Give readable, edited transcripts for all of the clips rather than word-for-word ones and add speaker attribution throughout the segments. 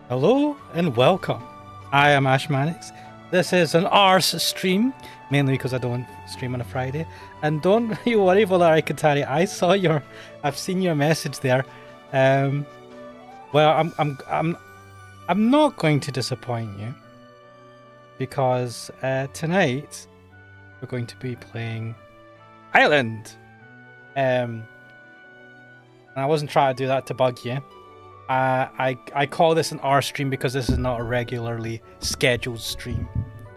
Speaker 1: Hello and welcome. I am Ash Mannix. This is an arse stream, mainly because I don't stream on a Friday. And don't you worry, Volari Katari. I've seen your message there. Well, I'm not going to disappoint you because tonight we're going to be playing Island. And I wasn't trying to do that to bug you. I call this an R stream because this is not a regularly scheduled stream.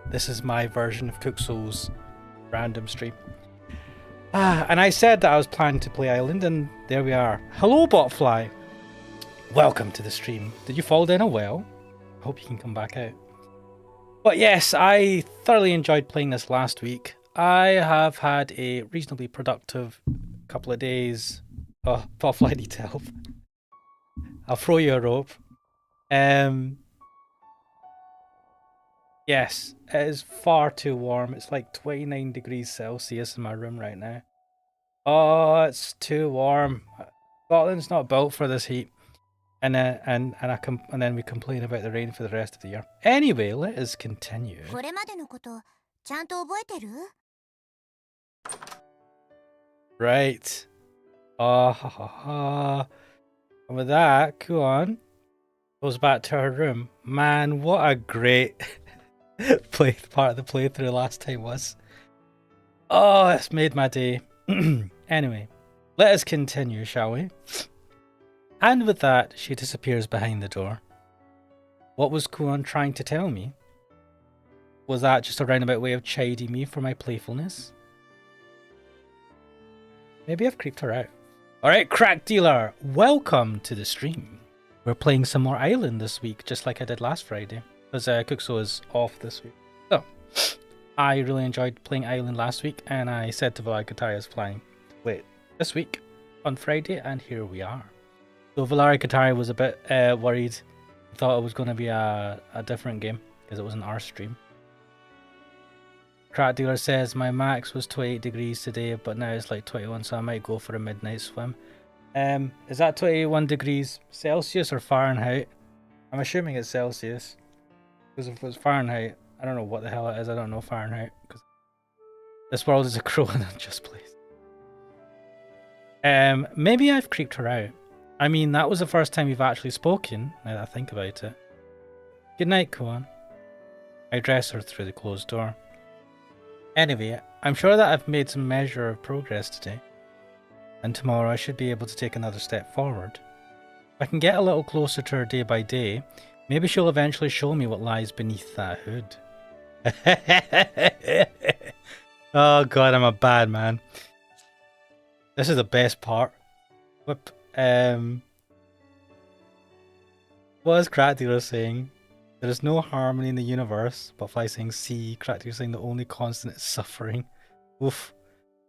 Speaker 1: This is my version of Cook Soul's random stream. And I said that I was planning to play Island, and there we are. Hello, Botfly. Welcome to the stream. Did you fall down a well? I hope you can come back out. But yes, I thoroughly enjoyed playing this last week. I have had a reasonably productive couple of days. Oh, Botfly needs help. I'll throw you a rope. Yes, it is far too warm. It's like 29 degrees Celsius in my room right now. Oh, it's too warm. Scotland's not built for this heat. And then we complain about the rain for the rest of the year. Anyway, let us continue. Right. Oh, ha ha ha. And with that, Kuon goes back to her room. Man, what a great part of the playthrough last time was. Oh, it's made my day. Anyway, let us continue, shall we? And with that, she disappears behind the door. What was Kuon trying to tell me? Was that just a roundabout way of chiding me for my playfulness? Maybe I've creeped her out. Alright, Crack Dealer, welcome to the stream. We're playing some more Island this week, just like I did last Friday, because Cookso is off this week. So, I really enjoyed playing Island last week, and I said to Volari Katari I was planning to play it this week on Friday, and here we are. So Volari Katari was a bit worried, thought it was going to be a different game, because it was an R stream. Crack Dealer says my max was 28 degrees today, but now it's like 21, so I might go for a midnight swim. Is that 21 degrees Celsius or Fahrenheit? I'm assuming it's Celsius, because if it was Fahrenheit, I don't know what the hell it is. I don't know Fahrenheit, because this world is a cruel and unjust place. Maybe I've creeped her out. I mean, that was the first time you've actually spoken, now that I think about it. Good night, Kuon. I address her through the closed door. Anyway, I'm sure that I've made some measure of progress today, and tomorrow I should be able to take another step forward. If I can get a little closer to her day by day, maybe she'll eventually show me what lies beneath that hood. Oh god, I'm a bad man. This is the best part. What is Crack Dealer saying? There is no harmony in the universe. Butterfly saying C. Crack Dealer saying the only constant is suffering. Oof.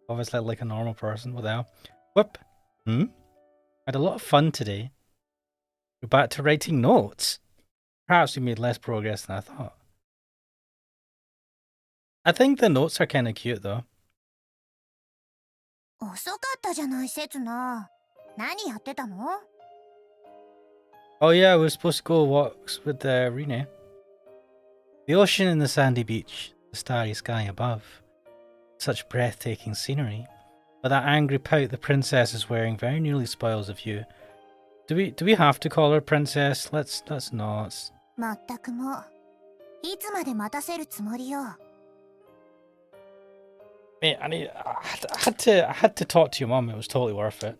Speaker 1: Obviously like a normal person. What the hell? Whoop. Had a lot of fun today. We're back to writing notes. Perhaps we made less progress than I thought. I think the notes are kind of cute though. Oh yeah, we're supposed to go walks with Rene. The ocean and the sandy beach, the starry sky above. Such breathtaking scenery. But that angry pout the princess is wearing very nearly spoils the view. Do we have to call her princess? Let's not. Mate, I had to talk to your mum. It was totally worth it.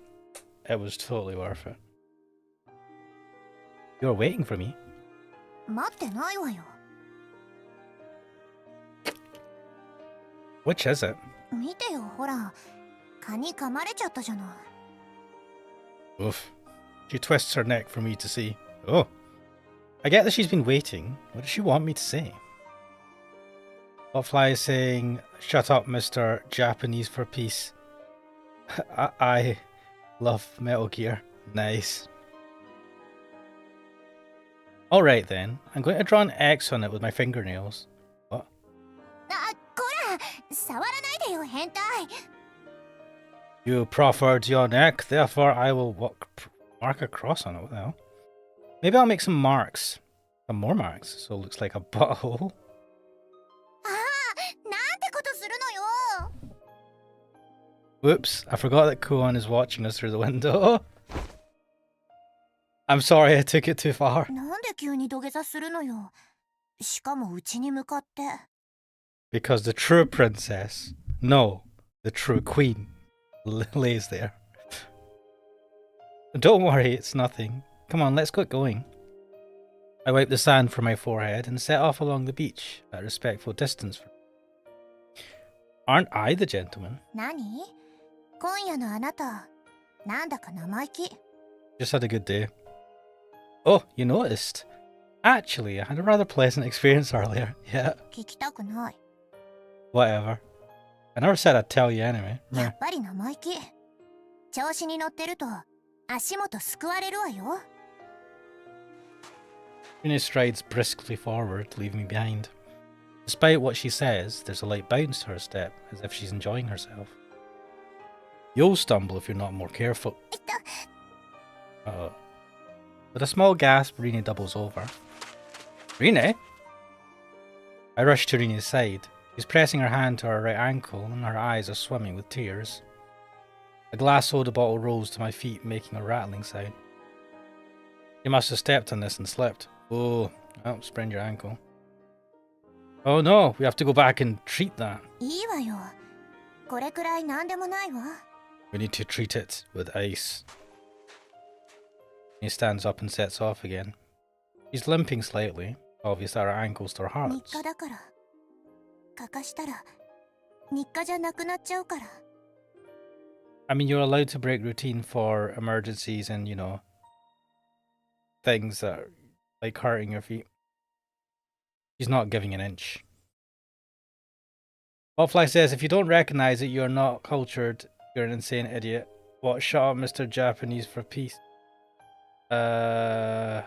Speaker 1: It was totally worth it. You're waiting for me. Which is it? Oof. She twists her neck for me to see. Oh. I get that she's been waiting. What does she want me to say? Butterfly is saying, shut up, Mr. Japanese for peace. I love Metal Gear. Nice. Alright then, I'm going to draw an X on it with my fingernails. What? You proffered your neck, therefore I will mark a cross on it. What the hell? Maybe I'll make some marks. Some more marks, so it looks like a butthole.
Speaker 2: ああ、なんてことするのよ。
Speaker 1: Whoops, I forgot that Kuon is watching us through the window. I'm sorry, I took it too far.
Speaker 2: なんで急に土下座するのよ。しかもうちに向かって。
Speaker 1: Because the true princess, no, the true queen, lays there. Don't worry, it's nothing. Come on, let's get going. I wipe the sand from my forehead and set off along the beach at a respectful distance from. Aren't I the gentleman?
Speaker 2: 何？今夜のあなた、なんだか生意気。
Speaker 1: Just had a good day. Oh, you noticed. Actually, I had a rather pleasant experience earlier. Yeah,
Speaker 2: 聞きたくない。
Speaker 1: whatever. I never said I'd tell you anyway.
Speaker 2: やっぱり生意気。調子に乗ってると足元すくわれるわよ。
Speaker 1: Rina strides briskly forward, leaving me behind. Despite what she says, there's a light bounce to her step, as if she's enjoying herself. You'll stumble if you're not more careful. Uh-oh. With a small gasp, Rina doubles over. Rina? I rush to Rina's side. She's pressing her hand to her right ankle, and her eyes are swimming with tears. A glass soda bottle rolls to my feet, making a rattling sound. You must have stepped on this and slipped. Oh, sprained your ankle. Oh no, we have to go back and treat that.
Speaker 2: いいわよ。これくらいなんでもないわ。
Speaker 1: We need to treat it with ice. He stands up and sets off again. He's limping slightly, obvious that her ankles to her
Speaker 2: 日
Speaker 1: hearts.
Speaker 2: 課だから。かかしたら日課じゃなくなっちゃうから。
Speaker 1: I mean, you're allowed to break routine for emergencies and, you know, things that are like hurting your feet. He's not giving an inch. Hotfly says, if you don't recognize it, you're not cultured. You're an insane idiot. What? Shut up, Mr. Japanese for peace. I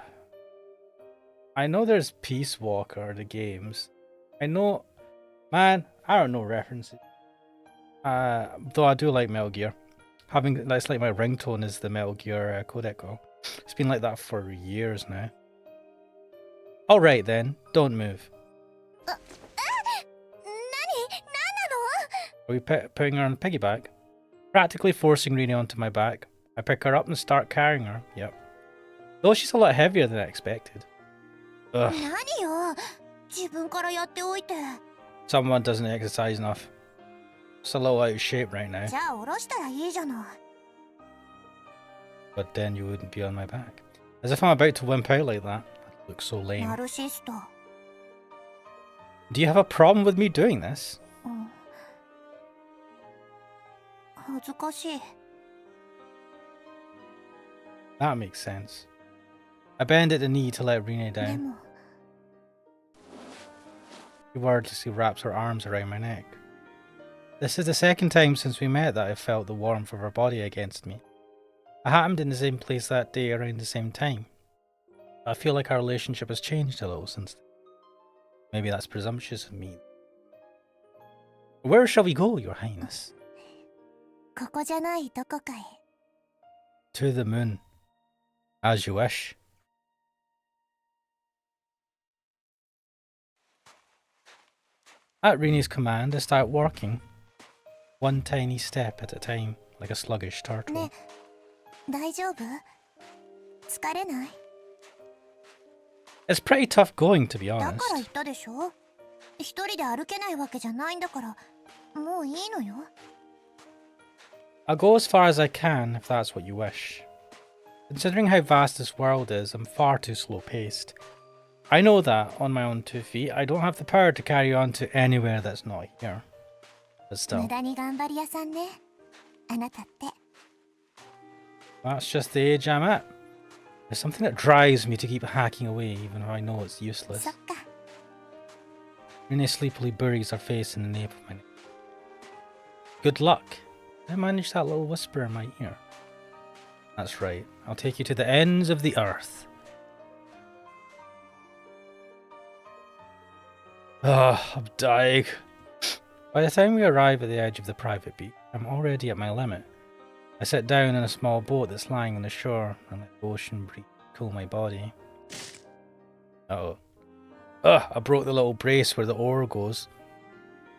Speaker 1: know there's Peace Walker, the games. I know, man, I don't know references. Though I do like Metal Gear. That's like my ringtone is the Metal Gear Codec call. It's been like that for years now. Alright then, don't move.
Speaker 2: 何？何なの？
Speaker 1: Are we putting her on piggyback? Practically forcing Rina onto my back. I pick her up and start carrying her. Yep. Though she's a lot heavier than I expected. Ugh.
Speaker 2: 何よ。自分からやっておいて。
Speaker 1: Someone doesn't exercise enough. Just a little out of shape right now.
Speaker 2: じゃあ下ろしたらいいじゃない。
Speaker 1: But then you wouldn't be on my back. As if I'm about to wimp out like that. That looks so lame.
Speaker 2: ナルシスト。
Speaker 1: Do you have a problem with me doing this?
Speaker 2: うん。恥ずかしい。
Speaker 1: That makes sense. I bend at the knee to let Rina
Speaker 2: で
Speaker 1: down.
Speaker 2: も
Speaker 1: She wordlessly wraps her arms around my neck. This is the second time since we met that I've felt the warmth of her body against me. It happened in the same place that day around the same time. I feel like our relationship has changed a little since then. Maybe that's presumptuous of me. Where shall we go, Your Highness?
Speaker 2: ここじゃないどこかへ。
Speaker 1: To the moon. As you wish. At Rini's command, I start walking. One tiny step at a time, like a sluggish turtle.
Speaker 2: ね、大丈夫？疲れない？
Speaker 1: It's pretty tough going, to be
Speaker 2: だから
Speaker 1: honest.
Speaker 2: 言ったでしょ。一人で歩けないわけじゃないんだから、もういいのよ。
Speaker 1: I'll go as far as I can, if that's what you wish. Considering how vast this world is, I'm far too slow-paced. I know that, on my own 2 feet, I don't have the power to carry on to anywhere that's not here. But
Speaker 2: 無
Speaker 1: still,
Speaker 2: 駄に頑張り屋さんね。あなたって。
Speaker 1: that's just the age I'm at. There's something that drives me to keep hacking away, even though I know it's useless.
Speaker 2: そっか。
Speaker 1: Rina sleepily buries her face in the nape of my neck. Good luck. I managed that little whisper in my ear. That's right. I'll take you to the ends of the earth. I'm dying. By the time we arrive at the edge of the private beach, I'm already at my limit. I sit down in a small boat that's lying on the shore and let the ocean breeze cool my body. Uh-oh. Ugh, I broke the little brace where the oar goes.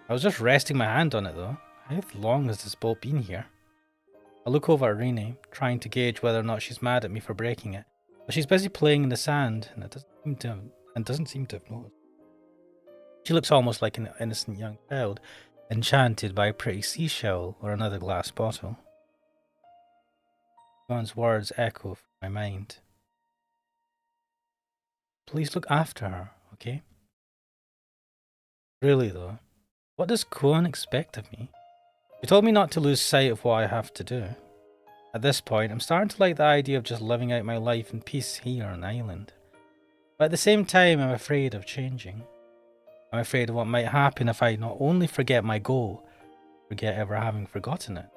Speaker 1: I was just resting my hand on it though. How long has this boat been here? I look over at Rini, trying to gauge whether or not she's mad at me for breaking it. But she's busy playing in the sand, and doesn't seem to have noticed. She looks almost like an innocent young child, enchanted by a pretty seashell or another glass bottle. John's words echo through my mind. Please look after her, okay? Really though, what does Koan expect of me? He told me not to lose sight of what I have to do. At this point, I'm starting to like the idea of just living out my life in peace here on the island. But at the same time, I'm afraid of changing. I'm afraid of what might happen if I not only forget my goal, forget ever having forgotten it.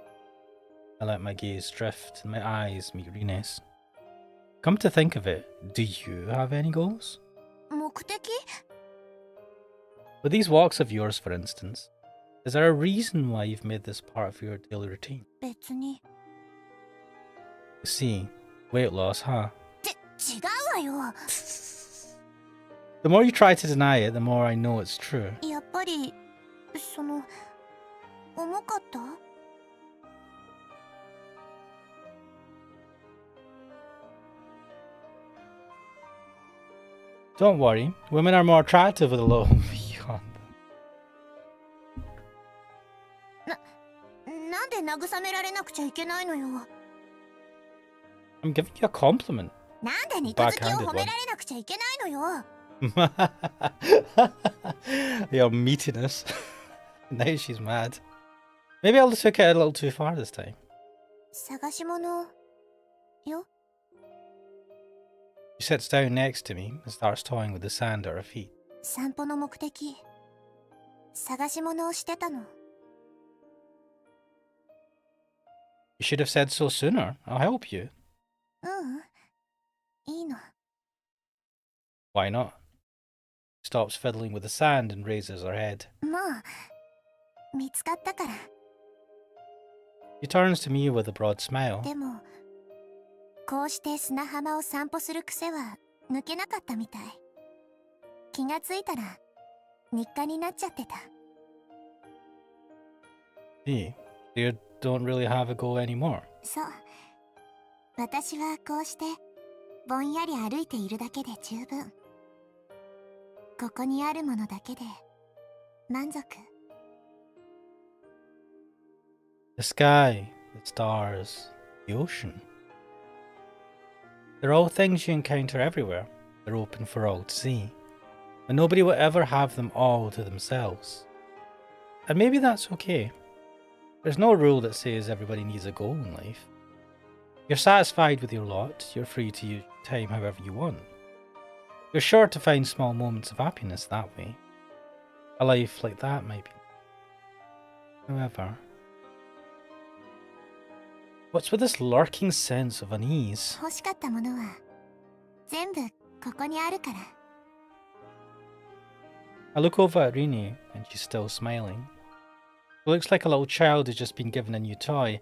Speaker 1: I let my gaze drift and my eyes meet Rina's. Come to think of it, do you have any goals?
Speaker 2: 目的
Speaker 1: With these walks of yours, for instance, is there a reason why you've made this part of your daily routine?
Speaker 2: 別に。
Speaker 1: You see, weight loss, huh?
Speaker 2: 違うわよ。
Speaker 1: The more you try to deny it, the more I know it's true.
Speaker 2: やっぱり、重かった
Speaker 1: Don't worry, women are more attractive with a little beyond.
Speaker 2: なんで慰められなくちゃいけないのよ。
Speaker 1: I'm giving you a compliment.
Speaker 2: なんで肉付きを褒められなくちゃいけないのよ。
Speaker 1: Your meatiness. Now she's mad. Maybe I took it a little too far this time.
Speaker 2: 探し物よ。
Speaker 1: She sits down next to me and starts toying with the sand at her feet.
Speaker 2: 散歩の目的、探し物をしてたの。
Speaker 1: You should have said so sooner. I'll help you.
Speaker 2: ううん、いいの。
Speaker 1: Why not? Stops fiddling with the sand and raises her head.
Speaker 2: もう、見つかったから。
Speaker 1: She turns to me with a broad smile.
Speaker 2: でも、こうして砂浜を散歩する癖は抜けなかったみたい。気がついたら、日課になっちゃってた。
Speaker 1: Hey, you don't really have a goal anymore.
Speaker 2: そう。私はこうして、ぼんやり歩いているだけで十分。ここにあるものだけで、満足。
Speaker 1: The sky, the stars, the ocean. They're all things you encounter everywhere. They're open for all to see. And nobody will ever have them all to themselves. And maybe that's okay. There's no rule that says everybody needs a goal in life. You're satisfied with your lot, you're free to use your time however you want. You're sure to find small moments of happiness that way. A life like that might be. However, what's with this lurking sense of unease?
Speaker 2: 欲しかったものは、全部ここにあるから。
Speaker 1: I look over at Rini and she's still smiling. It looks like a little child who's just been given a new toy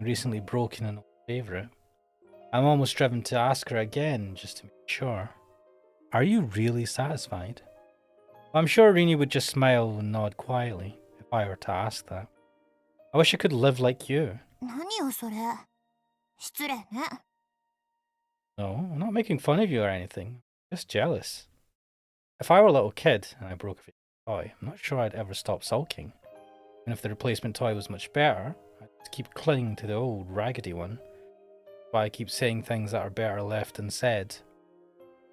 Speaker 1: and recently broken an old favourite. I'm almost driven to ask her again just to make sure. Are you really satisfied? I'm sure Rini would just smile and nod quietly if I were to ask that. I wish I could live like you.
Speaker 2: 何よそれ。失礼ね。
Speaker 1: No, I'm not making fun of you or anything. Just jealous. If I were a little kid and I broke a favorite toy, I'm not sure I'd ever stop sulking. And if the replacement toy was much better, I'd just keep clinging to the old raggedy one. But I keep saying things that are better left unsaid.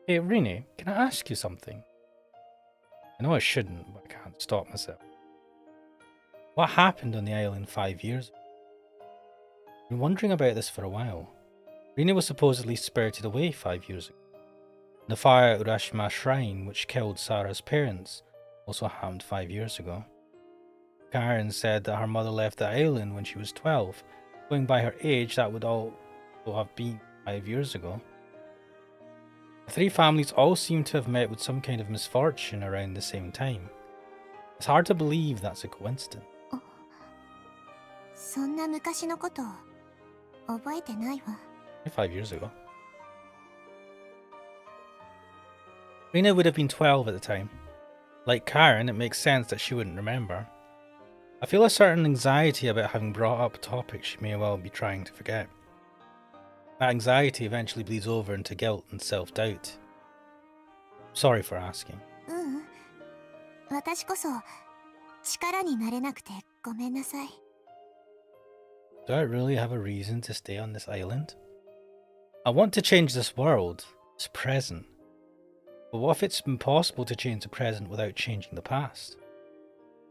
Speaker 1: Hey, Rini, can I ask you something? I know I shouldn't, but I can't stop myself. What happened on the island 5 years ago? I've been wondering about this for a while. Rini was supposedly spirited away 5 years ago. The fire at Urashima Shrine, which killed Sarah's parents, also happened 5 years ago. Karen said that her mother left the island when she was 12. Going by her age, that would also have been 5 years ago. The three families all seem to have met with some kind of misfortune around the same time. It's hard to believe that's a coincidence.
Speaker 2: そんな昔のこと覚えてないわ。
Speaker 1: 5 years ago. Rena would have been 12 at the time. Like Karen, it makes sense that she wouldn't remember. I feel a certain anxiety about having brought up a topic she may well be trying to forget. That anxiety eventually bleeds over into guilt and self-doubt. Sorry for asking.
Speaker 2: 私こそ力になれなくてごめんなさい。
Speaker 1: Do I really have a reason to stay on this island? I want to change this world, this present. But what if it's impossible to change the present without changing the past?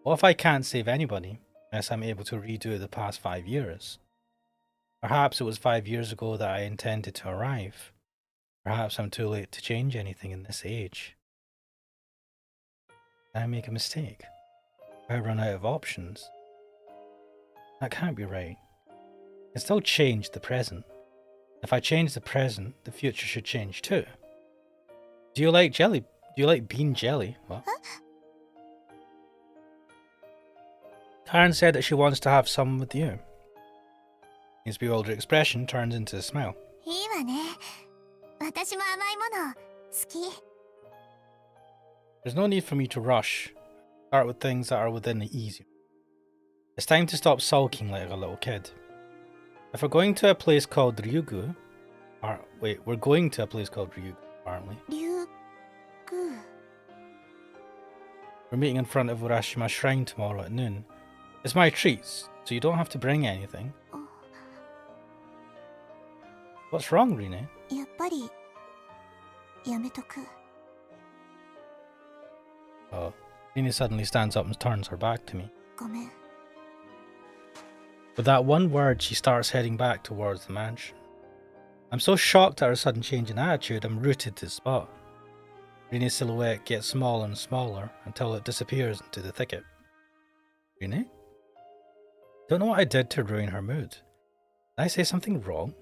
Speaker 1: What if I can't save anybody unless I'm able to redo the past 5 years? Perhaps it was 5 years ago that I intended to arrive. Perhaps I'm too late to change anything in this age. Did I make a mistake? Have I run out of options? That can't be right. I can still change the present. If I change the present, the future should change too. Do you like jelly? Do you like bean jelly? What?
Speaker 2: Huh?
Speaker 1: Karen said that she wants to have some with you. His bewildered expression turns into a smile.
Speaker 2: いいわね。私も甘いもの好き。
Speaker 1: There's no need for me to rush. Start with things that are within the easy. It's time to stop sulking like a little kid. If we're going to a place called Ryugu, we're going to a place called Ryugu, aren't we?
Speaker 2: 竜宮
Speaker 1: We're meeting in front of Urashima Shrine tomorrow at noon. It's my treats, so you don't have to bring anything. What's wrong, Rine?
Speaker 2: やっぱりやめとく。
Speaker 1: Oh, Rine suddenly stands up and turns her back to me.
Speaker 2: ごめん。
Speaker 1: With that one word, she starts heading back towards the mansion. I'm so shocked at her sudden change in attitude, I'm rooted to the spot. Rine's silhouette gets smaller and smaller until it disappears into the thicket. Rine? Don't know what I did to ruin her mood. Did I say something wrong?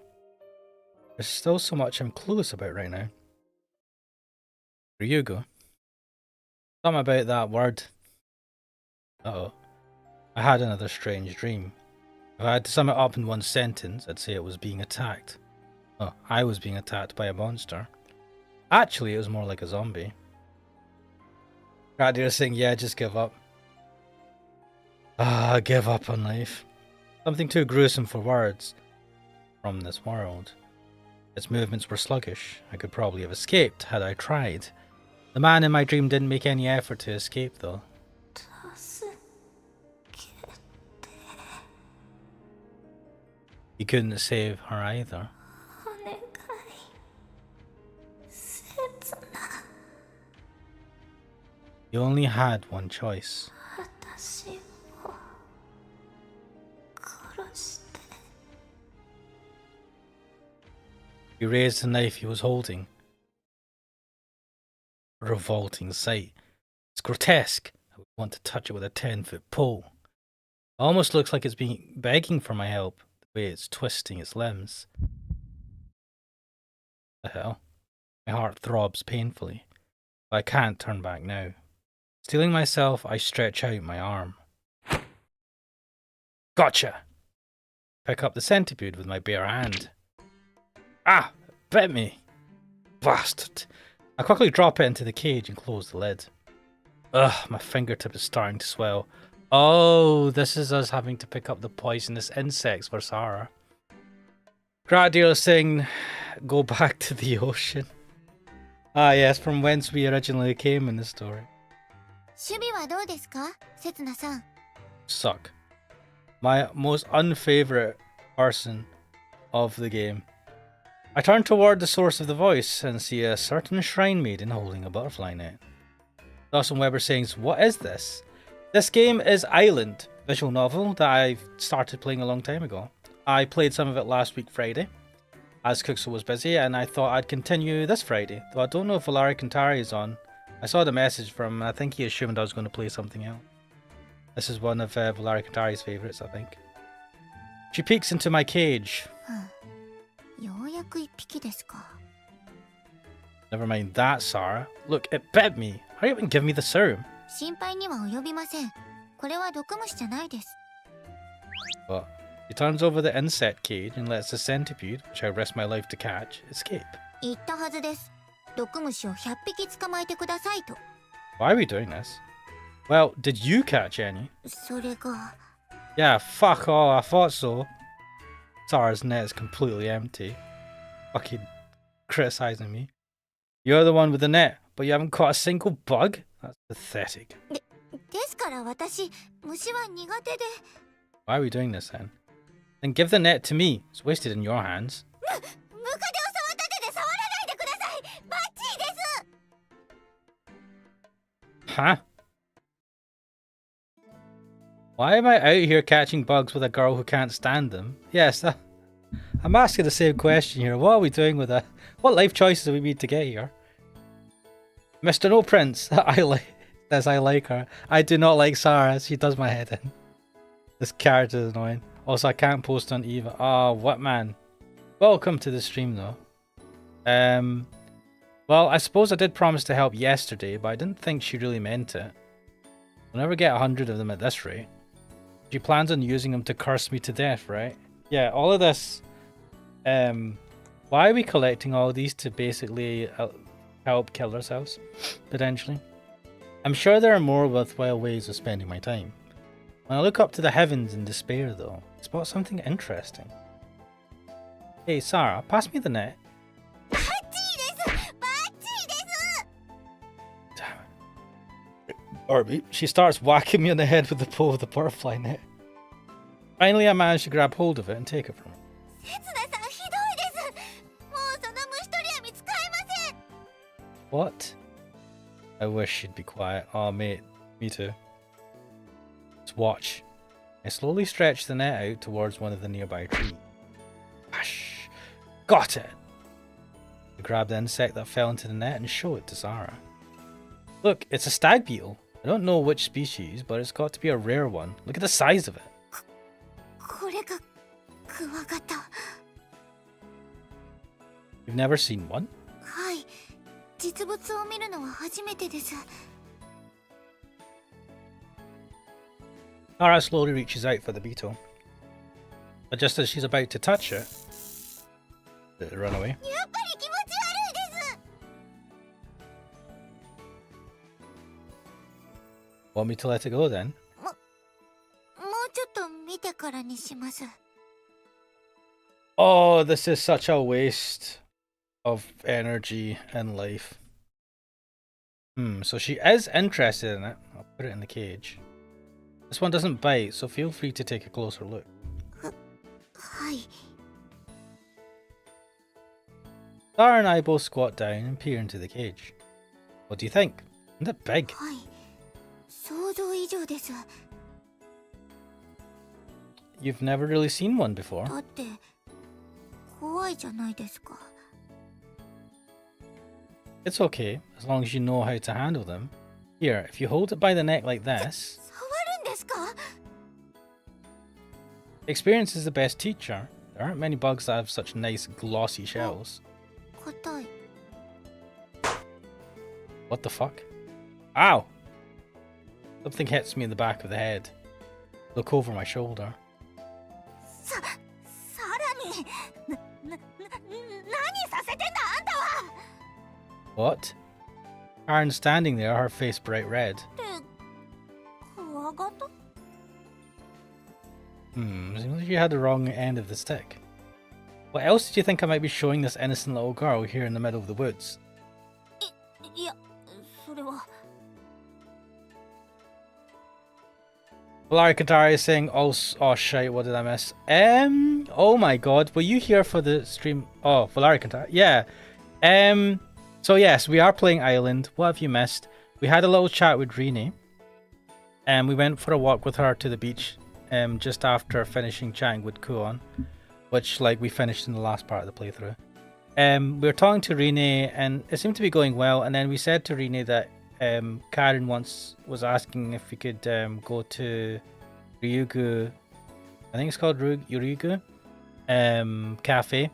Speaker 1: There's still so much I'm clueless about right now. Ryugu. Something about that word. Uh-oh. I had another strange dream. If I had to sum it up in one sentence, I'd say it was being attacked. Oh, I was being attacked by a monster. Actually, it was more like a zombie. Radir saying, yeah, just give up. Give up on life. Something too gruesome for words. From this world. Its movements were sluggish. I could probably have escaped had I tried. The man in my dream didn't make any effort to escape, though. He couldn't save her either. He only had one choice. He raised the knife he was holding. A revolting sight. It's grotesque. I would want to touch it with a 10-foot pole. It almost looks like it's begging for my help, the way it's twisting its limbs. The hell? My heart throbs painfully, but I can't turn back now. Steeling myself, I stretch out my arm. Gotcha! Pick up the centipede with my bare hand. Ah! Bit me! Bastard! I quickly drop it into the cage and close the lid. Ugh, my fingertip is starting to swell. Oh, this is us having to pick up the poisonous insects for Sarah. Gradir saying, go back to the ocean. Ah yes, from whence we originally came in the story.
Speaker 2: 守備はどうですか、せつなさん。
Speaker 1: Suck. My most unfavourite person of the game. I turn toward the source of the voice and see a certain shrine maiden holding a butterfly net. Dawson Weber saying, what is this? This game is Island, visual novel that I started playing a long time ago. I played some of it last week Friday, as Cookso was busy, and I thought I'd continue this Friday, though I don't know if Valari Kantari is on. I saw the message from him, I think he assumed I was going to play something else. This is one of Valari Kantari's favourites, I think. She peeks into my cage.
Speaker 2: ようやく一匹ですか。
Speaker 1: Never mind that, Sarah. Look, it bit me. Hurry up and give me the serum.
Speaker 2: 心配には及びません。これは毒虫じゃないです。
Speaker 1: But he turns over the insect cage and lets the centipede, which I risk my life to catch, escape.
Speaker 2: 言ったはずです。毒虫を100匹捕まえてくださいと。
Speaker 1: Why are we doing this? Well, did you catch any?
Speaker 2: それが
Speaker 1: Yeah, fuck all, I thought so. Sarah's net is completely empty. Fucking criticizing me. You're the one with the net, but you haven't caught a single bug? That's pathetic.
Speaker 2: ですから私虫は苦手で。
Speaker 1: Why are we doing this then? Then give the net to me. It's wasted in your hands.
Speaker 2: ムカデを触った手で触らないでください。バッチリです。
Speaker 1: Huh? Why am I out here catching bugs with a girl who can't stand them? Yes, I'm asking the same question here. What are we doing with that? What life choices have we made to get here? Mr. No Prince, I like her. I do not like Sarah. She does my head in. This character is annoying. Also, I can't post on Eva. Oh, what man? Welcome to the stream, though. Well, I suppose I did promise to help yesterday, but I didn't think she really meant it. We'll never get 100 of them at this rate. She plans on using them to curse me to death, right? Yeah, all of this. Why are we collecting all of these to basically help kill ourselves, potentially? I'm sure there are more worthwhile ways of spending my time. When I look up to the heavens in despair, though, I spot something interesting. Hey, Sarah, pass me the net. Damn it. Orby, she starts whacking me on the head with the pole of the butterfly net. Finally, I manage to grab hold of it and take it from her. What? I wish she'd be quiet. Oh, mate. Me too. Let's watch. I slowly stretch the net out towards one of the nearby trees. Whoosh! Got it! I grab the insect that fell into the net and show it to Sarah. Look, it's a stag beetle. I don't know which species, but it's got to be a rare one. Look at the size of it. You've never seen one? Sarah slowly reaches out for the beetle. But just as she's about to touch it, it'll run away. Want me to let it go then? Oh, this is such a waste of energy and life. So she is interested in it. I'll put it in the cage. This one doesn't bite, so feel free to take a closer look. Sarah and I both squat down and peer into the cage. What do you think? Isn't it big? You've never really seen one before. It's okay, as long as you know how to handle them. Here, if you hold it by the neck like this... Experience is the best teacher. There aren't many bugs that have such nice glossy shells. What the fuck? Ow! Something hits me in the back of the head. Look over my shoulder. What? Karen's standing there, her face bright red. Seems like you had the wrong end of the stick. What else did you think I might be showing this innocent little girl here in the middle of the woods? Valari Katari is saying, oh shit, what did I miss? Oh my god, were you here for the stream? Oh, Valari Katari, yeah. So yes, we are playing Island. What have you missed? We had a little chat with Rini. And we went for a walk with her to the beach. Just after finishing chatting with Kuon. Which, like, we finished in the last part of the playthrough. We were talking to Rini, and it seemed to be going well. And then we said to Rini that Karen once was asking if we could go to Ryugu. I think it's called Ryugu Cafe.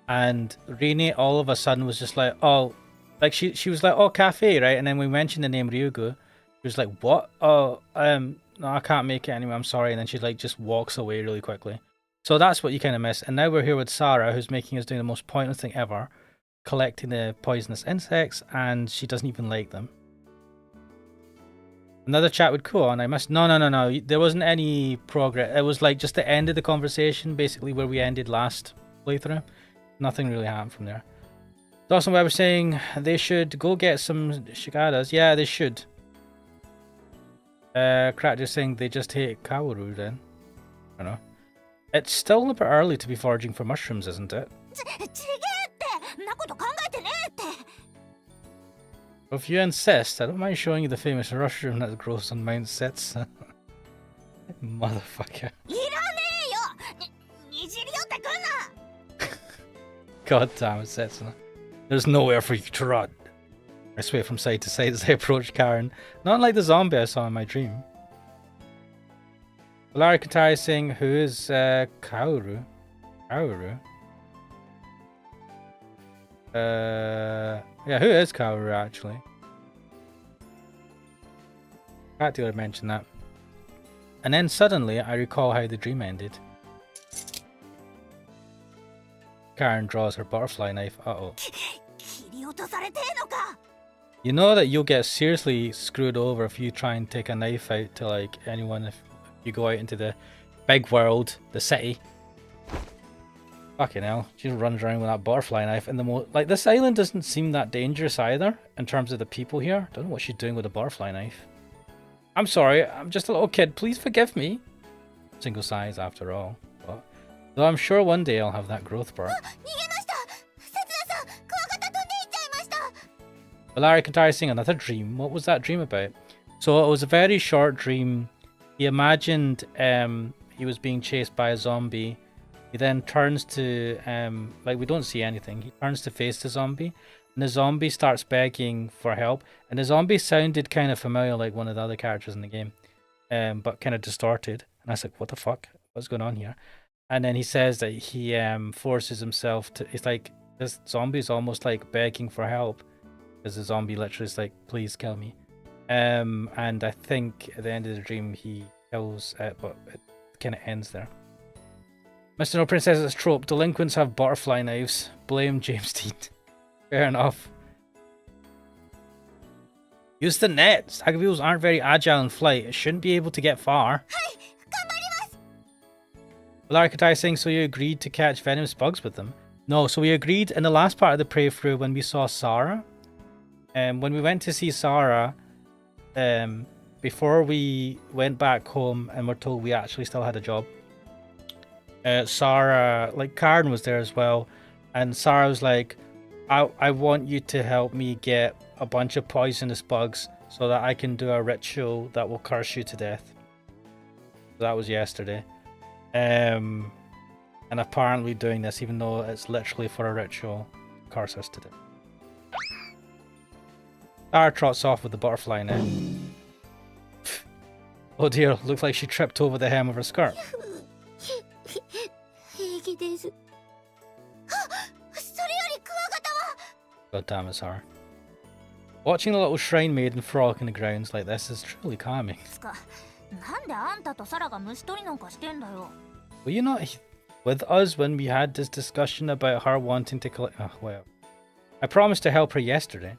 Speaker 1: And Rini all of a sudden was just like, oh, like she was like, oh, cafe, right? And then we mentioned the name Ryugu. She was like, what? Oh, no, I can't make it anyway, I'm sorry. And then she like just walks away really quickly. So that's what you kind of miss. And now we're here with Sarah, who's making us do the most pointless thing ever. collecting the poisonous insects, and she doesn't even like them. Another chat would go on. No. There wasn't any progress. It was like just the end of the conversation, basically where we ended last playthrough. Nothing really happened from there. Dawson Webb was saying they should go get some Shigadas. Yeah, they should. Crack just saying they just hate Kaworu then. I don't know. It's still a bit early to be foraging for mushrooms, isn't it? If you insist, I don't mind showing you the famous mushroom that grows on Mount Setsa. Motherfucker. God damn it, Setsa. There's nowhere for you to run. I sway from side to side as I approach Karen. Not like the zombie I saw in my dream. Larry Katari is saying, who is Kaoru? Kaoru? Yeah, who is Kaoru actually? I had to mention that. And then suddenly I recall how the dream ended. Karen draws her butterfly knife. Uh-oh. You know that you'll get seriously screwed over if you try and take a knife out to like anyone if you go out into the big world, the city. Fucking hell, she runs around with that butterfly knife and like this island doesn't seem that dangerous either in terms of the people here. Don't know what she's doing with a butterfly knife. I'm sorry, I'm just a little kid, please forgive me. Single size after all. But, though I'm sure one day I'll have that growth spurt. Larry Kantari saying another dream. What was that dream about? So it was a very short dream. He imagined he was being chased by a zombie. He then turns to, like we don't see anything. He turns to face the zombie. And the zombie starts begging for help. And the zombie sounded kind of familiar like one of the other characters in the game. But kind of distorted. And I was like, what the fuck? What's going on here? And then he says that he forces himself to, it's like, this zombie is almost like begging for help. Because the zombie literally is like, please kill me. And I think at the end of the dream he kills it, but it kind of ends there. Mr. No Prince says it's trope. Delinquents have butterfly knives. Blame James Dean. Fair enough. Use the net. Staggerbeetles aren't very agile in flight. It shouldn't be able to get far. Larry Katai saying, so you agreed to catch venomous bugs with them? No, so we agreed in the last part of the playthrough when we saw Sarah. When we went to see Sarah, before we went back home and were told we actually still had a job, Sarah, like Karen was there as well, and Sarah was like, I want you to help me get a bunch of poisonous bugs so that I can do a ritual that will curse you to death. That was yesterday. And apparently doing this, even though it's literally for a ritual, curse us to death. Sarah trots off with the butterfly net. Oh dear, looks like she tripped over the hem of her skirt. God damn it, Sarah. Watching a little shrine maiden frolic in the grounds like this is truly calming. Were you not with us when we had this discussion about her wanting to collect... Oh, well. I promised to help her yesterday.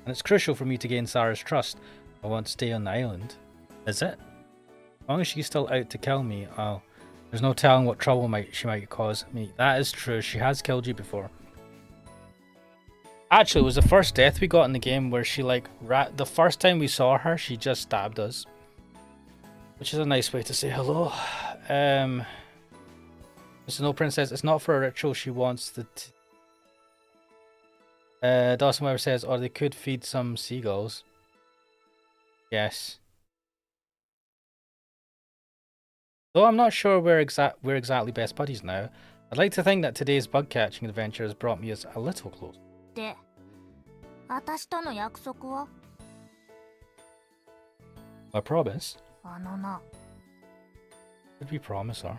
Speaker 1: And it's crucial for me to gain Sarah's trust. I want to stay on the island. Is it? As long as she's still out to kill me, there's no telling what trouble she might cause me. That is true. She has killed you before. Actually, it was the first death we got in the game where she like... the first time we saw her, she just stabbed us. Which is a nice way to say hello. Mr. No Prince says it's not for a ritual, she wants the... Dawson Weber says, or they could feed some seagulls. Yes. Though I'm not sure we're exactly best buddies now, I'd like to think that today's bug catching adventure has brought me us a little closer. My promise? Did we promise her?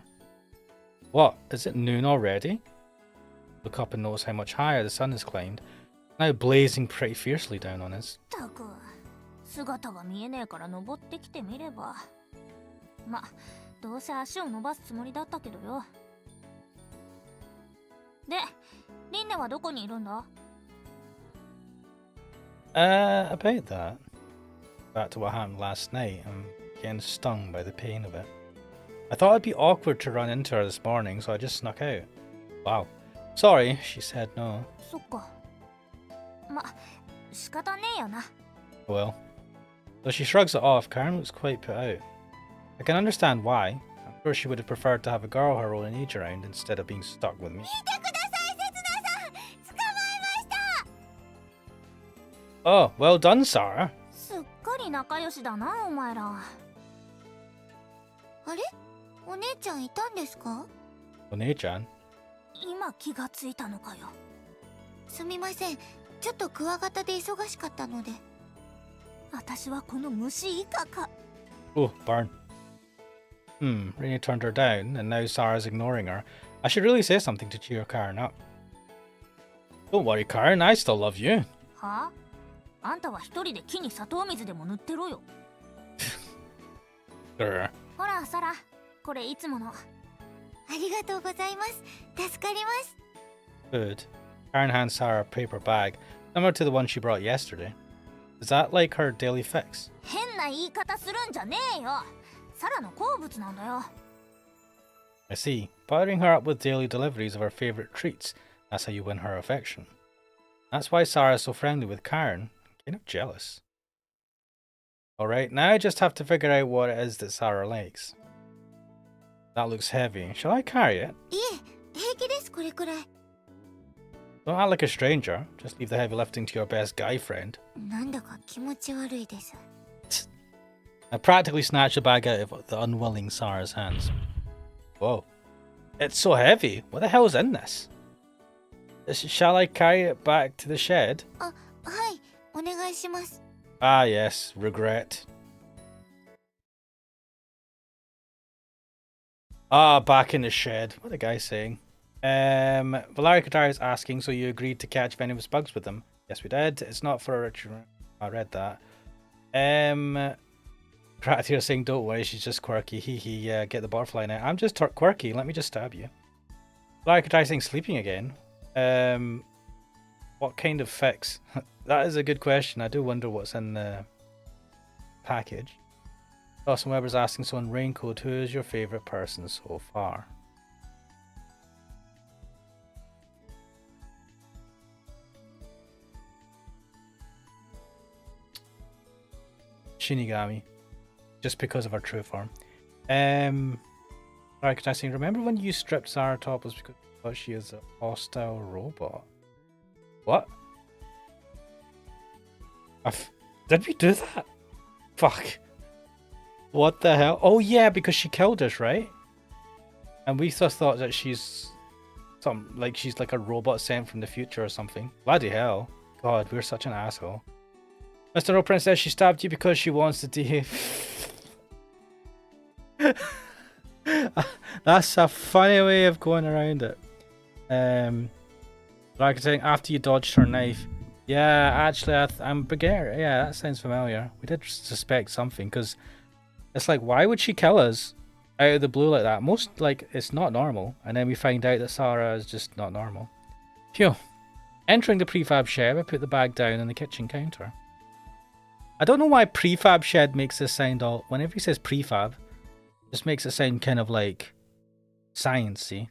Speaker 1: What? Is it noon already? Look up and notice how much higher the sun has climbed. Now blazing pretty fiercely down on us. About that. Back to what happened last night. I'm getting stung by the pain of it. I thought it'd be awkward to run into her this morning, so I just snuck out. Wow. Sorry, she said no.
Speaker 2: そっか。ま、仕方ねえよな。
Speaker 1: Well. Though she shrugs it off, Karen looks quite put out. I can understand why. I'm sure she would have preferred to have a girl her own age around instead of being stuck with me.
Speaker 2: 見てください、せつなさん。捕まえました。
Speaker 1: Oh, well done, Sarah.
Speaker 2: すっかり仲良しだな、お前ら。あれ？お姉ちゃんいたんですか？
Speaker 1: お姉ちゃん？
Speaker 2: 今気がついたのかよ。すみません、ちょっとクワガタで忙しかったので。私はこの虫以下か。
Speaker 1: Oh, burn. Rainy turned her down, and now Sarah's ignoring her. I should really say something to cheer Karen up. Don't worry, Karen, I still love you.
Speaker 2: はあ？あんたは一人で木に砂糖水でも塗ってろよ。
Speaker 1: Grr.
Speaker 2: ほら、サラ、これいつもの。ありがとうございます。助かります。
Speaker 1: Good. Karen hands Sarah a paper bag, similar to the one she brought yesterday. Is that like her daily fix?
Speaker 2: 変な言い方するんじゃねえよ。サラの好物なんだよ。
Speaker 1: I see. Buttering her up with daily deliveries of her favourite treats. That's how you win her affection. That's why Sarah's so friendly with Karen. I'm kind of jealous. Alright, now I just have to figure out what it is that Sarah likes. That looks heavy. Shall I carry it?
Speaker 2: いえ、平気です、これくらい。
Speaker 1: Don't act like a stranger. Just leave the heavy lifting to your best guy friend.
Speaker 2: なんだか気持ち悪いです。
Speaker 1: I practically snatched the bag out of the unwilling Sarah's hands. Whoa. It's so heavy. What the hell is in this? Shall I carry it back to the shed?
Speaker 2: あ、はい、お願いします。
Speaker 1: Ah, yes. Regret. Ah, back in the shed. What the guy saying? Valeria Katara is asking, so you agreed to catch venomous bugs with them? Yes, we did. It's not for a ritual. I read that. Kratia saying, don't worry, she's just quirky. Hee hee, get the butterfly now. I'm just quirky. Let me just stab you. Valeria Katara saying, sleeping again? What kind of fix? That is a good question. I do wonder what's in the package. Dawson Weber's asking, so in Raincoat, who is your favourite person so far? Shinigami. Just because of her true form. Alright, can I say, remember when you stripped Sarah topless because you thought she is a hostile robot? What? Did we do that? Fuck. What the hell? Oh yeah, because she killed us, right? And we just thought that she's she's like a robot sent from the future or something. Bloody hell. God, we're such an asshole. Mr. No Prince says she stabbed you because she wants to do. That's a funny way of going around it. Like saying after you dodged her knife. Yeah, actually, I'm beginning. Yeah, that sounds familiar. We did suspect something because it's like, why would she kill us out of the blue like that? Most like it's not normal, and then we find out that Sarah is just not normal. Phew. Entering the prefab shed, I put the bag down on the kitchen counter. I don't know why prefab shed makes this sound all. Whenever he says prefab, it just makes it sound kind of like sciencey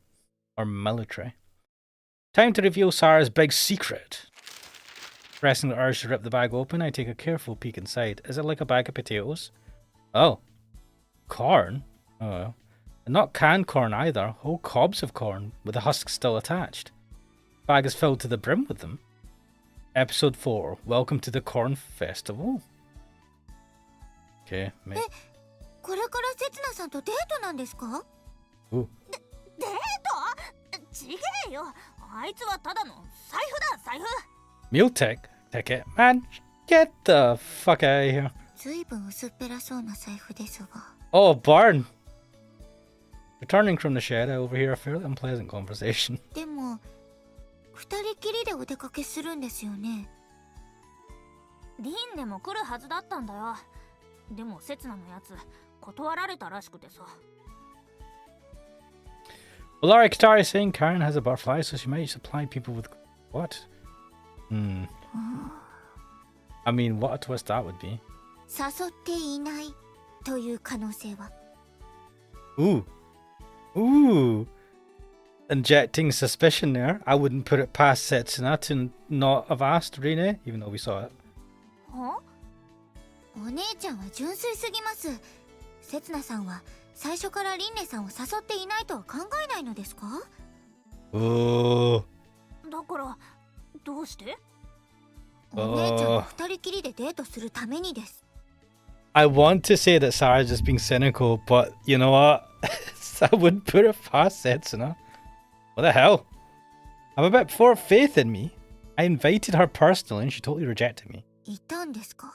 Speaker 1: or military. Time to reveal Sarah's big secret. Pressing the urge to rip the bag open, I take a careful peek inside. Is it like a bag of potatoes? Oh. Corn? Oh well. And not canned corn either. Whole cobs of corn, with the husks still attached. The bag is filled to the brim with them. Episode 4. Welcome to the Corn Festival. Okay, mate.
Speaker 2: これからせつなさんとデートなんですか？
Speaker 1: Ooh.
Speaker 2: デート？ちげえよ。あいつはただの財布だ、財布。
Speaker 1: Meal ticket? Man, get the fuck out of here.
Speaker 2: ずいぶん薄っぺらそうな財布ですが。
Speaker 1: Oh, Barn! Returning from the shed, I overhear a fairly unpleasant conversation.
Speaker 2: でも、二人きりでお出かけするんですよね。リンでも来るはずだったんだよ。でも、せつなのやつ、断られたらしくてさ。
Speaker 1: Valeria Katara is saying Karen has a butterfly, so she might supply people with... What? I mean, what a twist that would be.
Speaker 2: 誘っていないという可能性は？
Speaker 1: Ooh. Injecting suspicion there. I wouldn't put it past Setsuna to not have asked Rine, even though we saw it.
Speaker 2: は？お姉ちゃんは純粋すぎます。せつなさんは最初からリンネさんを誘っていないとは考えないのですか？
Speaker 1: Oh.
Speaker 2: だからどうして？お姉ちゃんは二人きりでデートするためにです。
Speaker 1: I want to say that Sarah's just being cynical, but you know what? I wouldn't put it past Setsuna. What the hell? I'm a bit full of faith in me. I invited her personally and she totally rejected me.
Speaker 2: いたんですか？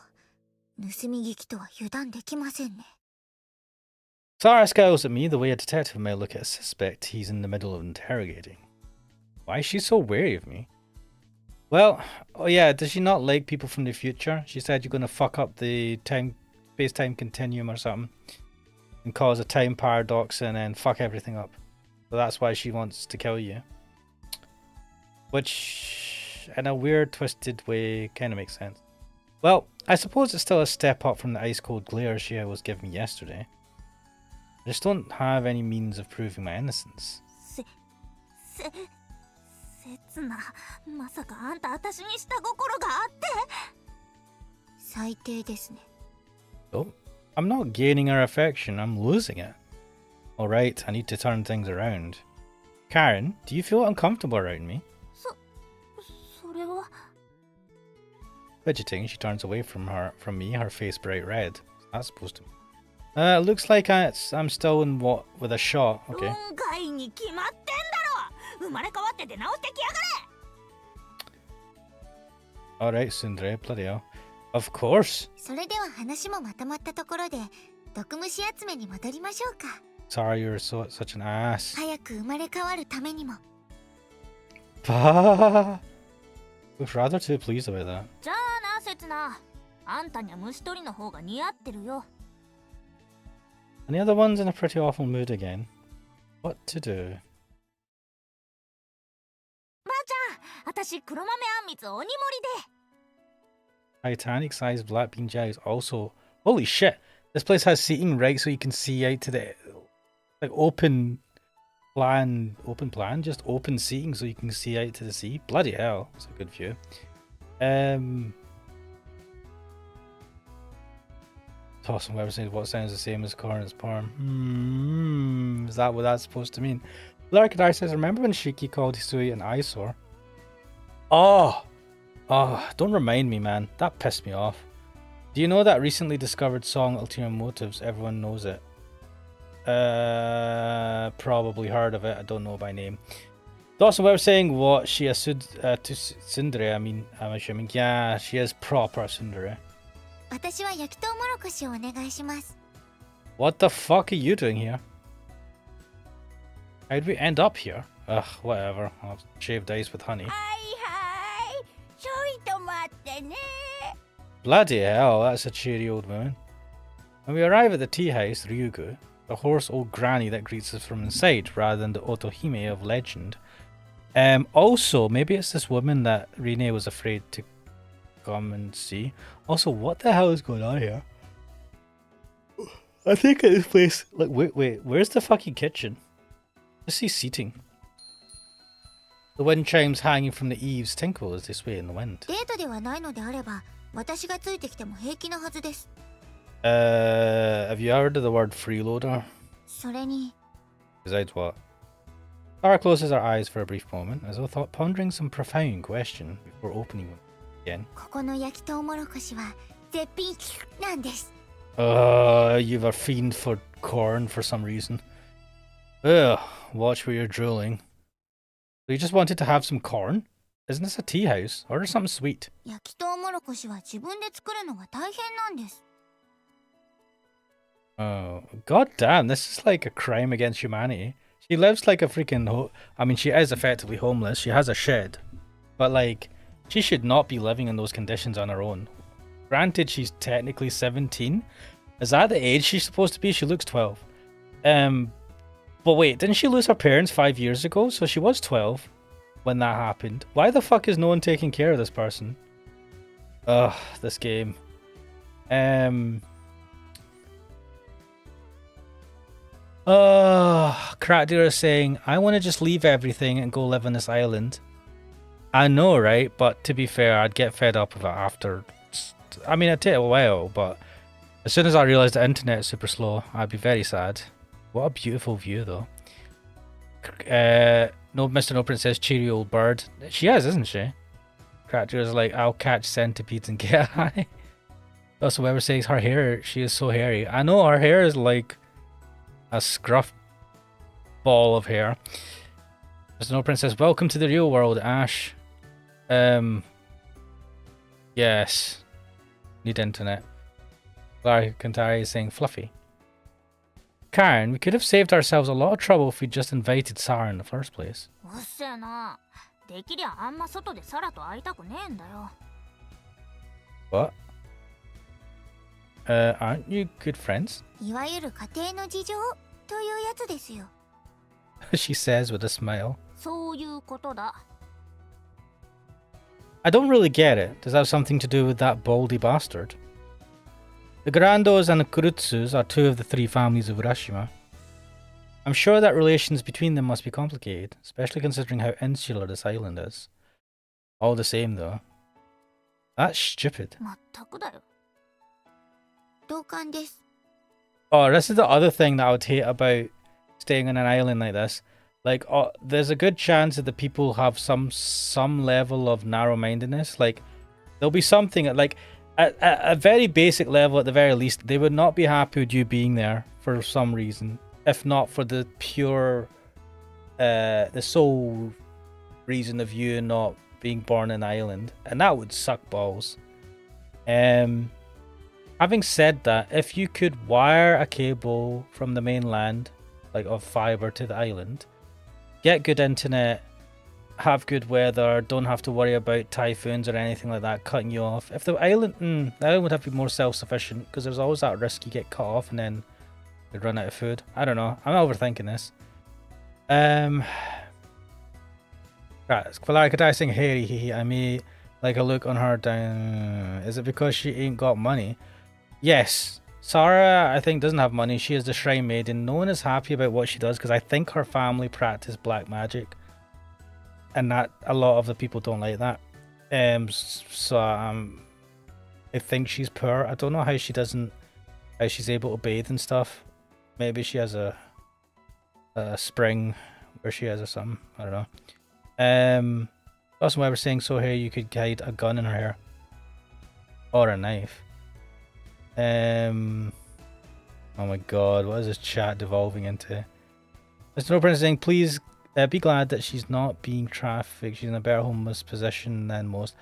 Speaker 2: 盗み聞きとは油断できませんね。
Speaker 1: Sarah scowls at me the way a detective might look at a suspect he's in the middle of interrogating. Why is she so wary of me? Well, oh yeah, does she not like people from the future? She said you're going to fuck up the space-time continuum or something and cause a time paradox and then fuck everything up. So that's why she wants to kill you. Which, in a weird, twisted way, kind of makes sense. Well, I suppose it's still a step up from the ice-cold glare she was giving me yesterday. I just don't have any means of proving my innocence.
Speaker 2: せつな、まさかあんた私に下心があって。最低ですね。
Speaker 1: Oh, I'm not gaining her affection, I'm losing it. Alright, I need to turn things around. Karen, do you feel uncomfortable around me?
Speaker 2: それは...
Speaker 1: Fidgeting, she turns away from me, her face bright red. What's that supposed to mean? Looks like I'm still in what with a shot. Okay. Alright, Tsundere, bloody hell. Of course.
Speaker 2: それでは話もまとまったところで、毒虫集めに戻りましょうか。
Speaker 1: Sorry, you're such an ass.
Speaker 2: 早く生まれ変わるためにも。
Speaker 1: Looks rather too pleased about that.
Speaker 2: じゃあな、せつな。あんたには虫取りの方が似合ってるよ。
Speaker 1: And the other one's in a pretty awful mood again. What to do?
Speaker 2: ばあちゃん、私黒豆あんみつ鬼盛りで。
Speaker 1: Titanic-sized black bean jellies also. Holy shit! This place has seating right so you can see out to the like open plan, just open seating so you can see out to the sea. Bloody hell, it's a good view. Tossing Weber says what sounds the same as Corin's palm. Is that what that's supposed to mean? Larkadar says, remember when Shiki called Hisui an eyesore? Oh, don't remind me, man. That pissed me off. Do you know that recently discovered song Ulterior Motives? Everyone knows it. Probably heard of it. I don't know by name. Dawson Weber saying what she assumed to Tsundere. I mean, I'm assuming. Yeah, she is proper Tsundere. What the fuck are you doing here? How'd we end up here? Ugh, whatever. I'll shave dice with honey. Bloody hell, that's a cheery old woman. When we arrive at the tea house, Ryugu, the hoarse old granny that greets us from inside rather than the Otohime of legend. Also, maybe it's this woman that Rine was afraid to come and see. Also, what the hell is going on here? I think at this place... Like, wait, where's the fucking kitchen? I see seating. The wind chimes hanging from the eaves tinkle as they sway in the wind. Have you heard of the word freeloader? Besides what? Sarah closes her eyes for a brief moment, as though pondering some profound question before opening them again. You've a fiend for corn for some reason. Ugh, watch where you're drooling. So you just wanted to have some corn? Isn't this a tea house? Order something sweet. Oh, god damn, this is like a crime against humanity. She lives like a freaking I mean, she is effectively homeless. She has a shed. But like, she should not be living in those conditions on her own. Granted, she's technically 17. Is that the age she's supposed to be? She looks 12. But wait, didn't she lose her parents 5 years ago? So she was 12 when that happened. Why the fuck is no one taking care of this person? Ugh, this game. Crackdeer is saying, I want to just leave everything and go live on this island. I know, right? But to be fair, I'd get fed up of it after. I mean, it'd take a while, but as soon as I realised the internet is super slow, I'd be very sad. What a beautiful view, though. No, Mr. No Princess, cheery old bird. She is, isn't she? Crackdeer's like, I'll catch centipedes and get high. Also, whoever says her hair, she is so hairy. I know, her hair is like a scruff ball of hair. Mr. No Princess, welcome to the real world, Ash. Yes. Need internet. Larry Kantari is saying fluffy. Karen, we could have saved ourselves a lot of trouble if we just invited Sarah in the first place.
Speaker 2: うっせえな。できりゃあんま外でサラと会いたくねえんだよ。
Speaker 1: What? Aren't you good friends?
Speaker 2: いわゆる家庭の事情というやつですよ。
Speaker 1: She says with a smile.
Speaker 2: そういうことだ。
Speaker 1: I don't really get it. Does that have something to do with that baldy bastard? The Grandos and the Kurutsus are two of the three families of Urashima. I'm sure that relations between them must be complicated, especially considering how insular this island is. All the same, though. That's stupid.
Speaker 2: まったくだよ。同感です。
Speaker 1: Oh, this is the other thing that I would hate about staying on an island like this. Like, oh, there's a good chance that the people have some level of narrow-mindedness. Like, there'll be something like at a very basic level, at the very least, they would not be happy with you being there for some reason, if not for the pure, the sole reason of you not being born in an island, and that would suck balls. Having said that, if you could wire a cable from the mainland, like of fiber to the island, get good internet, have good weather, don't have to worry about typhoons or anything like that cutting you off. If the island would have to be more self-sufficient, because there's always that risk you get cut off and then you'd run out of food. I don't know. I'm overthinking this. Right, Valari could I sing hairy I may like a look on her down. Is it because she ain't got money? Yes. Sarah, I think, doesn't have money. She is the Shrine Maiden. No one is happy about what she does because I think her family practice black magic. And that a lot of the people don't like that. I think she's poor. I don't know how she's able to bathe and stuff. Maybe she has a spring where she has or something. I don't know. Also, I was saying so here you could hide a gun in her hair. Or a knife. Oh my god, what is this chat devolving into? Mr. No Prince saying, please be glad that she's not being trafficked. She's in a better homeless position than most.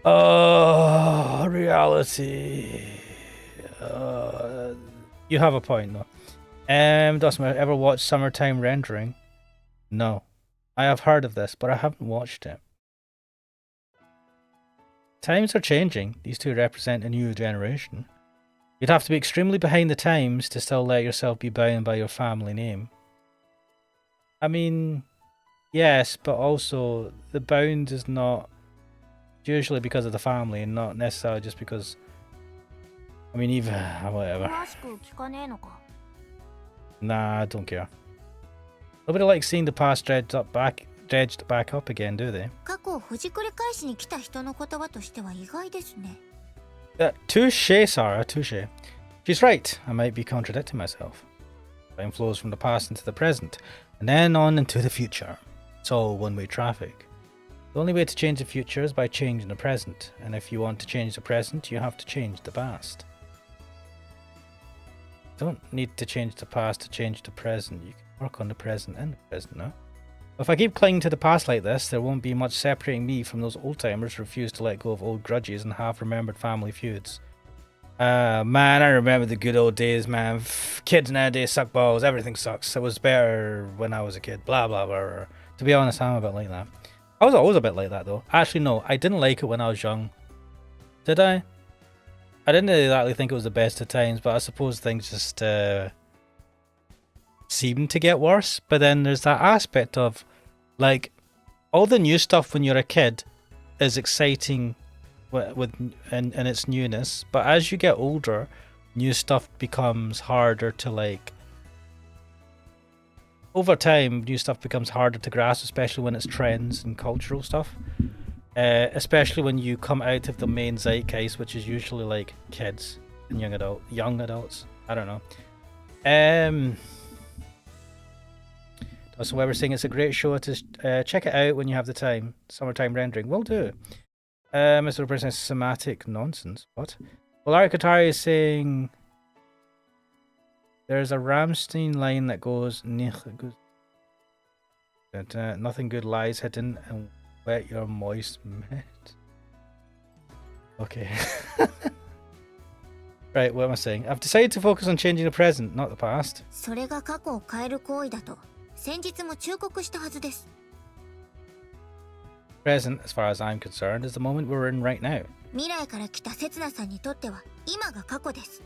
Speaker 1: Oh, reality. You have a point, though. Dawson, have you ever watched Summertime Rendering? No. I have heard of this, but I haven't watched it. Times are changing. These two represent a new generation. You'd have to be extremely behind the times to still let yourself be bound by your family name. I mean, yes, but also the bound is not usually because of the family and not necessarily just because, I mean, even whatever. Nah, I don't care. Nobody likes seeing the past dredged back up again, do they? Touche, Sarah, touche. She's right. I might be contradicting myself. Time flows from the past into the present, and then on into the future. It's all one-way traffic. The only way to change the future is by changing the present, and if you want to change the present, you have to change the past. You don't need to change the past to change the present. You can work on the present and the present, no? If I keep clinging to the past like this, there won't be much separating me from those old-timers who refuse to let go of old grudges and half-remembered family feuds. Man, I remember the good old days, man. Kids nowadays suck balls, everything sucks. It was better when I was a kid, blah, blah, blah, blah. To be honest, I'm a bit like that. I was always a bit like that, though. Actually, no, I didn't like it when I was young. Did I? I didn't exactly think it was the best of times, but I suppose things just seemed to get worse. But then there's that aspect of, like, all the new stuff when you're a kid is exciting in its newness. But as you get older, new stuff becomes harder to like. Over time, new stuff becomes harder to grasp, especially when it's trends and cultural stuff. Especially when you come out of the main zeitgeist, which is usually like kids and young adults. I don't know. So we're saying it's a great show to check it out when you have the time. Summertime rendering, will do. Mr. Princess Somatic nonsense. What? Well, Arikatari is saying there's a Rammstein line that goes nothing good lies hidden and wet your moist mitt. Okay. Right, what am I saying? I've decided to focus on changing the present, not the past.
Speaker 2: それが過去を変える行為だと先日も忠告したはずです。
Speaker 1: Present, as far as I'm concerned, is the moment we're in right now.
Speaker 2: 未来から来た刹那さんにとっては今が過去です。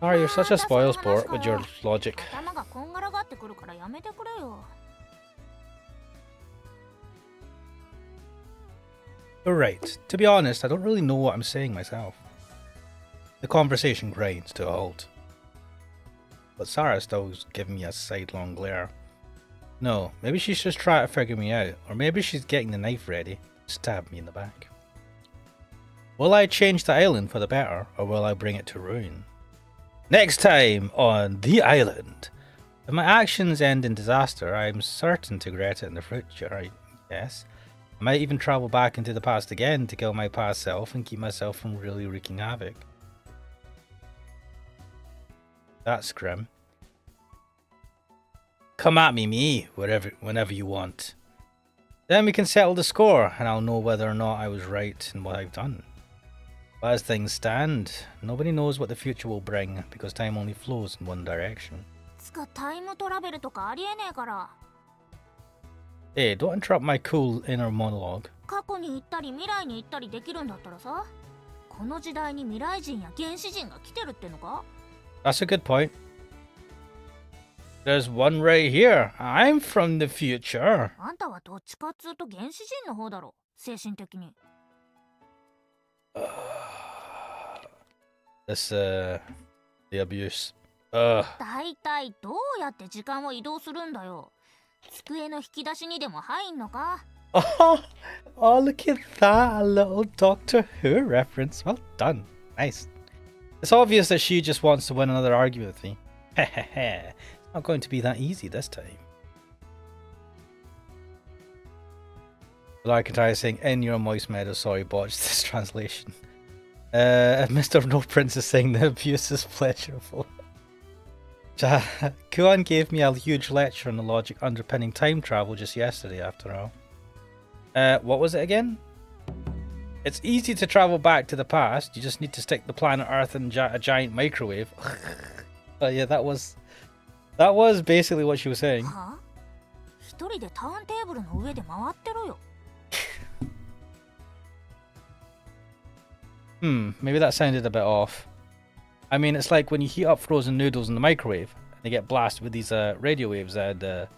Speaker 1: Sorry, you're such a spoil sport with your logic.
Speaker 2: 頭がこんがらがってくるからやめてくれよ。
Speaker 1: Alright, to be honest, I don't really know what I'm saying myself. The conversation grinds to a halt. But Sarah's still giving me a sidelong glare. No, maybe she's just trying to figure me out, or maybe she's getting the knife ready to stab me in the back. Will I change the island for the better, or will I bring it to ruin? Next time on The Island. If my actions end in disaster, I'm certain to regret it in the future, I guess. I might even travel back into the past again to kill my past self and keep myself from really wreaking havoc. That's grim. Come at me, whenever you want. Then we can settle the score, and I'll know whether or not I was right in what I've done. But as things stand, nobody knows what the future will bring, because time only flows in one direction.
Speaker 2: つかタイムトラベルとかありえねえから。
Speaker 1: Hey, don't interrupt my cool inner monologue.
Speaker 2: 過去に行ったり未来に行ったりできるんだったらさ、この時代に未来人や原始人が来てるってのか？
Speaker 1: That's a good point. There's one right here. I'm from the future.
Speaker 2: あんたはどっちかっつうと原始人の方だろ、精神的に。
Speaker 1: The abuse.
Speaker 2: 大体どうやって時間を移動するんだよ。机の引き出しにでも入んのか？
Speaker 1: Oh, look at that. A little Doctor Who reference. Well done. Nice. It's obvious that she just wants to win another argument with me. Hehehe. It's not going to be that easy this time. Larkatai is saying, in your moist meadow, sorry, botched this translation. Mr. No Prince is saying the abuse is pleasurable. Kuan gave me a huge lecture on the logic underpinning time travel just yesterday, after all. What was it again? It's easy to travel back to the past. You just need to stick the planet Earth in a giant microwave. Yeah, that was basically what she was saying.
Speaker 2: はあ？一人でターンテーブルの上で回ってろよ。
Speaker 1: Maybe that sounded a bit off. I mean, it's like when you heat up frozen noodles in the microwave, and they get blasted with these radio waves, and it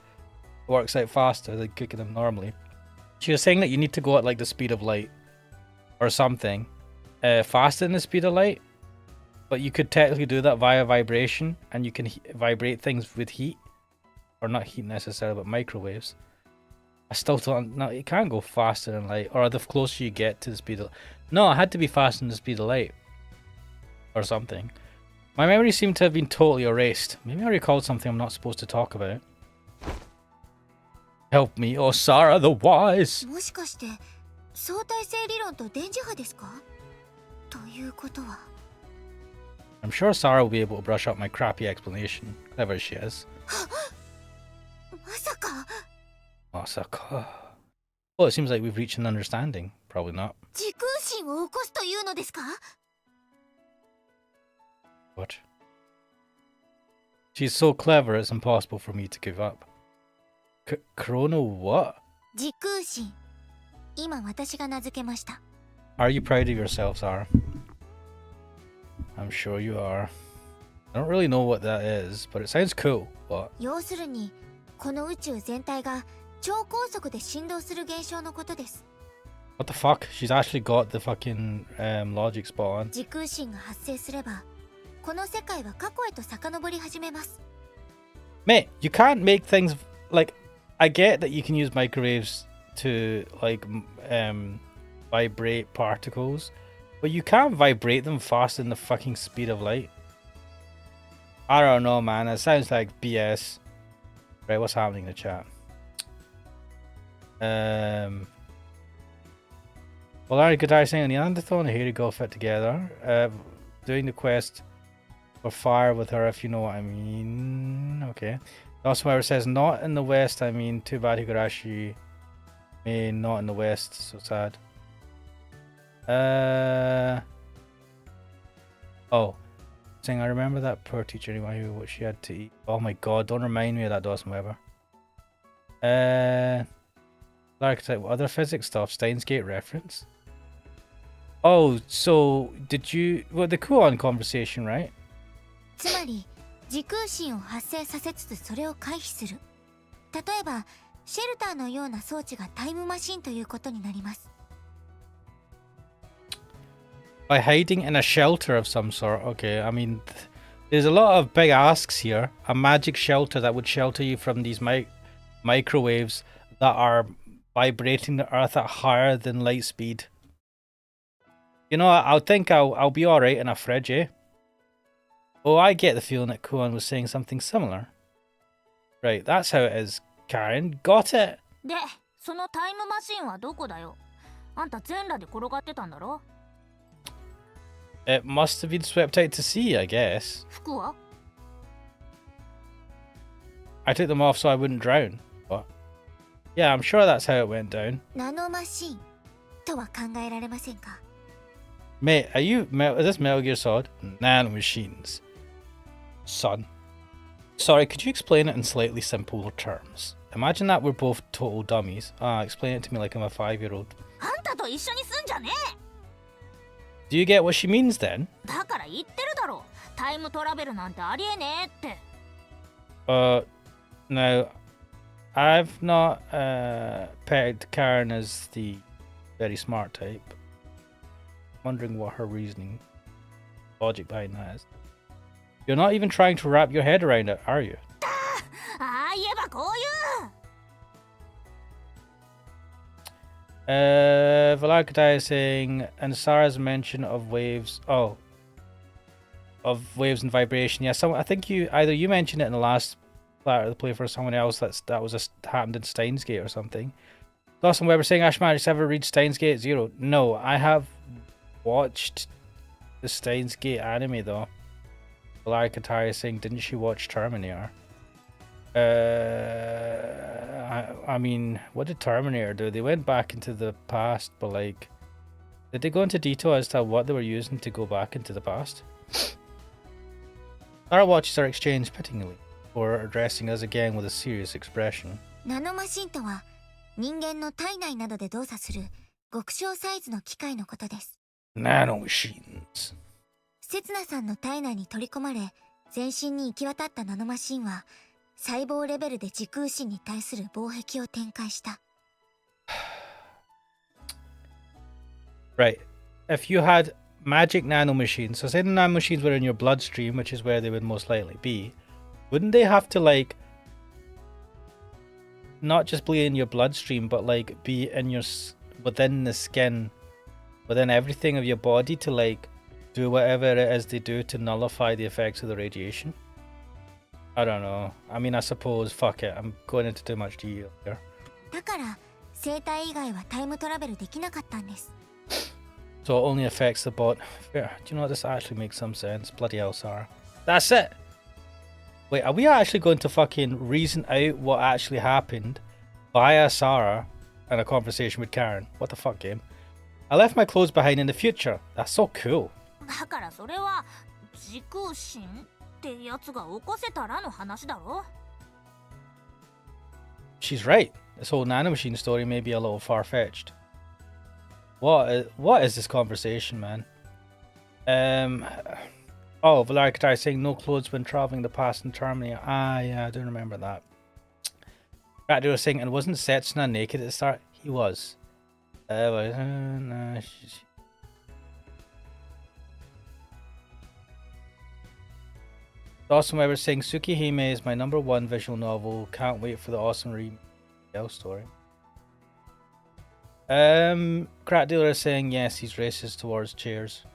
Speaker 1: works out faster than cooking them normally. She was saying that you need to go at like the speed of light, or something, faster than the speed of light, but you could technically do that via vibration, and you can vibrate things with heat, or not heat necessarily, but microwaves. I still don't know, you can't go faster than light, or the closer you get to the speed of... No, it had to be faster than the speed of light, or something. My memory seemed to have been totally erased. Maybe I recalled something I'm not supposed to talk about. Help me, oh Sarah the Wise!
Speaker 2: もしかして相対性理論と電磁波ですか？ということは。
Speaker 1: I'm sure Sarah will be able to brush up my crappy explanation, clever as she is.
Speaker 2: まさか。
Speaker 1: Masaka. Well, it seems like we've reached an understanding. Probably not.
Speaker 2: 時空心を起こすというのですか？
Speaker 1: What? She's so clever, it's impossible for me to give up. Chrono what?
Speaker 2: 時空心。今私が名付けました。
Speaker 1: Are you proud of yourself, Sarah? I'm sure you are. I don't really know what that is, but it sounds cool. What?
Speaker 2: 要するに、この宇宙全体が超高速で振動する現象のことです。
Speaker 1: What the fuck? She's actually got the fucking logic spot on.
Speaker 2: 時空神が発生すれば、この世界は過去へと遡り始めます。
Speaker 1: Mate, you can't make things like. I get that you can use microwaves to like vibrate particles, but you can't vibrate them faster than the fucking speed of light. I don't know, man. It sounds like BS. Right, what's happening in the chat? Well, Larry Goodeye saying Neanderthal and Here to go fit together. Doing the quest for fire with her, if you know what I mean. Okay. Also, whoever says not in the West, I mean, too bad Higurashi may not in the West. So sad. Oh. Saying I remember that poor teacher anyway, who what she had to eat. Oh my god, don't remind me of that, Dawson Weber. Archetype, other physics stuff, Steins Gate reference. Oh, so did you the Kuon conversation, right?
Speaker 2: つまり時空神を発生させつつそれを回避する。例えばシェルターのような装置がタイムマシンということになります。
Speaker 1: By hiding in a shelter of some sort. Okay, I mean, there's a lot of big asks here. A magic shelter that would shelter you from these microwaves that are vibrating the earth at higher than light speed. You know, I think I'll be alright in a fridge, eh? Oh, I get the feeling that Kuon was saying something similar. Right, that's how it is, Karen. Got it!
Speaker 3: で、そのタイムマシンはどこだよ。あんた全裸で転がってたんだろ。
Speaker 1: It must have been swept out to sea, I guess.
Speaker 3: 服は
Speaker 1: I took them off so I wouldn't drown. But yeah, I'm sure that's how it went down.
Speaker 2: ナノマシンとは考えられませんか？
Speaker 1: Mate, is this Metal Gear Solid? Nanomachines. Son. Sorry, could you explain it in slightly simpler terms? Imagine that we're both total dummies. Explain it to me like I'm a 5-year-old.
Speaker 3: あんたと一緒に住んじゃねえ。
Speaker 1: Do you get what she means then?
Speaker 3: だから言ってるだろ。タイムトラベルなんてありえねえって。
Speaker 1: Now, I've not pegged Karen as the very smart type. Wondering what her reasoning, logic behind that is. You're not even trying to wrap your head around it, are you?
Speaker 3: ああ言えばこういう。
Speaker 1: Valakadai is saying, and Sarah's mention of waves. Oh, of waves and vibration. Yeah, I think either you mentioned it in the last part of the play for someone else. That was happened in Steins Gate or something. Dawson Weber saying, Ash Magic's ever read Steins Gate 0? No, I have watched the Steins Gate anime though. Valakadai is saying, didn't she watch Terminator? I mean, what did Terminator do? They went back into the past, but like, did they go into detail as to what they were using to go back into the past? Our watches are exchanged pityingly, or addressing us again with a serious expression.
Speaker 2: ナノマシンとは人間の体内などで動作する極小サイズの機械のことです。
Speaker 1: Nanomachines.
Speaker 2: セツナさんの体内に取り込まれ全身に行き渡ったナノマシンは細胞レベルで時空神に対する防壁を展開した。
Speaker 1: Right. If you had magic nanomachines, so say the nanomachines were in your bloodstream, which is where they would most likely be, wouldn't they have to like not just be in your bloodstream, but like be in your within the skin, within everything of your body to like do whatever it is they do to nullify the effects of the radiation? I don't know. I mean, I suppose, fuck it. I'm going into too much detail here.
Speaker 2: だから生体以外はタイムトラベルできなかったんです。
Speaker 1: So it only affects the bot. Fair. Do you know what? This actually makes some sense. Bloody hell, Sarah. That's it! Wait, are we actually going to fucking reason out what actually happened via Sarah in a conversation with Karen? What the fuck, game? I left my clothes behind in the future. That's so cool.
Speaker 3: だからそれは時空神ってやつが起こせたらの話だろ。
Speaker 1: She's right. This whole nanomachine story may be a little far-fetched. What is this conversation, man? Oh, Valarikatai saying no clothes when traveling the past in Terminator. Ah, yeah, I do remember that. Rakdu was saying, and wasn't Setsuna naked at the start? He was. Awesome Weber saying Tsukihime is my #1 visual novel. Can't wait for the awesome remake story. Crack Dealer is saying yes, he's racist towards chairs.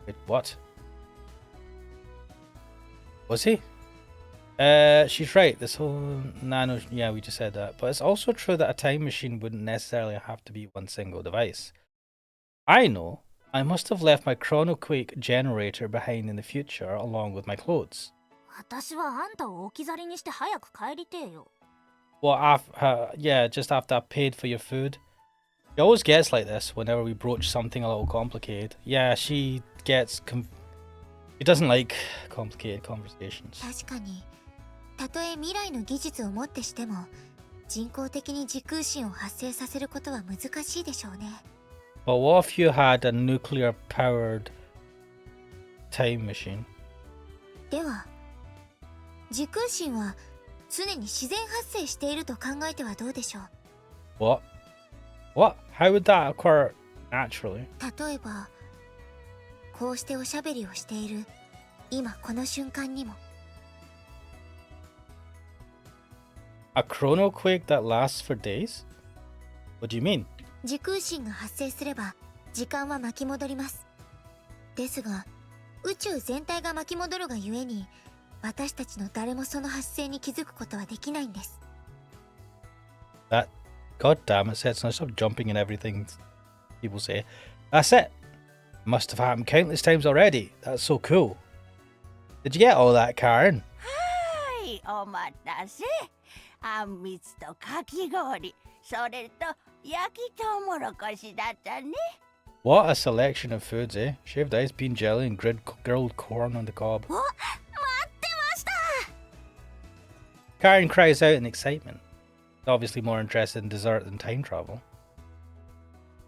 Speaker 1: Wait, what? Was he? She's right. This whole nano, yeah, we just said that. But it's also true that a time machine wouldn't necessarily have to be one single device. I know. I must have left my Chronoquake generator behind in the future along with my clothes.
Speaker 3: 私はあんたを置き去りにして早く帰りてえよ。
Speaker 1: Well, yeah, just after I paid for your food. She always gets like this whenever we broach something a little complicated. Yeah, she gets she doesn't like complicated conversations.
Speaker 2: 確かに、たとえ未来の技術をもってしても、人工的に時空心を発生させることは難しいでしょうね。
Speaker 1: But what if you had a nuclear-powered time machine?
Speaker 2: では、時空心は常に自然発生していると考えてはどうでしょう。
Speaker 1: What? What? How would that occur naturally?
Speaker 2: 例えば、こうしておしゃべりをしている今この瞬間にも。
Speaker 1: A chronoquake that lasts for days? What do you mean?
Speaker 2: 時空心が発生すれば時間は巻き戻ります。ですが、宇宙全体が巻き戻るがゆえに、私たちの誰もその発生に気づくことはできないんです。
Speaker 1: That, god damn it, Sets, now stop jumping and everything people say. That's it. Must have happened countless times already. That's so cool. Did you get all that, Karen?
Speaker 4: はい、お待たせ。あんみつとかき氷、それと焼きとうもろこしだったね。
Speaker 1: What a selection of foods, eh? Shaved ice, bean jelly, and grilled corn on the cob.
Speaker 3: お、待ってました。
Speaker 1: Karen cries out in excitement. Obviously more interested in dessert than time travel.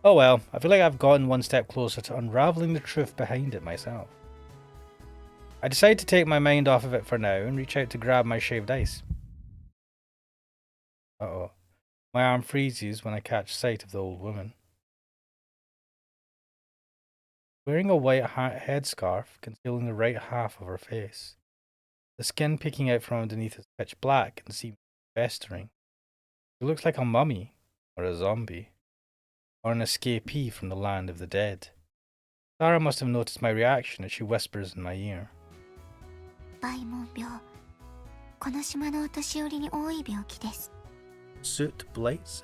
Speaker 1: Oh well, I feel like I've gotten one step closer to unraveling the truth behind it myself. I decide to take my mind off of it for now and reach out to grab my shaved ice. Uh-oh. My arm freezes when I catch sight of the old woman. Wearing a white headscarf concealing the right half of her face. The skin peeking out from underneath is pitch black and seems festering. She looks like a mummy, or a zombie, or an escapee from the land of the dead. Sarah must have noticed my reaction as she whispers in my ear.
Speaker 2: バイモン病、この島のお年寄りに多い病気です。
Speaker 1: Soot blights?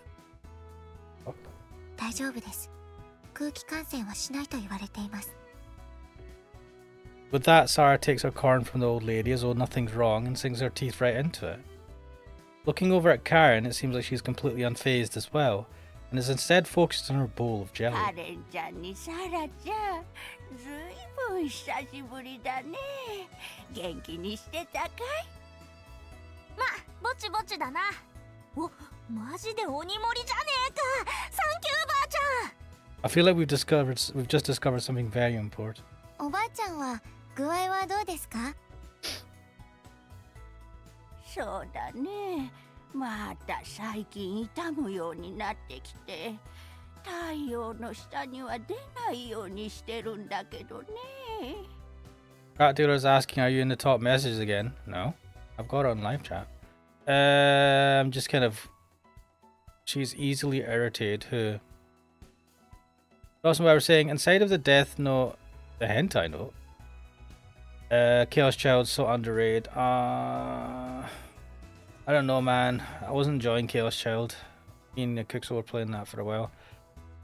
Speaker 2: 大丈夫です。空気感染はしないと言われています。
Speaker 1: With that, Sarah takes her corn from the old lady as though nothing's wrong and sinks her teeth right into it. Looking over at Karen, it seems like she's completely unfazed as well, and is instead focused on her bowl of jelly.
Speaker 4: カレンちゃんにサラちゃん、ずいぶん久しぶりだね。元気にしてたかい？
Speaker 3: まあ、ぼちぼちだな。お、マジで鬼盛りじゃねえか。サンキューばあちゃん。
Speaker 1: I feel like we've just discovered something very important.
Speaker 2: おばあちゃんは具合はどうですか？
Speaker 4: そうだね。また最近痛むようになってきて、太陽の下には出ないようにしてるんだけどね。
Speaker 1: Rat Dealer's asking, are you in the top messages again? No. I've got her on live chat. I'm just kind of... She's easily irritated. Who? Awesome, I was saying, inside of the death note, the hentai note, Chaos Child's so underrated. I don't know, man. I wasn't enjoying Chaos Child. Me and Kuxo were playing that for a while.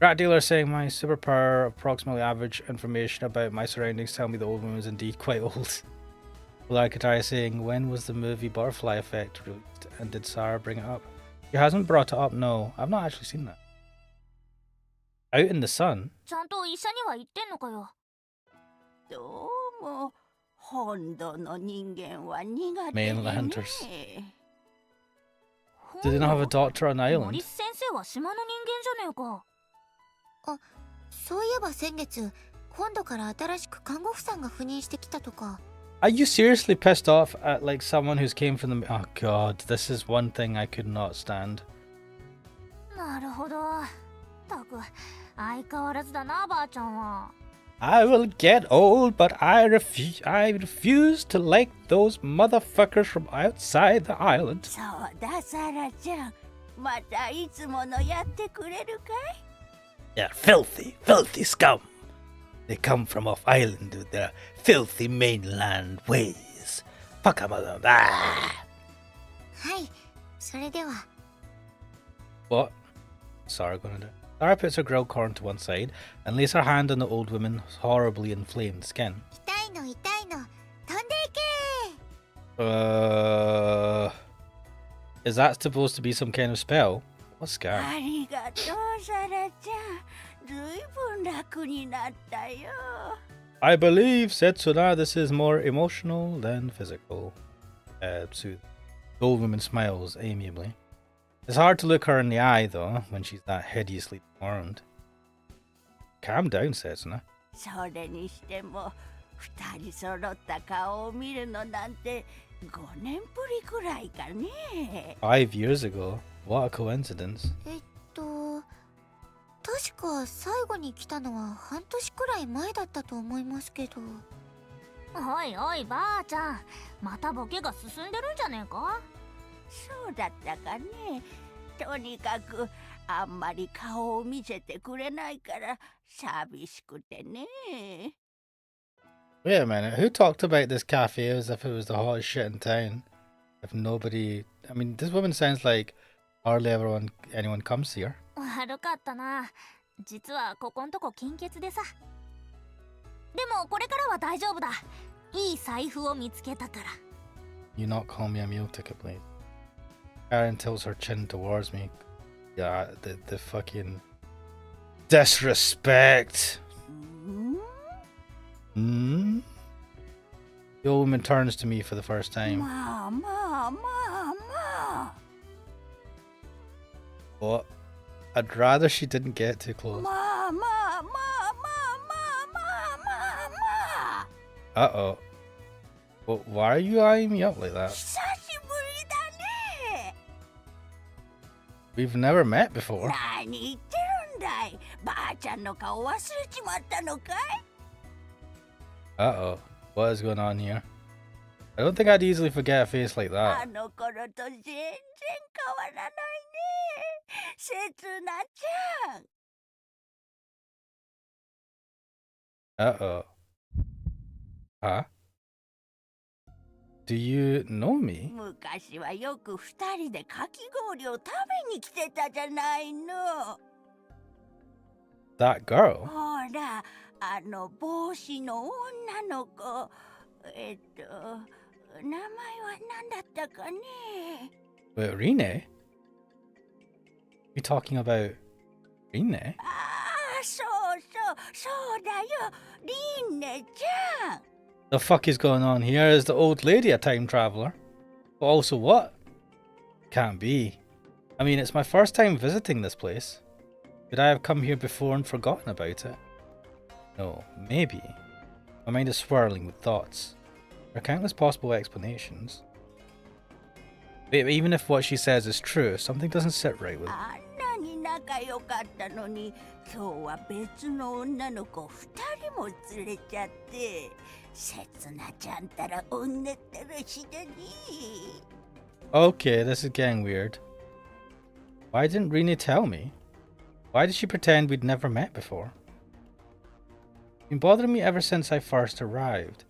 Speaker 1: Rat Dealer saying my superpower, approximately average information about my surroundings tell me the old woman is indeed quite old. Larkatari saying, when was the movie Butterfly Effect released and did Sarah bring it up? She hasn't brought it up, no. I've not actually seen that. Out in the Sun?
Speaker 3: ちゃんと医者には行ってんのかよ。
Speaker 4: どうも本土の人間は苦手でね。
Speaker 1: Mainlanders. Do they not have a doctor on the
Speaker 3: モリ
Speaker 1: island?
Speaker 3: ス先生は島の人間じゃねえか。
Speaker 2: そういえば先月、本土から新しく看護婦さんが赴任してきたとか。
Speaker 1: Are you seriously pissed off at like someone who's came from the... Oh god, this is one thing I could not stand.
Speaker 3: なるほど。ったく相変わらずだなばあちゃんは。
Speaker 1: I will get old, but I refuse to like those motherfuckers from outside the island.
Speaker 4: そうだサラちゃん、またいつものやってくれるかい？
Speaker 1: They're filthy scum. They come from off island with their filthy mainland ways. Fuck 'em all. Ah!
Speaker 2: はい、それでは。
Speaker 1: What? Sarah gonna do? Sarah puts her grilled corn to one side and lays her hand on the old woman's horribly inflamed skin.
Speaker 2: 痛いの痛いの、飛んでいけ。
Speaker 1: Is that supposed to be some kind of spell? What scare?
Speaker 4: ありがとうサラちゃん、ずいぶん楽になったよ。
Speaker 1: I believe, Setsuna, this is more emotional than physical. Soothe. The old woman smiles amiably. It's hard to look her in the eye, though, when she's that hideously deformed. Calm down, Setsuna.
Speaker 4: それにしても二人揃った顔を見るのなんて5年ぶりくらいかね。
Speaker 1: 5 years ago. What a coincidence.
Speaker 2: 確か最後に来たのは半年くらい前だったと思いますけど。
Speaker 3: おいおいばあちゃん、またボケが進んでるんじゃねえか？
Speaker 4: そうだったかね。とにかくあんまり顔を見せてくれないから寂しくてね。
Speaker 1: Wait a minute, who talked about this cafe as if it was the hottest shit in town? If nobody... I mean, this woman sounds like hardly anyone comes here.
Speaker 3: 悪かったな。実はここんとこ金欠でさ。でもこれからは大丈夫だ。いい財布を見つけたから。
Speaker 1: You not call me a meal ticket, please. Karen tilts her chin towards me. Yeah, the fucking disrespect.
Speaker 4: うん
Speaker 1: Hmm? The old woman turns to me for the first time.
Speaker 4: まあまあまあまあ
Speaker 1: What? I'd rather she didn't get too close.
Speaker 4: まあまあまあまあまあまあまあ
Speaker 1: Uh-oh. Well, why are you eyeing me up like that?
Speaker 4: 久しぶりだね。
Speaker 1: We've never met before.
Speaker 4: 何言ってるんだい。ばあちゃんの顔忘れちまったのかい？
Speaker 1: Uh-oh. What is going on here? I don't think I'd easily forget a face like
Speaker 4: あ
Speaker 1: that.
Speaker 4: の頃と全然変わらないね。せつなちゃん。
Speaker 1: Uh-oh. Huh? Do you know me?
Speaker 4: 昔はよく二人でかき氷を食べに来てたじゃないの。
Speaker 1: That girl?
Speaker 4: ほら、あの帽子の女の子。名前は何だったかね。
Speaker 1: Wait, Rine? You talking about Rine?
Speaker 4: ああ、そうだよ。リンネちゃん。
Speaker 1: The fuck is going on here? Is the old lady a time traveler? But also what? Can't be. I mean, it's my first time visiting this place. Could I have come here before and forgotten about it? No, maybe. My mind is swirling with thoughts. There are countless possible explanations. But even if what she says is true, something doesn't sit right with me.
Speaker 4: あんなに仲良かったのに、今日は別の女の子二人も連れちゃって、せつなちゃんたら女ったらしだね。
Speaker 1: Okay, this is getting weird. Why didn't Rene tell me? Why did she pretend we'd never met before? It's been bothering me ever since I first arrived.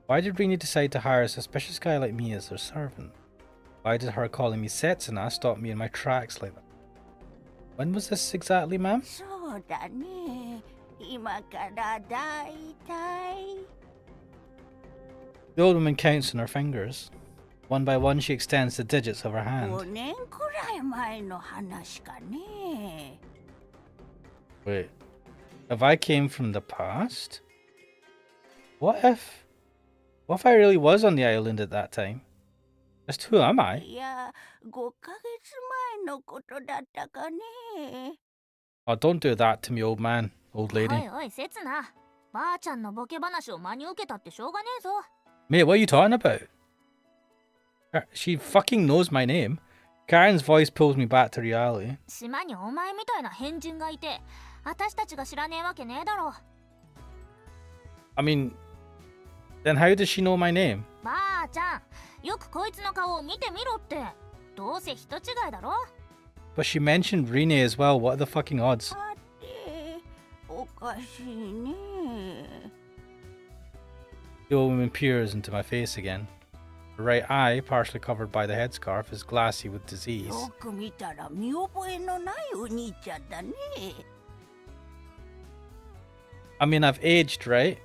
Speaker 1: Why did Rene decide to hire a suspicious guy like me as her servant? Why did her calling me Setsuna stop me in my tracks like that? When was this exactly, ma'am?
Speaker 4: そうだね。今からだいたい。
Speaker 1: The old woman counts on her fingers. One by one, she extends the digits of her
Speaker 4: 5
Speaker 1: hand.
Speaker 4: 年くらい前の話かね。
Speaker 1: Wait, if I came from the past? What if I really was on the island at that time? Just who am I?
Speaker 4: いや、5ヶ月前のことだったかね。
Speaker 1: Oh, don't do that to me, old man, old
Speaker 3: お
Speaker 1: lady.
Speaker 3: いおいせつな。ばあちゃんのボケ話を真に受けたってしょうがねえぞ。
Speaker 1: Mate, what are you talking about? She fucking knows my name. Karen's voice pulls me back to reality.
Speaker 3: 島にお前みたいな変人がいて私たちが知らねえわけねえだろ。
Speaker 1: I mean, then how does she know my name?
Speaker 3: ばあちゃん、よくこいつの顔を見てみろって。どうせ人違いだろ。
Speaker 1: But she mentioned Rene as well. What are the fucking odds?
Speaker 4: さて、おかしいね。
Speaker 1: The old woman peers into my face again. Her right eye, partially covered by the headscarf, is glassy with disease.
Speaker 4: よく見たら見覚えのないお兄ちゃんだね。
Speaker 1: I mean, I've aged, right?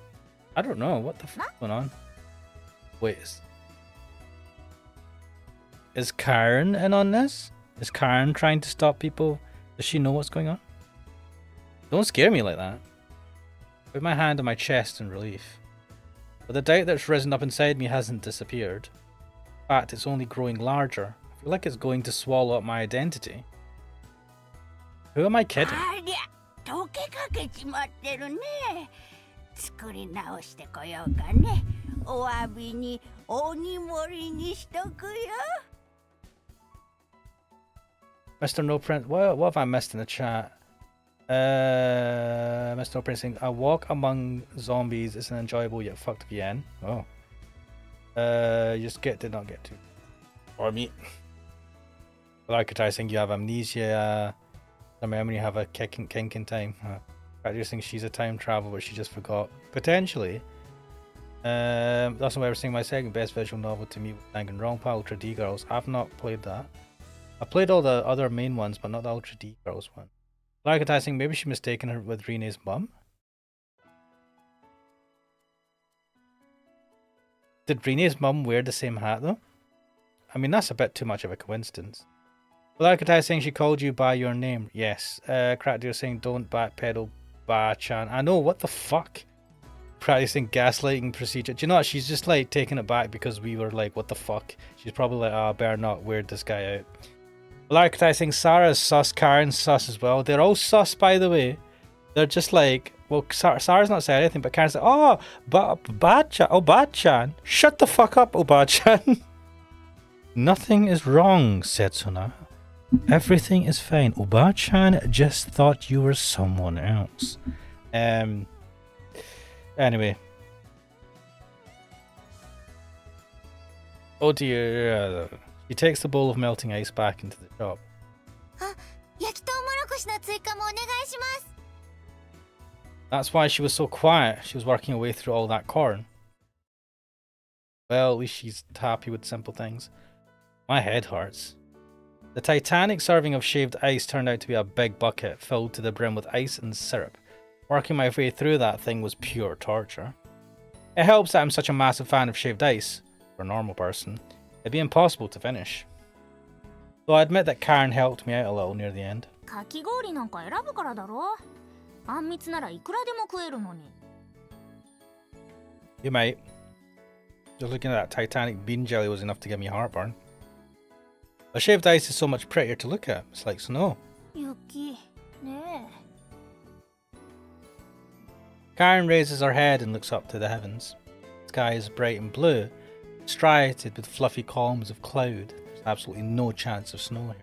Speaker 1: I don't know. What the fuck's going on? Wait. Is Karen in on this? Is Karen trying to stop people? Does she know what's going on? Don't scare me like that. Put my hand on my chest in relief. But the doubt that's risen up inside me hasn't disappeared. In fact, it's only growing larger. I feel like it's going to swallow up my identity. Who am I kidding?
Speaker 4: ありゃ、溶けかけちまってるね。作り直してこようかね。お詫びに鬼盛りにしとくよ。
Speaker 1: Mr. No Prince, what have I missed in the chat? Mr. No Prince saying, a walk among zombies is an enjoyable yet fucked VN. Oh. You just did not get to. Or me. Like I saying you have amnesia. The memory have a kink in time. I just think she's a time traveler, but she just forgot. Potentially. That's why I was saying my second best visual novel to me was Danganronpa Ultra D Girls. I've not played that. I played all the other main ones, but not the Ultra D Girls one. Like I think maybe she mistaken her with Rene's mum. Did Rene's mum wear the same hat though? I mean, that's a bit too much of a coincidence. Like I saying she called you by your name. Yes. Crackdeer saying don't backpedal, Ba-chan. I know, what the fuck? Practicing gaslighting procedure. Do you know what? She's just like taking it back because we were like, what the fuck? She's probably like, oh, better not weird this guy out. Like I think Sarah's sus, Karen's sus as well. They're all sus, by the way. They're just like, well, Sarah's not saying anything, but Karen's like, oh, Ba-chan, oh, Ba-chan. Shut the fuck up, oh, Ba-chan. Nothing is wrong, said Sona. Everything is fine. Oba-chan just thought you were someone else. Anyway. Oh dear. He takes the bowl of melting ice back into the shop.
Speaker 2: 焼きとうもろこしの追加もお願いします。
Speaker 1: That's why she was so quiet. She was working her way through all that corn. Well, at least she's happy with simple things. My head hurts. The titanic serving of shaved ice turned out to be a big bucket filled to the brim with ice and syrup. Working my way through that thing was pure torture. It helps that I'm such a massive fan of shaved ice. For a normal person, it'd be impossible to finish. Though I admit that Karen helped me out a little near the end.
Speaker 3: かき氷なんか選ぶからだろ。あんみつならいくらでも食えるのに。
Speaker 1: You might. Just looking at that Titanic bean jelly was enough to give me heartburn. A shaved ice is so much prettier to look at. It's like snow.
Speaker 3: 雪ね
Speaker 1: Karen raises her head and looks up to the heavens. The sky is bright and blue, striated with fluffy columns of cloud. There's absolutely no chance of snow here.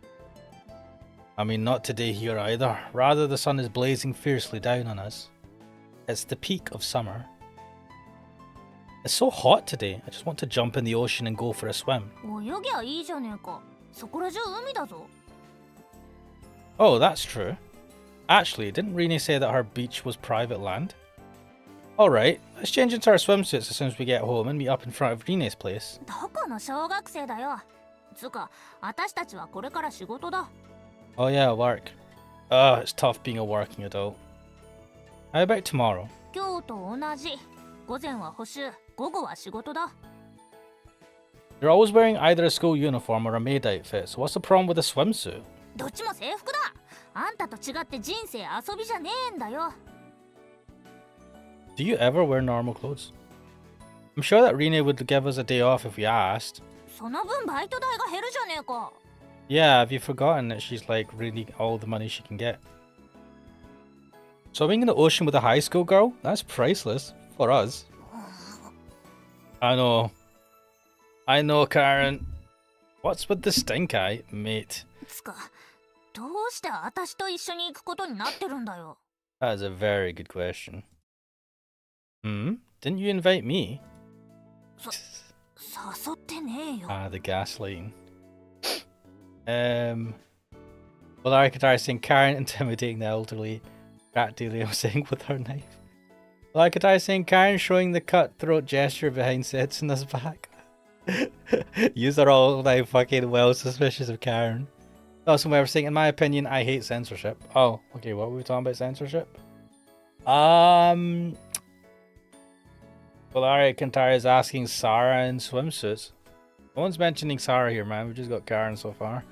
Speaker 1: I mean, not today here either. Rather, the sun is blazing fiercely down on us. It's the peak of summer. It's so hot today. I just want to jump in the ocean and go for a swim.
Speaker 3: え。泳ぎゃいいじゃねえか。そこら中海だぞ。
Speaker 1: Oh, that's true. Actually, didn't Rene say that her beach was private land? Alright, let's change into our swimsuits as soon as we get home and meet up in front of Rene's place.
Speaker 3: どこの小学生だよ。つうか、私たちはこれから仕事だ。
Speaker 1: Oh yeah, work. Ugh, it's tough being a working adult. How about tomorrow?
Speaker 3: 今日と同じ。午前は補習、午後は仕事だ。
Speaker 1: You're always wearing either a school uniform or a maid outfit, so what's the problem with a swimsuit?
Speaker 3: どっちも制服だ。あんたと違って人生遊びじゃねえんだよ。
Speaker 1: Do you ever wear normal clothes? I'm sure that Rene would give us a day off if we asked.
Speaker 3: その分バイト代が減るじゃねえか。
Speaker 1: Yeah, have you forgotten that she's like really all the money she can get? Swimming in the ocean with a high school girl? That's priceless. For us. I know, Karen. What's with the stink eye, mate?
Speaker 3: つか、どうして私と一緒に行くことになってるんだよ。
Speaker 1: That is a very good question. Didn't you invite me?
Speaker 3: 誘ってねえよ。
Speaker 1: Ah, the gaslighting. Well, Arcadar saying Karen intimidating the elderly. Rat Delio saying with her knife. Well, Arcadar saying Karen showing the cutthroat gesture behind Setsuna's back. Yous are all now fucking well suspicious of Karen. Also, we're saying, in my opinion, I hate censorship. Oh, okay, what were we talking about censorship? Well, Ari Kantara is asking Sarah in swimsuits. No one's mentioning Sarah here, man. We've just got Karen so far.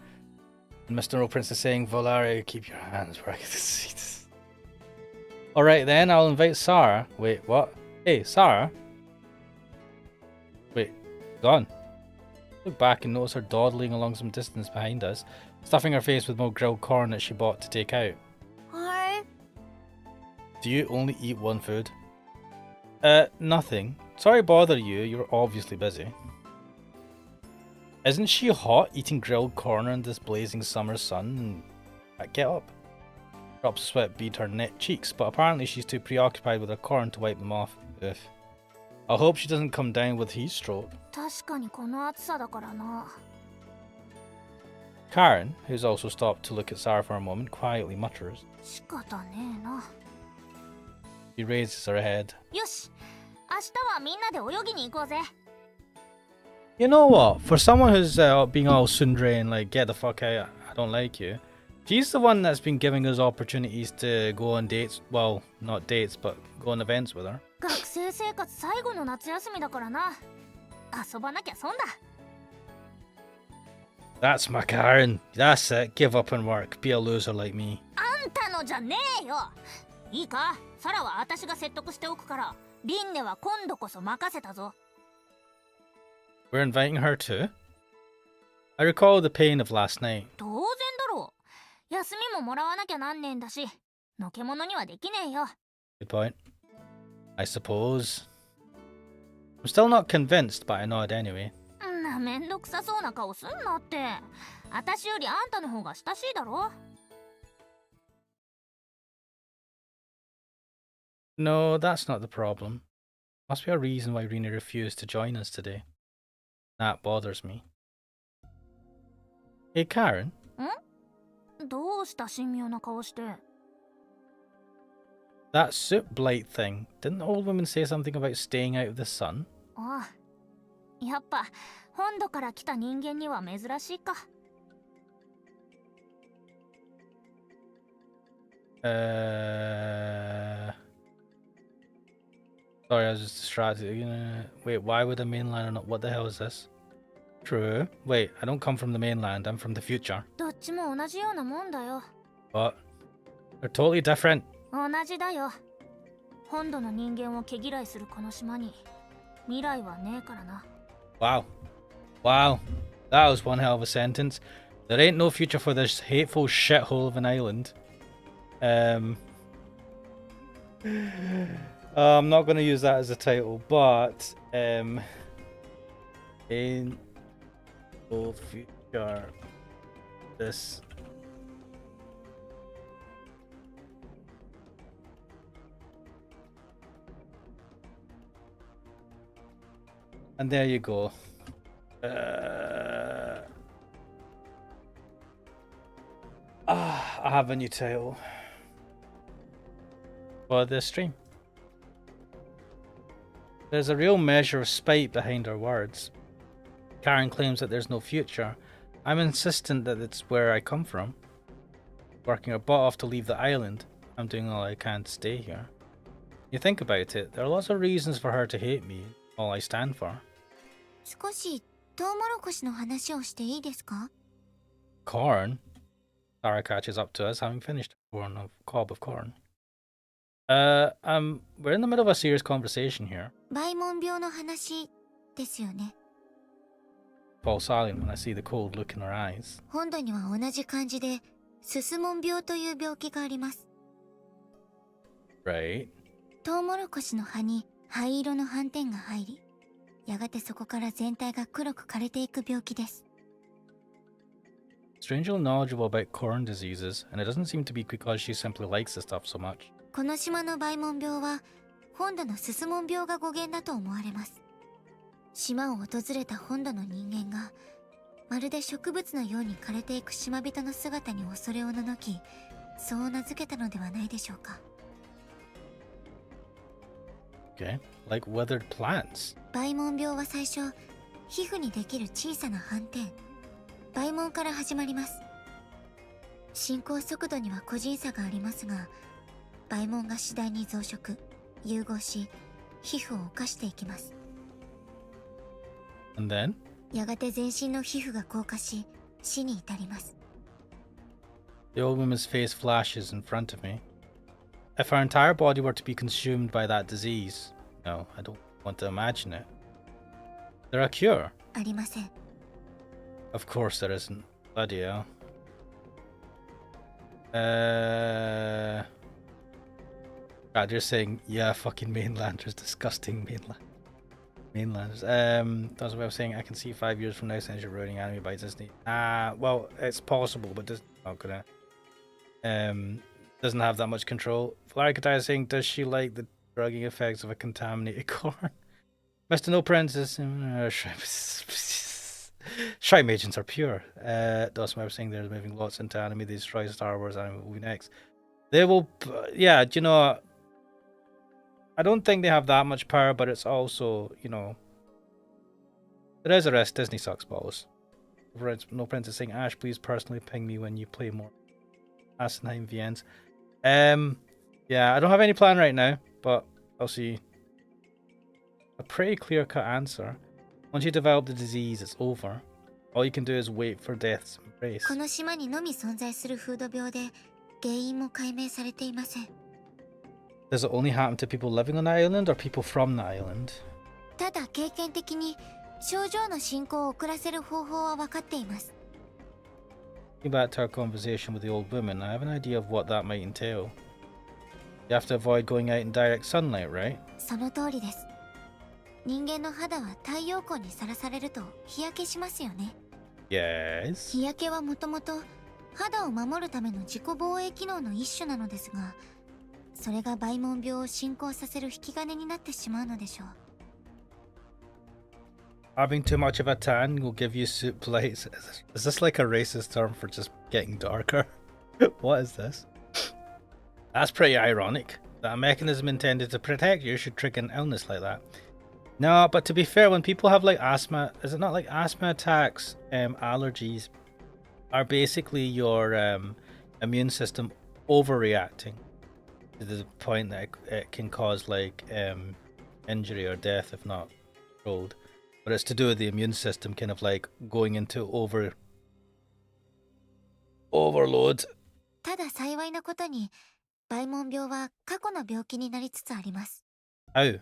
Speaker 1: And Mr. No Prince is saying, Volare, keep your hands where I can see this. Alright then, I'll invite Sarah. Wait, what? Hey, Sarah? Wait, gone. Look back and notice her dawdling along some distance behind us, stuffing her face with more grilled corn that she bought to take out.
Speaker 2: Hi.
Speaker 1: Do you only eat one food? Nothing. Sorry to bother you, you're obviously busy. Isn't she hot eating grilled corn in this blazing summer sun? And get up. Drops of sweat bead her neck cheeks, but apparently she's too preoccupied with her corn to wipe them off. Ugh. I hope she doesn't come down with heat stroke.
Speaker 3: 確かにこの暑さだからな。
Speaker 1: Karen, who's also stopped to look at Sarah for a moment, quietly mutters.
Speaker 3: 仕方ねえな。
Speaker 1: She raises her head.
Speaker 3: よし、明日はみんなで泳ぎに行こうぜ。
Speaker 1: You know what? For someone who's being all tsundere and like, get the fuck out, I don't like you. She's the one that's been giving us opportunities to go on dates. Well, not dates, but go on events with her.
Speaker 3: 学生生活最後の夏休みだからな。遊ばなきゃ損だ。
Speaker 1: That's my Karen. That's it. Give up on work. Be a loser like me.
Speaker 3: あんたのじゃねえよ。いいか、サラは私が説得しておくから、リンネは今度こそ任せたぞ。
Speaker 1: We're inviting her too? I recall the pain of last night.
Speaker 3: 当然だろう。休みももらわなきゃなんねえんだし、のけものにはできねえよ。
Speaker 1: Good point. I suppose. I'm still not convinced, but I nod anyway.
Speaker 3: な、めんどくさそうな顔すんなって。私よりあんたの方が親しいだろ。
Speaker 1: No, that's not the problem. Must be a reason why Rena refused to join us today. That bothers me. Hey, Karen?
Speaker 3: どうした神妙な顔して。
Speaker 1: That soup blight thing. Didn't the old woman say something about staying out of the sun?
Speaker 3: ああ、やっぱ本土から来た人間には珍しいか。
Speaker 1: Sorry, I was just distracted. Wait, why would a mainlander not? What the hell is this? True. Wait, I don't come from the mainland. I'm from the future.
Speaker 3: どっちも同じようなもんだよ。
Speaker 1: What? They're totally different.
Speaker 3: 同じだよ。本土の人間を毛嫌いするこの島に未来はねえからな。
Speaker 1: Wow. Wow. That was one hell of a sentence. There ain't no future for this hateful shithole of an island. I'm not going to use that as a title, but ain't no future this. And there you go. I have a new title for this stream. There's a real measure of spite behind her words. Karen claims that there's no future. I'm insistent that it's where I come from. Working her butt off to leave the island. I'm doing all I can to stay here. You think about it, there are lots of reasons for her to hate me, all I stand for.
Speaker 2: 少しトウモロコシの話をしていいですか？
Speaker 1: Corn? Sarah catches up to us, having finished a cob of corn. We're in the middle of a serious conversation here.
Speaker 2: バイモン病の話ですよね。
Speaker 1: Fall silent when I see the cold look in her eyes.
Speaker 2: 本土には同じ漢字でススモン病という病気があります。
Speaker 1: Right.
Speaker 2: トウモロコシの葉に灰色の斑点が入り、やがてそこから全体が黒く枯れていく病気です。
Speaker 1: strangely knowledgeable about corn diseases, and it doesn't seem to be because she simply likes the stuff so much.
Speaker 2: この島のバイモン病は本土のススモン病が語源だと思われます。島を訪れた本土の人間がまるで植物のように枯れていく島人の姿に恐れおののき、そう名付けたのではないでしょうか。
Speaker 1: Okay, like withered plants.
Speaker 2: バイモン病は最初、皮膚にできる小さな斑点、バイモンから始まります。進行速度には個人差がありますが、バイモンが次第に増殖、融合し、皮膚を侵していきます。
Speaker 1: And then?
Speaker 2: やがて全身の皮膚が硬化し、死に至ります。
Speaker 1: The old woman's face flashes in front of me. If our entire body were to be consumed by that disease, no, I don't want to imagine it. Is there a cure?
Speaker 2: ありません。
Speaker 1: Of course there isn't. Bloody hell. God, you're saying, yeah, fucking mainlanders, disgusting mainlanders. That's what I was saying. I can see 5 years from now since you're ruining anime by Disney. Well, it's possible, but Disney's not gonna. Doesn't have that much control. Flarikatai is saying, does she like the drugging effects of a contaminated corn? Mr. No Princess. Shrine agents are pure. That's why I was saying they're moving lots into anime. They destroy Star Wars anime will be next. They will, yeah, do you know, I don't think they have that much power, but it's also, you know, there is a risk. Disney sucks balls. No Princess saying, Ash, please personally ping me when you play more Asinine VNs. Yeah, I don't have any plan right now, but I'll see. A pretty clear-cut answer. Once you develop the disease, it's over. All you can do is wait for death's embrace.
Speaker 2: この島にのみ存在する風土病で原因も解明されていません。
Speaker 1: Does it only happen to people living on the island or people from the island?
Speaker 2: ただ経験的に症状の進行を遅らせる方法は分かっています。
Speaker 1: Getting back to our conversation with the old woman, I have an idea of what that might entail. You have to avoid going out in direct sunlight, right?
Speaker 2: その通りです。人間の肌は太陽光にさらされると日焼けしますよね。
Speaker 1: Yes.
Speaker 2: 日焼けはもともと肌を守るための自己防衛機能の一種なのですが、それがバイモン病を進行させる引き金になってしまうのでしょう。
Speaker 1: Having too much of a tan will give you soup lights. Is this like a racist term for just getting darker? What is this? That's pretty ironic. That a mechanism intended to protect you should trigger an illness like that. No, but to be fair, when people have like asthma, is it not like asthma attacks, allergies, are basically your immune system overreacting to the point that it can cause like injury or death if not controlled. But it's to do with the immune system kind of like going into overload.
Speaker 2: ただ幸いなことに、バイモン病は過去の病気になりつつあります。
Speaker 1: How?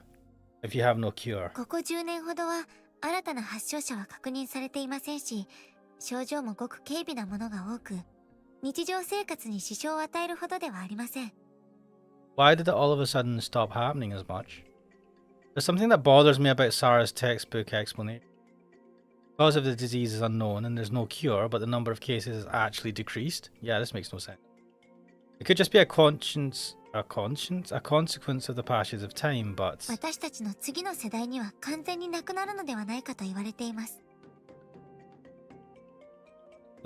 Speaker 1: If you have no cure.
Speaker 2: ここ10年ほどは新たな発症者は確認されていませんし、症状もごく軽微なものが多く、日常生活に支障を与えるほどではありません。
Speaker 1: Why did it all of a sudden stop happening as much? There's something that bothers me about Sarah's textbook explanation. The cause of the disease is unknown and there's no cure, but the number of cases has actually decreased. Yeah, this makes no sense. It could just be a consequence of the passage of time, but
Speaker 2: 私たちの次の世代には完全になくなるのではないかと言われています。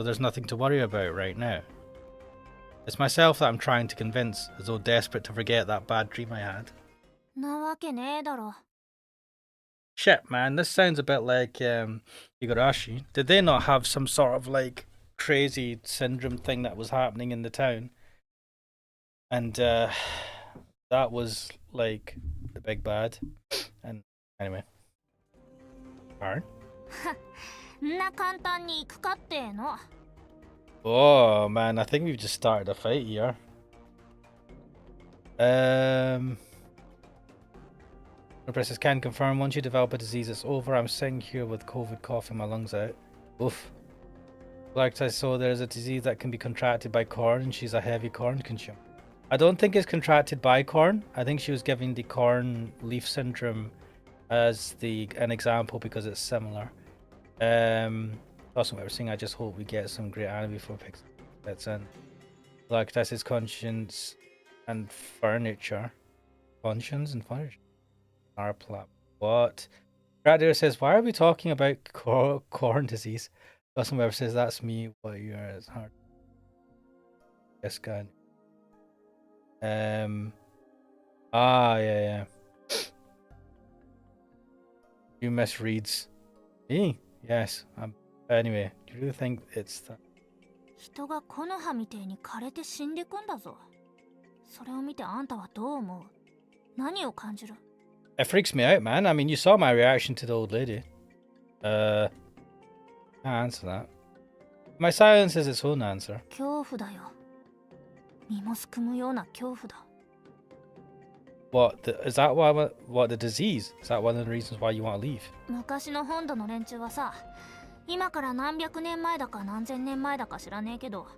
Speaker 1: so there's nothing to worry about right now. It's myself that I'm trying to convince, as though desperate to forget that bad dream I had.
Speaker 3: なわけねえだろ。
Speaker 1: Shit, man, this sounds a bit like Igarashi. Did they not have some sort of like crazy syndrome thing that was happening in the town? And that was like the big bad. And anyway. Alright.
Speaker 3: んな簡単にいくかっての。
Speaker 1: Oh man, I think we've just started a fight here. Princess can confirm once you develop a disease it's over. I'm sitting here with COVID coughing my lungs out. Oof. Like I saw there is a disease that can be contracted by corn and she's a heavy corn consumer. I don't think it's contracted by corn. I think she was giving the corn leaf syndrome as an example because it's similar. Awesome everything. I just hope we get some great anime before Pixar gets in. Like that's his conscience and furniture. Conscience and furniture. Our plot. What? Radar says, why are we talking about corn disease? Awesome Weber says, that's me. What you're it's hard. Yes, guy. Yeah. You misreads. Me? Yes. Anyway, do you really think it's that?
Speaker 3: 人が木の葉みてえに枯れて死んでくんだぞ。それを見てあんたはどう思う？何を感じる？
Speaker 1: It freaks me out, man. I mean, you saw my reaction to the old lady. Can't answer that. My silence is its own answer.
Speaker 3: 恐怖だよ。身もすくむような恐怖だ。
Speaker 1: Is that what the disease? Is that one of the reasons why you want to leave?
Speaker 3: 昔の本土の連中はさ、今から何百年前だか何千年前だか知らねえけど、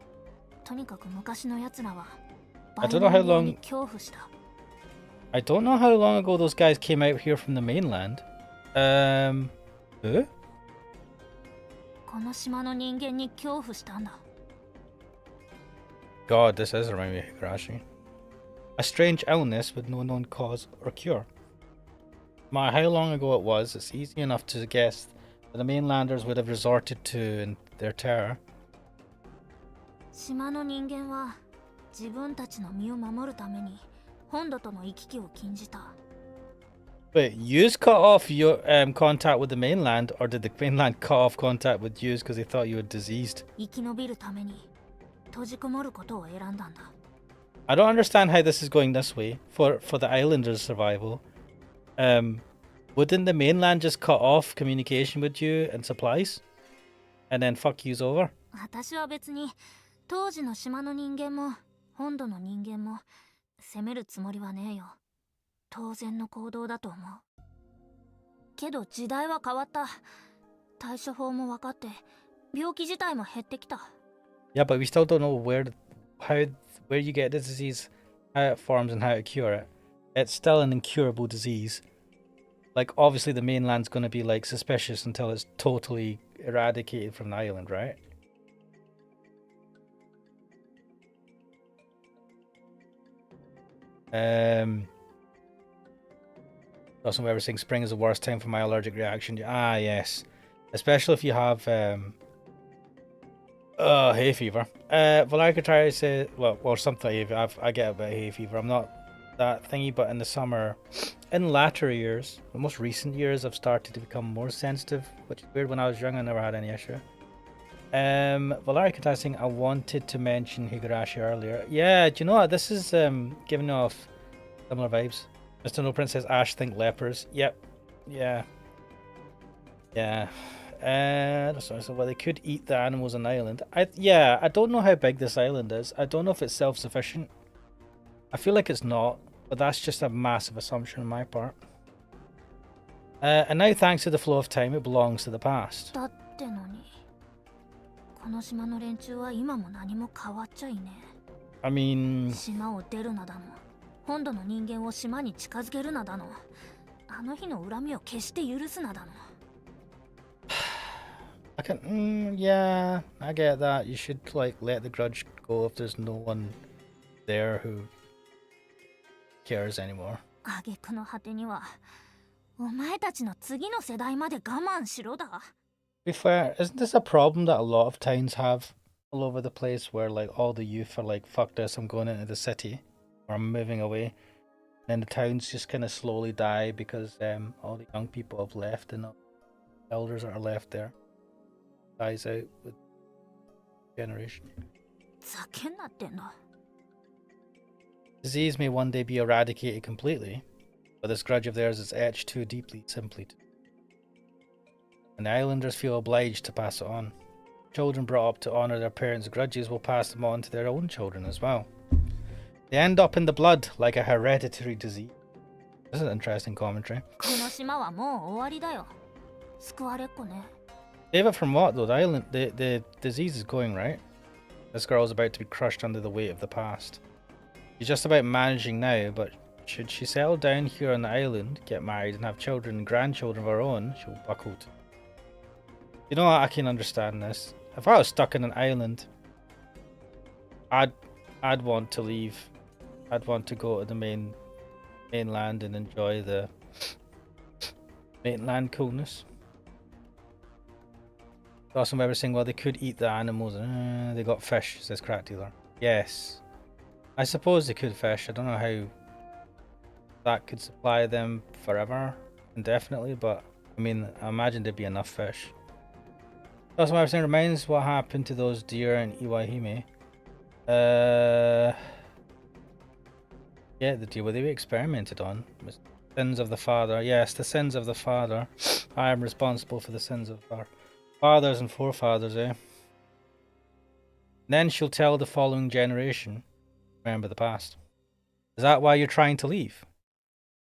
Speaker 3: とにかく昔の奴らは
Speaker 1: I don't know how long.
Speaker 3: 恐怖した。
Speaker 1: I don't know how long ago those guys came out here from the mainland. Who?
Speaker 3: この島の人間に恐怖したんだ。
Speaker 1: God, this is reminding me of Higurashi. A strange illness with no known cause or cure. No matter how long ago it was, it's easy enough to guess that the mainlanders would have resorted to in their terror.
Speaker 3: 島の人間は自分たちの身を守るために本土との行き来を禁じた。
Speaker 1: Wait, yous cut off your contact with the mainland, or did the mainland cut off contact with yous because they thought you were diseased?
Speaker 3: 生き延びるために閉じこもることを選んだんだ。
Speaker 1: I don't understand how this is going this way for the islanders' survival. Wouldn't the mainland just cut off communication with you and supplies, and then fuck yous over?
Speaker 3: 私は別に当時の島の人間も本土の人間も責めるつもりはねえよ。当然の行動だと思う。けど時代は変わった。対処法も分かって病気自体も減ってきた。
Speaker 1: Yeah, but we still don't know where you get the disease, how it forms, and how to cure it. It's still an incurable disease. Like, obviously the mainland's going to be, like, suspicious until it's totally eradicated from the island, right? Also, we're saying spring is the worst time for my allergic reaction. Ah, yes. Especially if you have, hay fever. Valerica tries to say, or something. I get a bit of hay fever. I'm not that thingy, but in the summer, in latter years, the most recent years, I've started to become more sensitive, which is weird. When I was young, I never had any issue. Valerica tries saying, I wanted to mention Higurashi earlier. Yeah, do you know what? This is giving off similar vibes. Mr. No Prince says, Ash think lepers. Yep. Yeah. So well, they could eat the animals on the island. I don't know how big this island is. I don't know if it's self-sufficient. I feel like it's not, but that's just a massive assumption on my part. And now, thanks to the flow of time, it belongs to the past.
Speaker 3: だってのに、この島の連中は今も何も変わっちゃいねえ。
Speaker 1: I mean...
Speaker 3: 島を出るなだの、本土の人間を島に近づけるなだの、あの日の恨みを決して許すなだの。
Speaker 1: Yeah, I get that. You should, like, let the grudge go if there's no one there who cares anymore.
Speaker 3: 挙句の果てには、お前たちの次の世代まで我慢しろだ。
Speaker 1: To be fair, isn't this a problem that a lot of towns have all over the place where, like, all the youth are like, fuck this, I'm going into the city, or I'm moving away. And then the towns just kind of slowly die because all the young people have left and the elders that are left there dies out with generation.
Speaker 3: ざけんなってんだ。
Speaker 1: Disease may one day be eradicated completely, but this grudge of theirs is etched too deeply simply to. And the islanders feel obliged to pass it on. Children brought up to honour their parents' grudges will pass them on to their own children as well. They end up in the blood like a hereditary disease. This is an interesting commentary.
Speaker 3: この島はもう終わりだよ。救われっこね。
Speaker 1: David, from what though? The disease is going, right? This girl is about to be crushed under the weight of the past. She's just about managing now, but should she settle down here on the island, get married and have children and grandchildren of her own, she'll buckle to. You know what? I can understand this. If I was stuck in an island, I'd want to leave. I'd want to go to the mainland and enjoy the mainland coolness. Awesome ever saying, well, they could eat the animals. They got fish, says Crack Dealer. Yes. I suppose they could fish. I don't know how that could supply them forever, indefinitely, but I mean, I imagine there'd be enough fish. Awesome ever saying reminds what happened to those deer in Iwahime. Yeah, the deer where they were experimented on. Sins of the father. Yes, the sins of the father. I am responsible for the sins of our fathers and forefathers, eh? Then she'll tell the following generation, remember the past. Is that why you're trying to leave?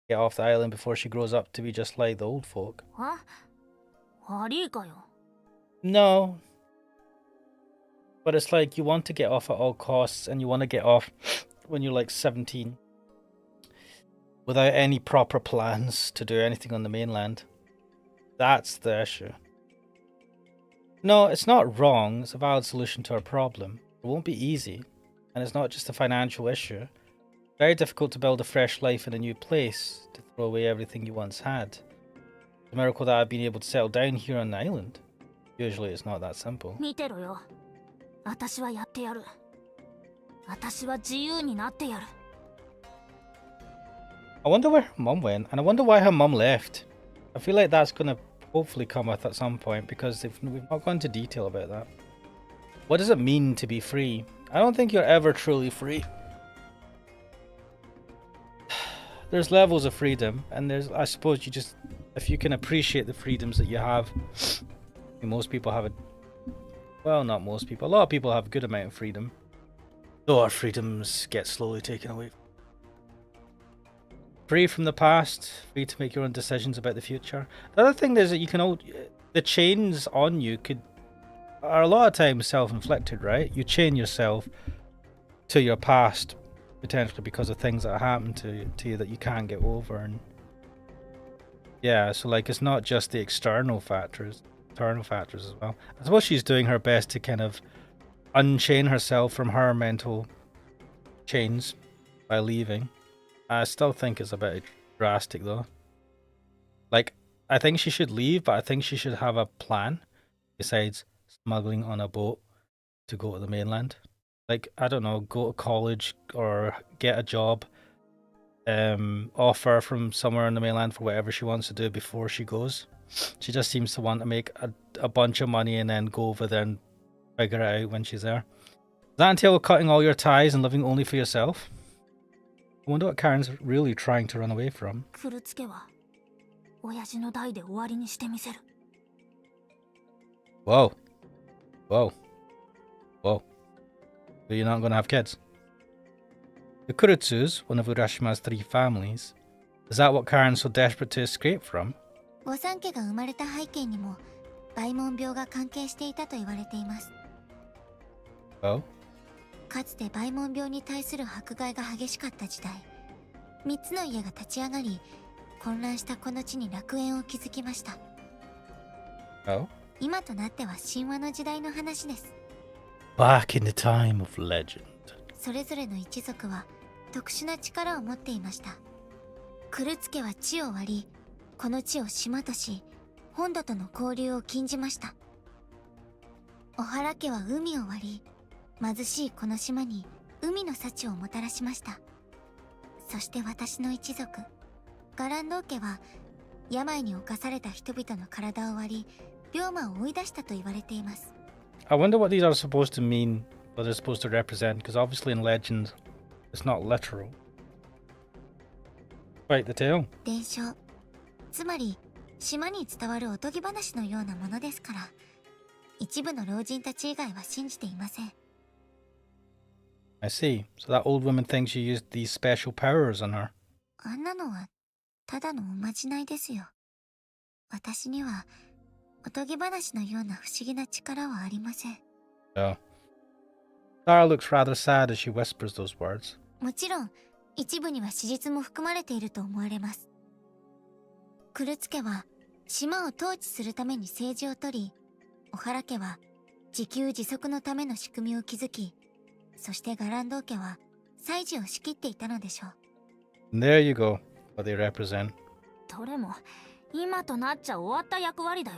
Speaker 1: Get off the island before she grows up to be just like the old folk?
Speaker 3: Huh? 悪いかよ。
Speaker 1: No. But it's like you want to get off at all costs, and you want to get off when you're like 17 without any proper plans to do anything on the mainland. That's the issue. No, it's not wrong. It's a valid solution to our problem. It won't be easy, and it's not just a financial issue. Very difficult to build a fresh life in a new place, to throw away everything you once had. It's a miracle that I've been able to settle down here on the island. Usually it's not that simple.
Speaker 3: 見てろよ。私はやってやる。私は自由になってやる。
Speaker 1: I wonder where her mum went, and I wonder why her mum left. I feel like that's going to hopefully come up at some point, because we've not gone into detail about that. What does it mean to be free? I don't think you're ever truly free. There's levels of freedom, and I suppose if you can appreciate the freedoms that you have, most people have well, not most people, a lot of people have a good amount of freedom, though our freedoms get slowly taken away. Free from the past, free to make your own decisions about the future. The other thing is that you can the chains on you are a lot of times self-inflicted, right? You chain yourself to your past, potentially because of things that happen to you that you can't get over. And yeah, so like it's not just the external factors, internal factors as well. I suppose she's doing her best to kind of unchain herself from her mental chains by leaving. I still think it's a bit drastic though. Like, I think she should leave, but I think she should have a plan besides smuggling on a boat to go to the mainland. Like, I don't know, go to college or get a job, offer from somewhere on the mainland for whatever she wants to do before she goes. She just seems to want to make a bunch of money and then go over there and figure it out when she's there. Does that entail cutting all your ties and living only for yourself? I wonder what Karen's really trying to run away from.
Speaker 3: クルツ家は親父の代で終わりにしてみせる。
Speaker 1: Whoa. Whoa. Whoa. So you're not going to have kids? The Kurutsus, one of Urashima's 3 families, is that what Karen's so desperate to escape from?
Speaker 2: 御三家が生まれた背景にも大門病が関係していたと言われています。
Speaker 1: Oh?
Speaker 2: かつて大門病に対する迫害が激しかった時代、3つの家が立ち上がり、混乱したこの地に楽園を築きました。
Speaker 1: Oh?
Speaker 2: 今となっては神話の時代の話です。
Speaker 1: Back in the time of legend.
Speaker 2: それぞれの一族は特殊な力を持っていました。クルツ家は地を割り、この地を島とし、本土との交流を禁じました。小原家は海を割り、貧しいこの島に海の幸をもたらしました。そして私の一族、ガランドー家は病に侵された人々の体を割り、病魔を追い出したと言われています。
Speaker 1: I wonder what these are supposed to mean, what they're supposed to represent, because obviously in legend, it's not literal. Quite the tale.
Speaker 2: 伝承、つまり島に伝わるおとぎ話のようなものですから、一部の老人たち以外は信じていません。
Speaker 1: I see. So that old woman thinks you used these special powers on her.
Speaker 2: あんなのはただのおまじないですよ。私にはおとぎ話のような不思議な力はありません。
Speaker 1: Oh. Sarah looks rather sad as she whispers those words.
Speaker 2: もちろん一部には史実も含まれていると思われます。クルツ家は島を統治するために政治を取り、小原家は自給自足のための仕組みを築き、そしてガランドー家は祭事を仕切っていたのでしょう。
Speaker 1: There you go. What they represent.
Speaker 3: どれも今となっちゃ終わった役割だよ。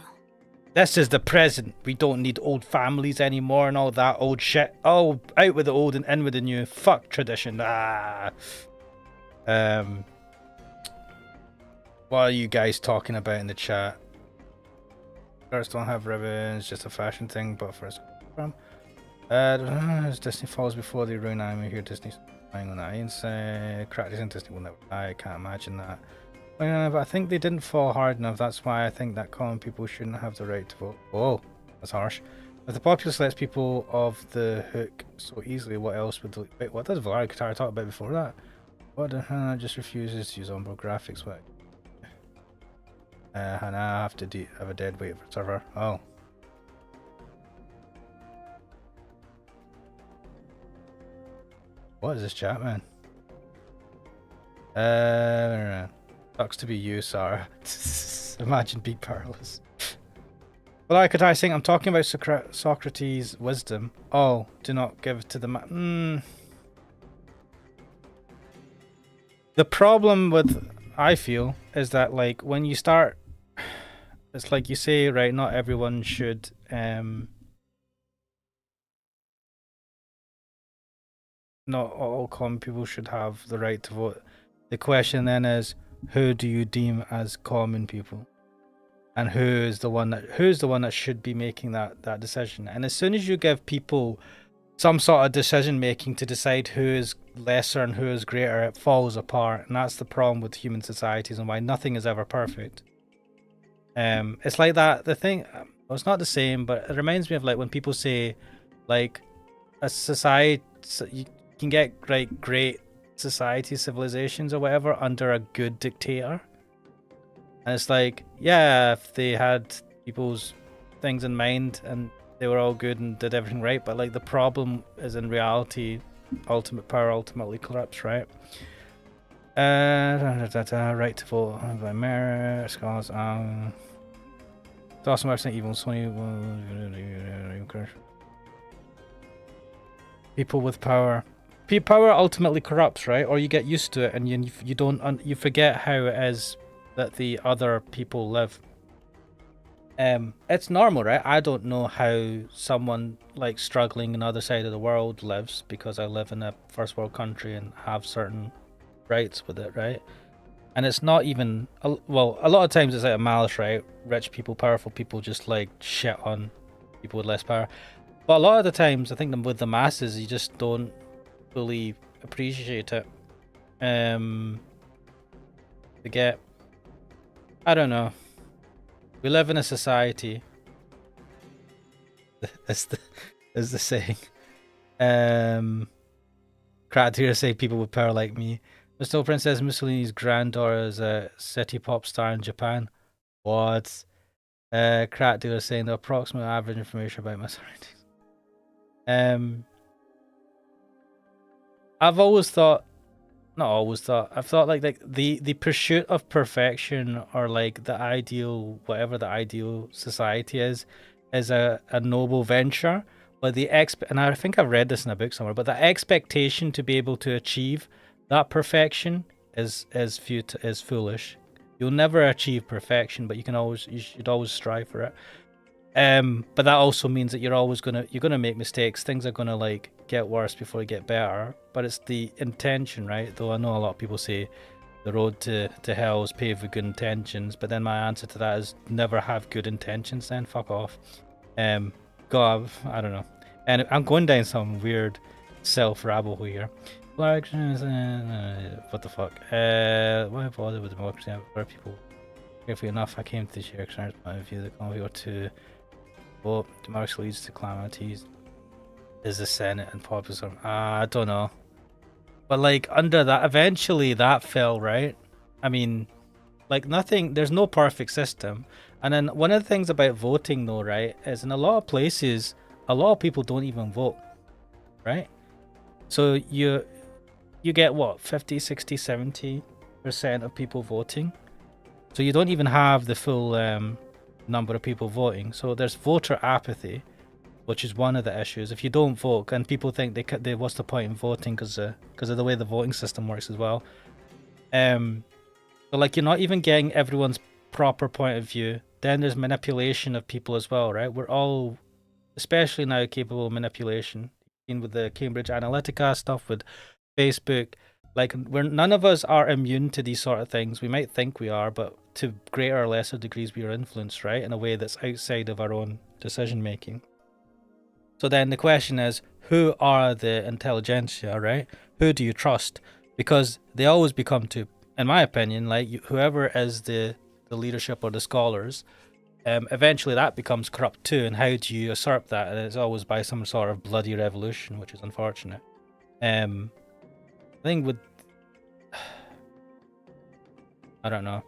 Speaker 1: This is the present. We don't need old families anymore and all that old shit. Oh, out with the old and in with the new. Fuck tradition. Ah. What are you guys talking about in the chat? Shirts don't have ribbons, just a fashion thing, but for us from. As Disney falls before they ruin anime here, Disney's lying on that inside. Characters in Disney will never die. I can't imagine that. But I think they didn't fall hard enough. That's why I think that common people shouldn't have the right to vote. Oh, that's harsh. If the populace lets people off the hook so easily, what else would... Wait, what does Valar Katara talk about before that? What the hell? Just refuses to use onboard graphics. What? And I have to have a dead weight for server. Oh. What is this chat, man? Sucks to be you, Sarah. Imagine being powerless. Well, I could think I'm talking about Socrates' wisdom. Oh, do not give to the man. The problem with, I feel, is that like when you start, it's like you say, right? Not everyone should. Not all common people should have the right to vote. The question then is, who do you deem as common people, and who's the one that should be making that decision? And as soon as you give people some sort of decision making to decide who is lesser and who is greater, it falls apart. And that's the problem with human societies and why nothing is ever perfect. It's like that. The thing, well, it's not the same, but it reminds me of like when people say, like, a society, you can get like great society, civilizations or whatever under a good dictator. And it's like, yeah, if they had people's things in mind and they were all good and did everything right, but like the problem is in reality, ultimate power ultimately corrupts, right? Right to vote by merit, scholars. It's awesome. I've seen evil Sony. People with power. Power ultimately corrupts, right? Or you get used to it and you don't you forget how it is that the other people live. It's normal, right? I don't know how someone like struggling on the other side of the world lives because I live in a first world country and have certain rights with it, right? And it's not even, well, a lot of times it's like a malice, right? Rich people, powerful people just like shit on people with less power. But a lot of the times, I think with the masses, you just don't fully appreciate it. Forget. I don't know. We live in a society. As the saying. Criteria say people with power like me. Still, Princess Mussolini's granddaughter is a city pop star in Japan. What? Crack dealer saying the approximate average information about my surroundings. I've thought like the pursuit of perfection, or like the ideal, whatever the ideal society is a noble venture. But and I think I've read this in a book somewhere, but the expectation to be able to achieve that perfection is foolish. You'll never achieve perfection, but you should always strive for it. But that also means that you're gonna make mistakes. Things are gonna like get worse before they get better. But it's the intention, right? Though I know a lot of people say the road to hell is paved with good intentions, but then my answer to that is never have good intentions. Then fuck off. God, I don't know. And I'm going down some weird self-rabbit hole here. What the fuck? Why bother with democracy? Where people carefully enough, I came to share concerns my view. The economy or to vote. Democracy leads to calamities. Is the Senate and populism? I don't know. But like under that, eventually that fell, right? I mean, like nothing. There's no perfect system. And then one of the things about voting, though, right, is in a lot of places, a lot of people don't even vote, right? So you get what, 50, 60, 70% of people voting. So you don't even have the full number of people voting. So there's voter apathy, which is one of the issues. If you don't vote, and people think they what's the point in voting because of the way the voting system works as well. But like, you're not even getting everyone's proper point of view. Then there's manipulation of people as well, right? We're all, especially now, capable of manipulation. With the Cambridge Analytica stuff, with Facebook, like, none of us are immune to these sort of things. We might think we are, but to greater or lesser degrees we are influenced, right, in a way that's outside of our own decision making. So then the question is, who are the intelligentsia, right? Who do you trust? Because they always become to, in my opinion, like, whoever is the leadership or the scholars, eventually that becomes corrupt too. And how do you usurp that? And it's always by some sort of bloody revolution, which is unfortunate. I think with, I don't know.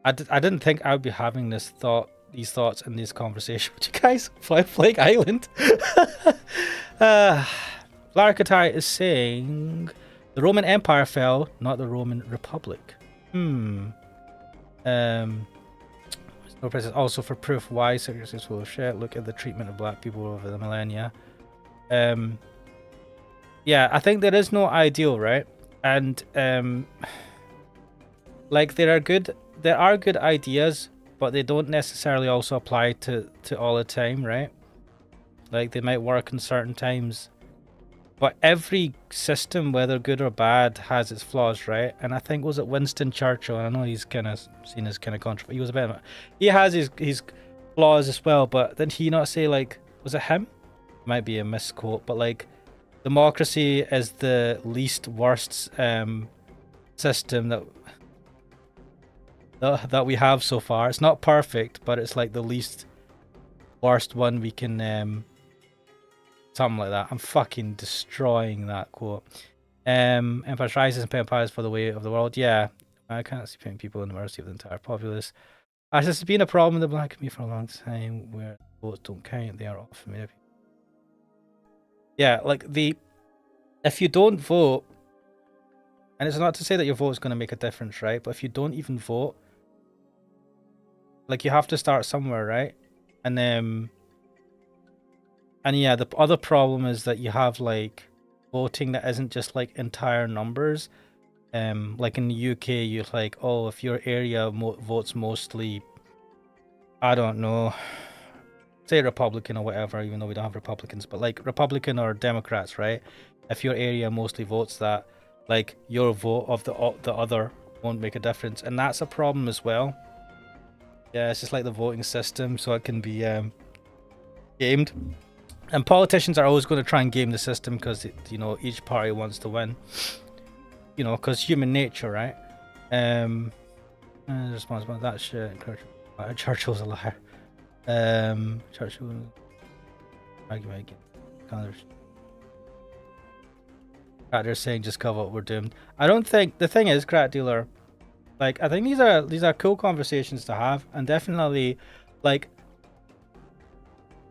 Speaker 1: I didn't think I would be having these thoughts in this conversation with you guys. Flake Island. Larkatai is saying the Roman Empire fell, not the Roman Republic. No presence. Also, for proof why cigarettes is full of shit, look at the treatment of black people over the millennia. Yeah, I think there is no ideal, right? And like, there are good ideas, but they don't necessarily also apply to all the time, right? Like, they might work in certain times, but every system, whether good or bad, has its flaws, right? And I think, was it Winston Churchill? And I know he's kind of seen as kind of controversial. He was a bit, he has his flaws as well. But did he not say, like, was it him? Might be a misquote, but like, democracy is the least worst system that we have so far. It's not perfect, but it's like the least worst one we can. Something like that. I'm fucking destroying that quote. Empire rises and empires for the way of the world. Yeah, I can't see putting people in the mercy of the entire populace. As this has been a problem in the black community for a long time, where votes don't count, they are often made. Yeah, like, if you don't vote, and it's not to say that your vote is going to make a difference, right? But if you don't even vote, like, you have to start somewhere, right? And yeah, the other problem is that you have, like, voting that isn't just like entire numbers. Like in the UK, you're like, oh, if your area votes mostly, I don't know, say Republican or whatever, even though we don't have Republicans, but like Republican or Democrats, right? If your area mostly votes that, like, your vote of the other won't make a difference, and that's a problem as well. Yeah, it's just like the voting system, so it can be gamed. And politicians are always going to try and game the system because, you know, each party wants to win. You know, because human nature, right? Responsible for that shit. Churchill's a liar. Churchill. Argument again. They're saying just cover what we're doomed. I don't think, the thing is, Crack Dealer, like, I think these are cool conversations to have, and definitely, like,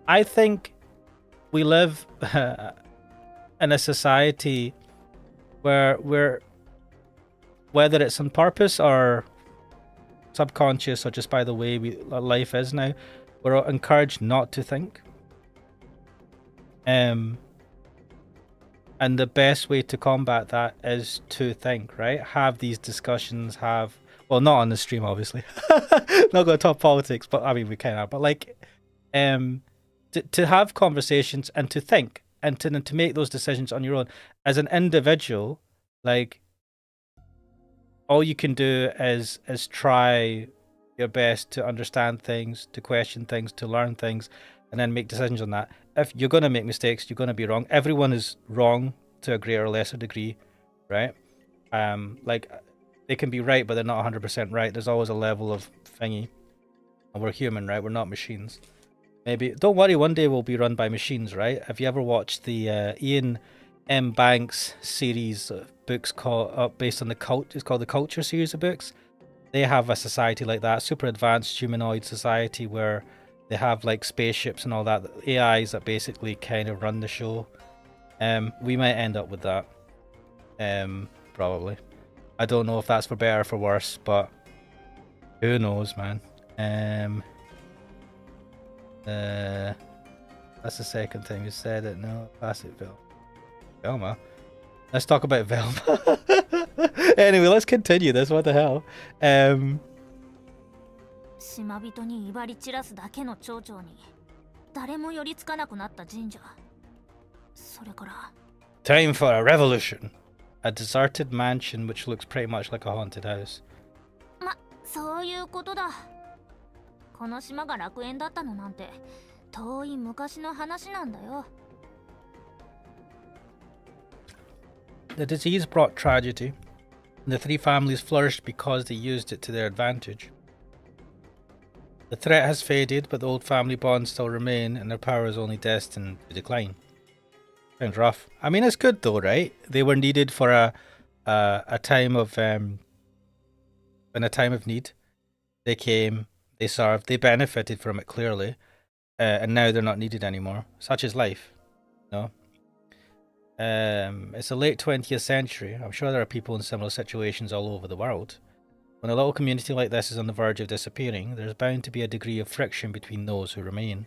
Speaker 1: I think we live in a society where whether it's on purpose or subconscious or just by the way life is now, we're encouraged not to think. And the best way to combat that is to think, right? Have these discussions, well, not on the stream, obviously. Not going to talk politics, but I mean, we kind of, but like, to have conversations and to think and to make those decisions on your own as an individual. Like, all you can do is try your best to understand things, to question things, to learn things, and then make decisions on that. If you're going to make mistakes, you're going to be wrong. Everyone is wrong to a greater or lesser degree, right? Like, they can be right, but they're not 100% right. There's always a level of thingy. And we're human, right? We're not machines. Maybe, don't worry, one day we'll be run by machines, right? Have you ever watched the Ian M. Banks series of books based on it's called the Culture series of books? They have a society like that, super advanced humanoid society where they have like spaceships and all that, AIs that basically kind of run the show. We might end up with that. Probably. I don't know if that's for better or for worse, but who knows, man. That's the second time you said it. No, pass it, Velma. Let's talk about Velma. Anyway, let's continue this. What the hell?
Speaker 3: 島人に威張り散らすだけの町長に誰も寄りつかなくなった神社。それから
Speaker 1: Time for a revolution. A deserted mansion which looks pretty much like a haunted house.
Speaker 3: そういうことだ。この島が楽園だったのなんて遠い昔の話なんだよ。
Speaker 1: The disease brought tragedy, and the three families flourished because they used it to their advantage. The threat has faded, but the old family bonds still remain, and their power is only destined to decline. Sounds rough. I mean, it's good though, right? They were needed for a time of in a time of need. They came, they served, they benefited from it clearly, and now they're not needed anymore. Such is life, no. It's the late 20th century. I'm sure there are people in similar situations all over the world. When a little community like this is on the verge of disappearing, there's bound to be a degree of friction between those who remain.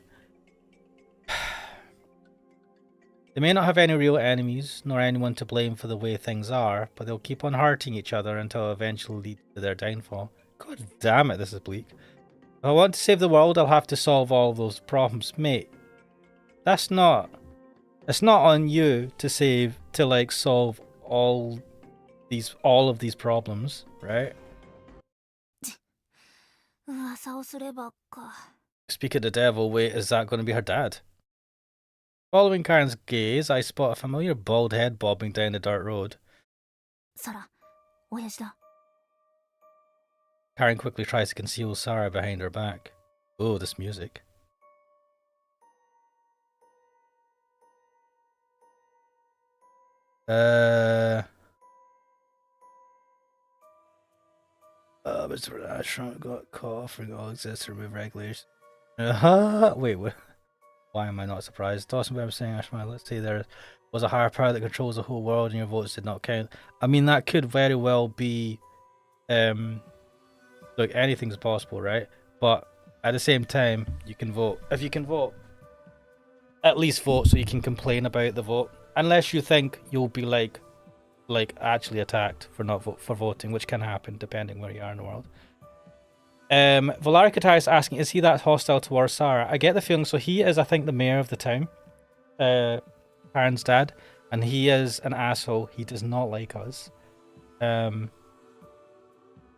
Speaker 1: They may not have any real enemies, nor anyone to blame for the way things are, but they'll keep on hurting each other until eventually lead to their downfall. God damn it, this is bleak. If I want to save the world, I'll have to solve all those problems. Mate, that's not... It's not on you to solve all of these problems, right?
Speaker 3: 噂をすればか。
Speaker 1: Speak of the devil, wait, is that going to be her dad? Following Karen's gaze, I spot a familiar bald head bobbing down the dirt road.
Speaker 3: サラ、親父だ。
Speaker 1: Karen quickly tries to conceal Sarah behind her back. Oh, this music. Mr. Ashram got caught offering all exists to remove regulators. Wait, what? Why am I not surprised? Dawson Webb saying, Ashram, let's say there was a higher power that controls the whole world and your votes did not count. I mean, that could very well be, look, anything's possible, right? But at the same time, you can vote. If you can vote, at least vote so you can complain about the vote. Unless you think you'll be like actually attacked for voting, which can happen depending where you are in the world. Volari Katai is asking, is he that hostile towards Sarah? I get the feeling so. He is, I think, the mayor of the town, Karen's dad, and he is an asshole. He does not like us.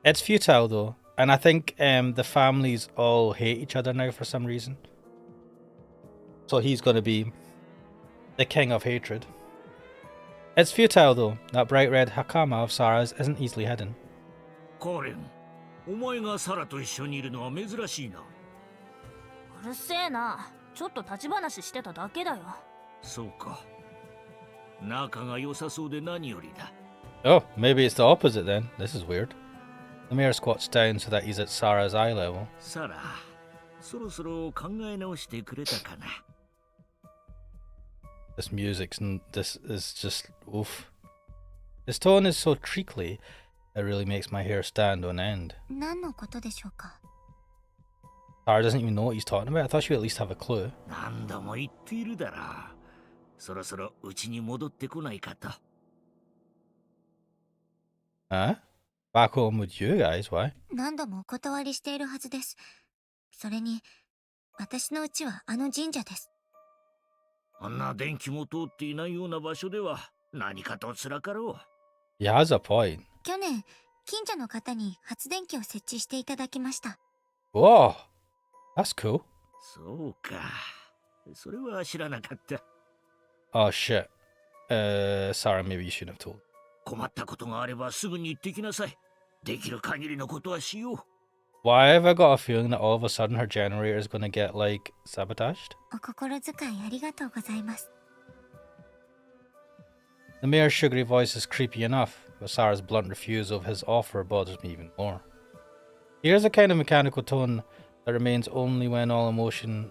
Speaker 1: It's futile though, and I think the families all hate each other now for some reason. So he's going to be the king of hatred. It's futile though. That bright red hakama of Sarah's isn't easily hidden.
Speaker 5: Karen, お前がサラと一緒にいるのは珍しいな。
Speaker 3: うるせえな。ちょっと立ち話してただけだよ。
Speaker 5: そうか。仲が良さそうで何よりだ。
Speaker 1: Oh, maybe it's the opposite then. This is weird. The mayor squats down so that he's at Sarah's eye level.
Speaker 5: サラ、そろそろ考え直してくれたかな。
Speaker 1: This this is just oof. His tone is so treacly, it really makes my hair stand on end.
Speaker 2: 何のことでしょうか。
Speaker 1: Sarah doesn't even know what he's talking about. I thought she would at least have a clue.
Speaker 5: 何度も言っているだろう。そろそろ家に戻ってこないかと。
Speaker 1: Huh? Back home with you guys? Why?
Speaker 2: 何度もお断りしているはずです。それに、私の家はあの神社です。
Speaker 5: あんな電気も通っていないような場所では何かと辛かろう。
Speaker 1: He has a point.
Speaker 2: 去年、近所の方に発電機を設置していただきました。
Speaker 1: Whoa, that's cool.
Speaker 5: そうか。それは知らなかった。
Speaker 1: Oh shit. Sarah, maybe you shouldn't have told.
Speaker 5: 困ったことがあればすぐに言ってきなさい。できる限りのことはしよう。
Speaker 1: Why have I got a feeling that all of a sudden her generator is going to get, like, sabotaged?
Speaker 2: お心遣いありがとうございます。
Speaker 1: The mayor's sugary voice is creepy enough, but Sarah's blunt refusal of his offer bothers me even more. Here's a kind of mechanical tone that remains only when all emotion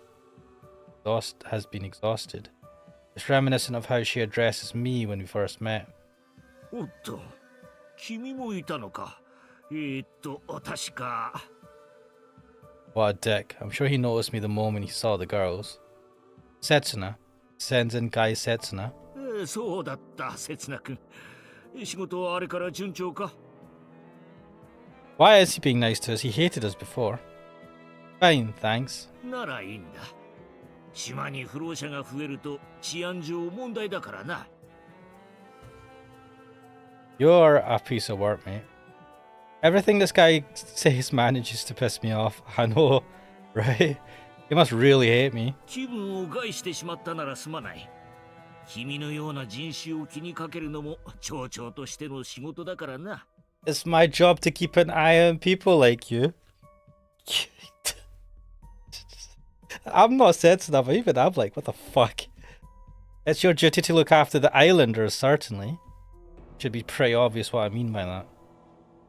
Speaker 1: has been exhausted. It's reminiscent of how she addresses me when we first met.
Speaker 5: おっと、君もいたのか。確か。
Speaker 1: What a dick. I'm sure he noticed me the moment he saw the girls. Setsuna. Senzen Kai Setsuna.
Speaker 5: そうだった、刹那君。仕事はあれから順調か？
Speaker 1: Why is he being nice to us? He hated us before. Fine, thanks.
Speaker 5: ならいいんだ。島に不老者が増えると治安上問題だからな。
Speaker 1: You're a piece of work, mate. Everything this guy says manages to piss me off. I know, right? He must really hate me.
Speaker 5: 気分を害してしまったならすまない。君のような人種を気にかけるのも町長としての仕事だからな。
Speaker 1: It's my job to keep an eye on people like you. I'm not sensitive, but even I'm like, what the fuck? It's your duty to look after the islanders, certainly. Should be pretty obvious what I mean by that.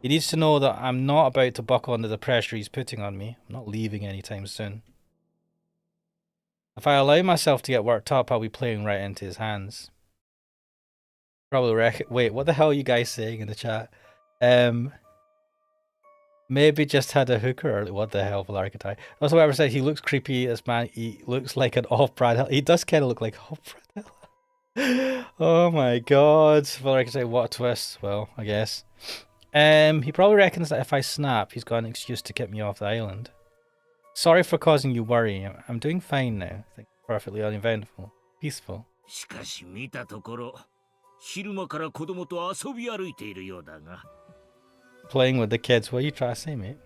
Speaker 1: He needs to know that I'm not about to buckle under the pressure he's putting on me. I'm not leaving anytime soon. If I allow myself to get worked up, I'll be playing right into his hands. Probably wait, what the hell are you guys saying in the chat? Maybe just had a hooker early. What the hell, Valarkatai? Also, whoever said he looks creepy, this man, he looks like an off-brand. He does kind of look like off-brand. Oh my god. Valarkatai, what a twist. Well, I guess. He probably reckons that if I snap, he's got an excuse to get me off the island. Sorry for causing you worry. I'm doing fine now. I think perfectly uneventful. Peaceful.
Speaker 5: しかし見たところ、昼間から子供と遊び歩いているようだが。
Speaker 1: Playing with the kids. What are you trying to say, mate?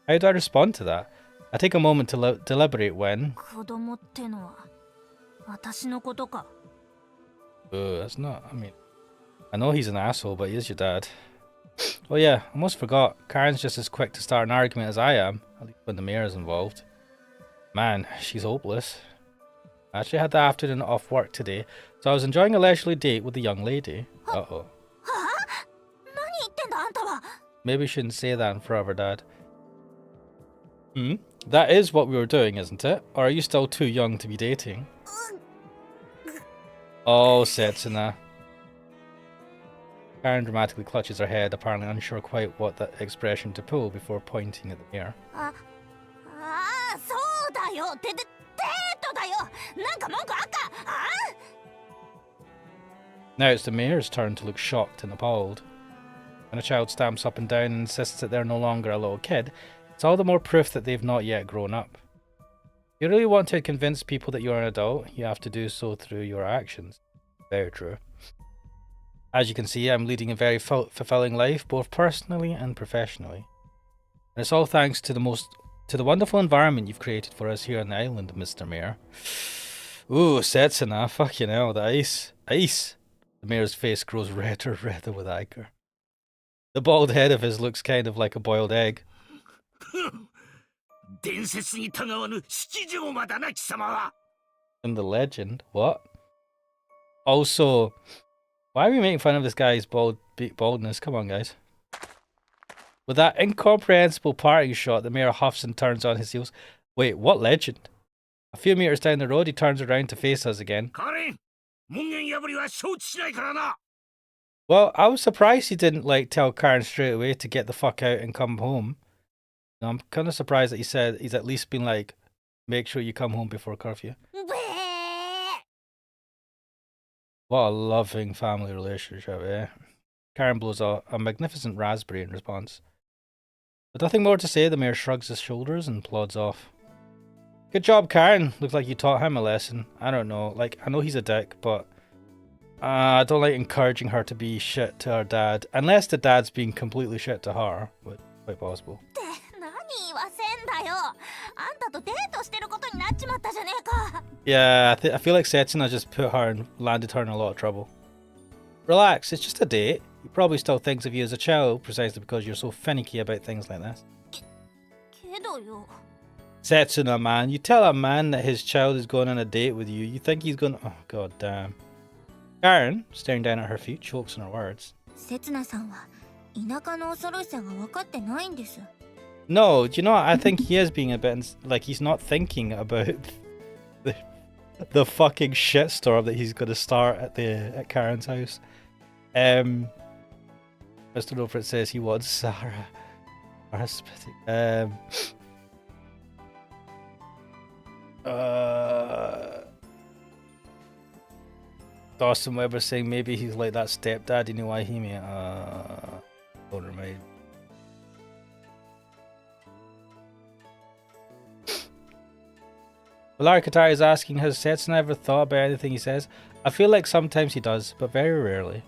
Speaker 1: How do I respond to that? I take a moment to deliberate when.
Speaker 3: 子供ってのは私のことか。
Speaker 1: That's not. I mean, I know he's an asshole, but he is your dad. Oh yeah, almost forgot. Karen's just as quick to start an argument as I am, at least when the mayor is involved. Man, she's hopeless. I actually had the afternoon off work today, so I was enjoying a leisurely date with the young lady. Uh-oh. Maybe we shouldn't say that in forever, Dad. That is what we were doing, isn't it? Or are you still too young to be dating? Oh, Setsuna. Karen dramatically clutches her head, apparently unsure quite what that expression to pull before pointing at the mirror. Now it's the mayor's turn to look shocked and appalled. When a child stamps up and down and insists that they're no longer a little kid, it's all the more proof that they've not yet grown up. If you really want to convince people that you're an adult, you have to do so through your actions. Very true. As you can see, I'm leading a very fulfilling life, both personally and professionally. And it's all thanks to the wonderful environment you've created for us here on the island, Mr. Mayor. Ooh, Setsuna, fucking hell, the ice. Ice! The mayor's face grows redder with anger. The bald head of his looks kind of like a boiled egg.
Speaker 5: 伝説にたがわぬ七条馬だな、貴様は。
Speaker 1: And the legend? What? Also, why are we making fun of this guy's baldness? Come on, guys. With that incomprehensible parting shot, the mayor huffs and turns on his heels. Wait, what legend? A few meters down the road, he turns around to face us again.
Speaker 5: Karen, 門限破りは承知しないからな。
Speaker 1: Well, I was surprised he didn't tell Karen straight away to get the fuck out and come home. I'm kind of surprised that he said he's at least been like, make sure you come home before curfew. What a loving family relationship, eh? Karen blows a magnificent raspberry in response. With nothing more to say, the mayor shrugs his shoulders and plods off. Good job, Karen. Looks like you taught him a lesson. I don't know, I know he's a dick, but I don't like encouraging her to be shit to her dad. Unless the dad's being completely shit to her, which is quite possible. Yeah, I feel like Setsuna just landed her in a lot of trouble. Relax, it's just a date. He probably still thinks of you as a child precisely because you're so finicky about things like this. Setsuna, man, you tell a man that his child is going on a date with you, you think he's going to... Oh, god damn. Karen, staring down at her feet, chokes on her words. No, do you know what? I think he is being a bit... he's not thinking about the fucking shitstorm that he's going to start at Karen's house. Mr. Nofrit says he wants Sarah. Dawson Weber saying maybe he's like that stepdad in Iwahime. Don't remind. Well, Katari is asking, has Setsuna ever thought about anything he says? I feel like sometimes he does, but very rarely.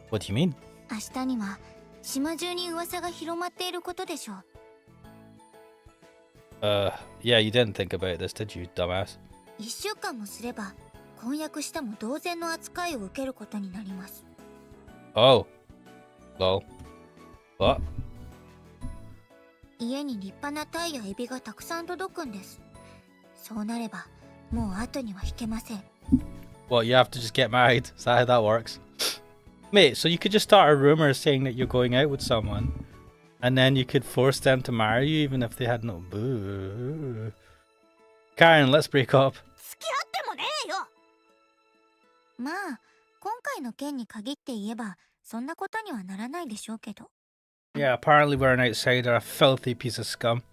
Speaker 1: What do you mean?
Speaker 2: 明日には島中に噂が広まっていることでしょう。
Speaker 1: Yeah, you didn't think about this, did you, dumbass?
Speaker 2: 1週間もすれば婚約しても同然の扱いを受けることになります。
Speaker 1: Oh. Lol. What?
Speaker 2: 家に立派なタイやエビがたくさん届くんです。そうなればもう後には引けません。
Speaker 1: Well, you have to just get married. Is that how that works? Mate, so you could just start a rumor saying that you're going out with someone, and then you could force them to marry you even if they had no boo. Karen, let's break up.
Speaker 3: 付き合ってもねえよ。
Speaker 2: まあ今回の件に限って言えばそんなことにはならないでしょうけど。
Speaker 1: Yeah, apparently we're an outsider, a filthy piece of scum.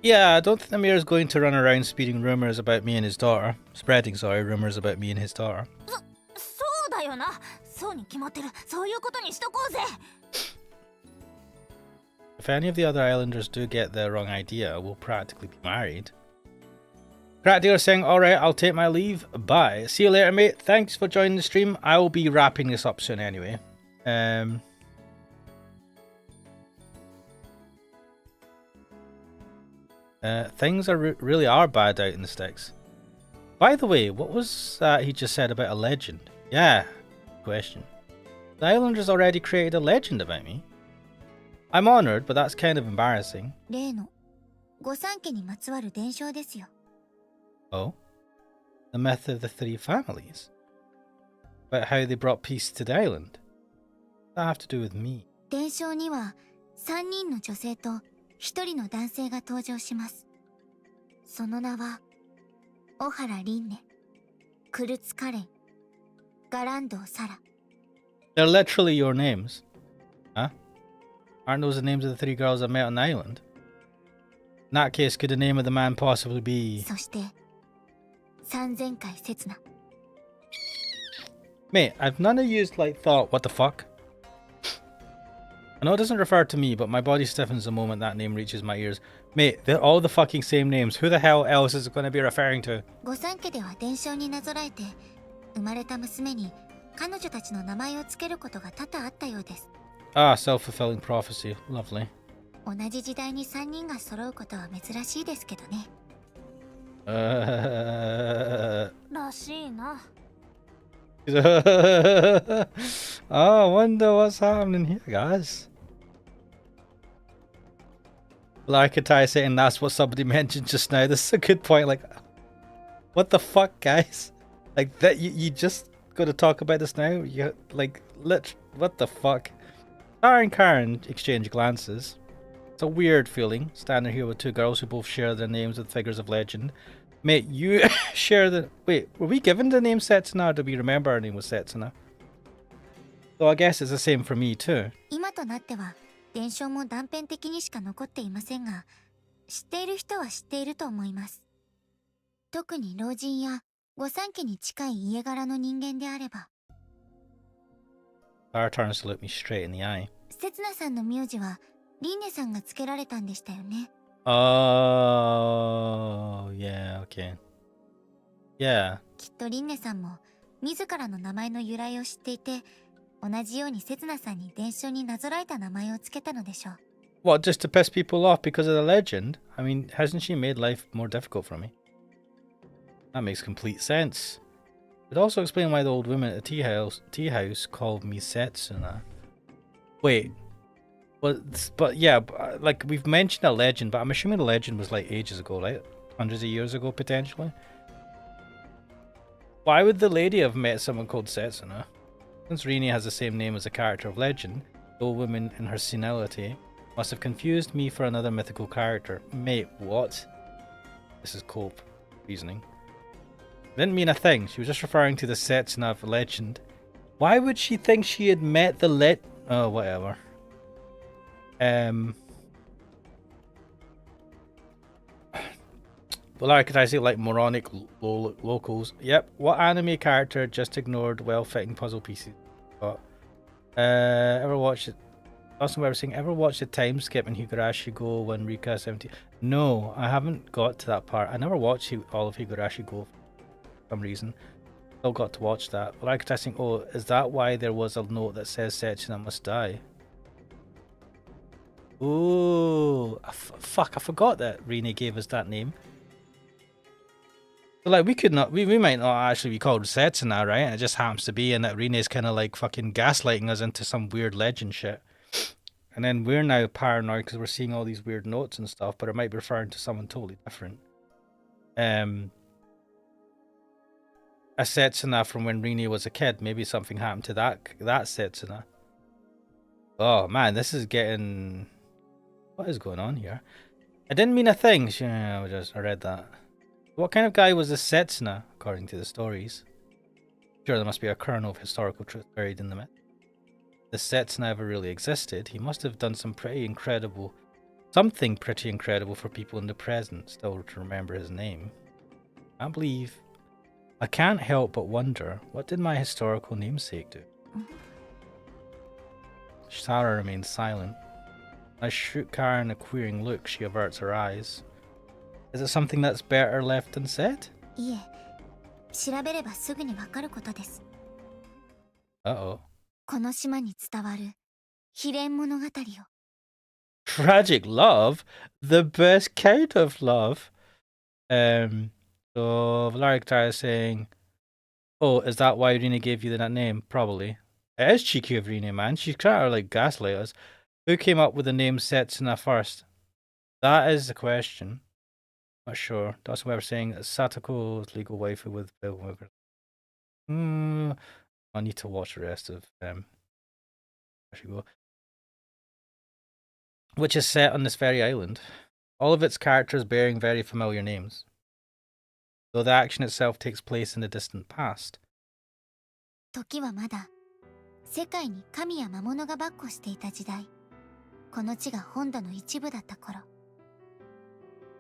Speaker 1: Yeah, I don't think the mayor's going to run around spreading rumors about me and his daughter. Rumors about me and his daughter.
Speaker 3: そうだよな。そうに決まってる。そういうことにしとこうぜ。
Speaker 1: If any of the other islanders do get the wrong idea, we'll practically be married. Crackdealer saying, alright, I'll take my leave. Bye. See you later, mate. Thanks for joining the stream. I will be wrapping this up soon anyway. Things really are bad out in the sticks. By the way, what was that he just said about a legend? Yeah, question. The Islanders already created a legend about me. I'm honoured, but that's kind of embarrassing.
Speaker 2: 例の御三家にまつわる伝承ですよ。
Speaker 1: Oh? The myth of the three families? About how they brought peace to the island? What does that have to do with me?
Speaker 2: 伝承には3人の女性と1人の男性が登場します。その名は小原凛音、クルツカレン、ガランドウサラ。
Speaker 1: They're literally your names. Huh? Aren't those the names of the three girls I met on the island? In that case, could the name of the man possibly be...
Speaker 2: そして三千回刹那。
Speaker 1: Mate, I've none of you like thought, what the fuck? I know it doesn't refer to me, but my body stiffens the moment that name reaches my ears. Mate, they're all the fucking same names. Who the hell else is it going to be referring to?
Speaker 2: 御三家では伝承になぞらえて生まれた娘に彼女たちの名前を付けることが多々あったようです。
Speaker 1: Ah, self-fulfilling prophecy. Lovely.
Speaker 2: 同じ時代に3人が揃うことは珍しいですけどね。
Speaker 3: らしいな。
Speaker 1: I wonder what's happening here, guys. Larkatai saying that's what somebody mentioned just now. This is a good point. Like, what the fuck, guys? Like that, you just got to talk about this now? You like, what the fuck? Tara and Karen exchange glances. It's a weird feeling standing here with two girls who both share their names with figures of legend. Mate, you share the... Wait, were we given the name Setsuna or do we remember our name was Setsuna? So I guess it's the same for me too.
Speaker 2: 今となっては伝承も断片的にしか残っていませんが、知っている人は知っていると思います。特に老人や御三家に近い家柄の人間であれば。
Speaker 1: Tara turns to look me straight in the eye.
Speaker 2: 刹那さんの名字はリンネさんが付けられたんでしたよね。
Speaker 1: Oh, yeah, okay. Yeah.
Speaker 2: きっとリンネさんも自らの名前の由来を知っていて、同じように刹那さんに伝承になぞらえた名前を付けたのでしょう。
Speaker 1: What, just to piss people off because of the legend? I mean, hasn't she made life more difficult for me? That makes complete sense. It would also explain why the old woman at the tea house called me Setsuna. Wait. But yeah, like we've mentioned a legend, but I'm assuming the legend was like ages ago, right? Hundreds of years ago, potentially. Why would the lady have met someone called Setsuna? Since Rini has the same name as a character of legend, the old woman in her senility must have confused me for another mythical character. Mate, what? This is cope reasoning. Didn't mean a thing. She was just referring to the Setsuna of legend. Why would she think she had met the oh, whatever. Like I say, like moronic locals. Yep. What anime character just ignored well-fitting puzzle pieces? But, ever watched it? Also, we were saying, ever watched the time skip in Higurashi Go when Rika 17? No, I haven't got to that part. I never watched all of Higurashi Go for some reason. Still got to watch that. But like I think, oh, is that why there was a note that says Setsuna must die? Oh, fuck! I forgot that Rine gave us that name. So like we might not actually be called Setsuna, right? And it just happens to be, and that Rine's kind of like fucking gaslighting us into some weird legend shit. And then we're now paranoid because we're seeing all these weird notes and stuff, but it might be referring to someone totally different. A Setsuna from when Rine was a kid. Maybe something happened to that Setsuna. Oh man, this is getting... What is going on here? I didn't mean a thing. I read that. What kind of guy was this Setsuna, according to the stories? Sure, there must be a kernel of historical truth buried in the myth. If Setsuna ever really existed, he must have done something pretty incredible for people in the present still to remember his name. I can't help but wonder, what did my historical namesake do? Sarah remains silent. I shoot Karen a queering look. She averts her eyes. Is it something that's better left unsaid?
Speaker 2: いえ、調べればすぐにわかることです。
Speaker 1: Uh-oh.
Speaker 2: この島に伝わる悲恋物語を。
Speaker 1: Tragic love? The best kind of love? So Valeric is saying, oh, is that why Rina gave you that name? Probably. It is cheeky of Rina, man. She's trying to like gaslight us. Who came up with the name Setsuna first? That is the question. Not sure. That's why we're saying Satoko's legal waifu with Bill Wigger. I need to watch the rest of which is set on this very island. All of its characters bearing very familiar names, though the action itself takes place in the distant past.
Speaker 2: 時はまだ世界に神や魔物が跋扈していた時代。この地が本土の一部だった頃。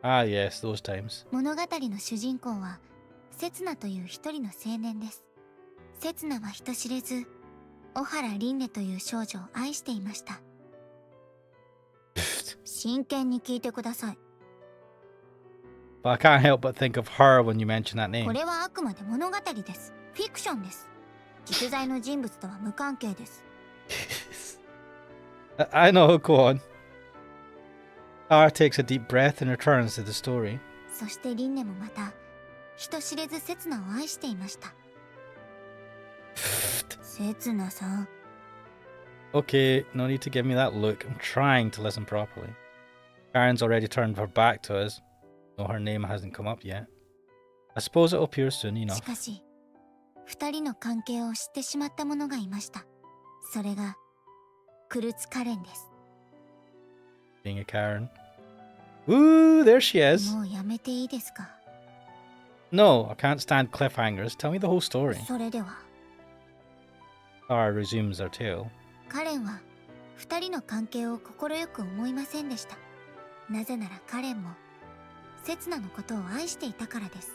Speaker 1: Ah, yes, those times.
Speaker 2: 物語の主人公はセツナという一人の青年です。セツナは人知れず小原凛音という少女を愛していました。真剣に聞いてください。
Speaker 1: But I can't help but think of her when you mention that name.
Speaker 2: これはあくまで物語です。フィクションです。実在の人物とは無関係です。
Speaker 1: I know, go on. Ara takes a deep breath and returns to the story.
Speaker 2: そしてリンネもまた人知れずセツナを愛していました。セツナさん。
Speaker 1: Okay, no need to give me that look. I'm trying to listen properly. Karen's already turned her back to us, though her name hasn't come up yet. I suppose it'll appear soon enough.
Speaker 2: しかし、二人の関係を知ってしまった者がいました。それがクルツカレンです。
Speaker 1: Being a Karen. Ooh, there she is.
Speaker 2: もうやめていいですか?
Speaker 1: No, I can't stand cliffhangers. Tell me the whole story.
Speaker 2: それでは。
Speaker 1: Sarah resumes her tale.
Speaker 2: カレンは二人の関係を快く思いませんでした。なぜならカレンもセツナのことを愛していたからです。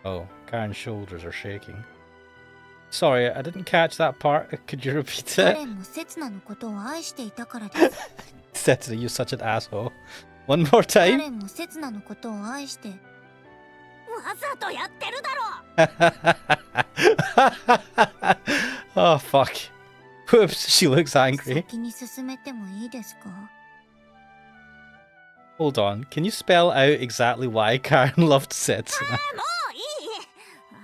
Speaker 1: Oh, Karen's shoulders are shaking. Sorry, I didn't catch that part. Could you repeat
Speaker 2: カ
Speaker 1: it?
Speaker 2: レンもセツナのことを愛していたからです。
Speaker 1: Setsuna, you're such an asshole. One more
Speaker 2: カ
Speaker 1: time.
Speaker 2: レンもセツナのことを愛して。
Speaker 3: わざとやってるだろ。
Speaker 1: Oh, fuck. Whoops, she looks angry.
Speaker 2: 先に進めてもいいですか?
Speaker 1: Hold on, can you spell out exactly why Karen loved Setsuna?
Speaker 3: もういい。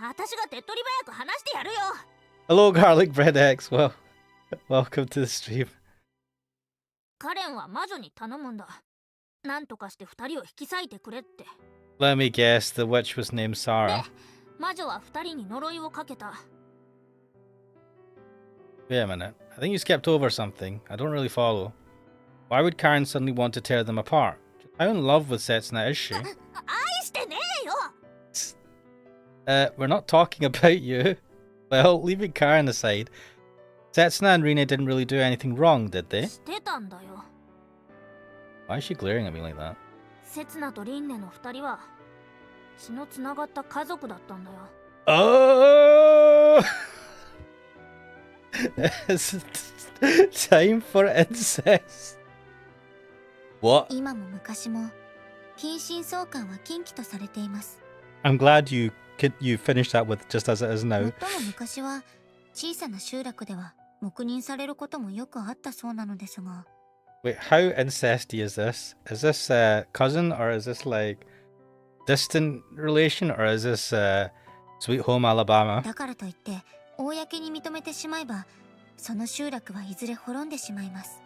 Speaker 3: 私が手っ取り早く話してやるよ。
Speaker 1: Hello, Garlic Bread X. Well, welcome to the stream.
Speaker 3: カレンは魔女に頼むんだ。なんとかして二人を引き裂いてくれって。
Speaker 1: Let me guess, the witch was named Sarah.
Speaker 3: 魔女は二人に呪いをかけた。
Speaker 1: Wait a minute. I think you skipped over something. I don't really follow. Why would Karen suddenly want to tear them apart? How in love with Setsuna is she?
Speaker 3: 愛してねえよ。
Speaker 1: We're not talking about you. Well, leaving Karen aside, Setsuna and Rina didn't really do anything wrong, did they?
Speaker 3: してたんだよ。
Speaker 1: Why is she glaring at me like that?
Speaker 3: 刹那と輪廻の2人は血のつながった家族だったんだよ。
Speaker 1: Oh! It's time for incest. What?
Speaker 2: 今も昔も近親相関は禁忌とされています。
Speaker 1: I'm glad you finished that with just as it is
Speaker 2: 最
Speaker 1: now.
Speaker 2: も昔は小さな集落では黙認されることもよくあったそうなのですが、
Speaker 1: Wait, how incesty is this? Is this cousin or is this like distant relation or is this Sweet Home Alabama?
Speaker 2: だからといって公に認めてしまえばその集落はいずれ滅んでしまいます。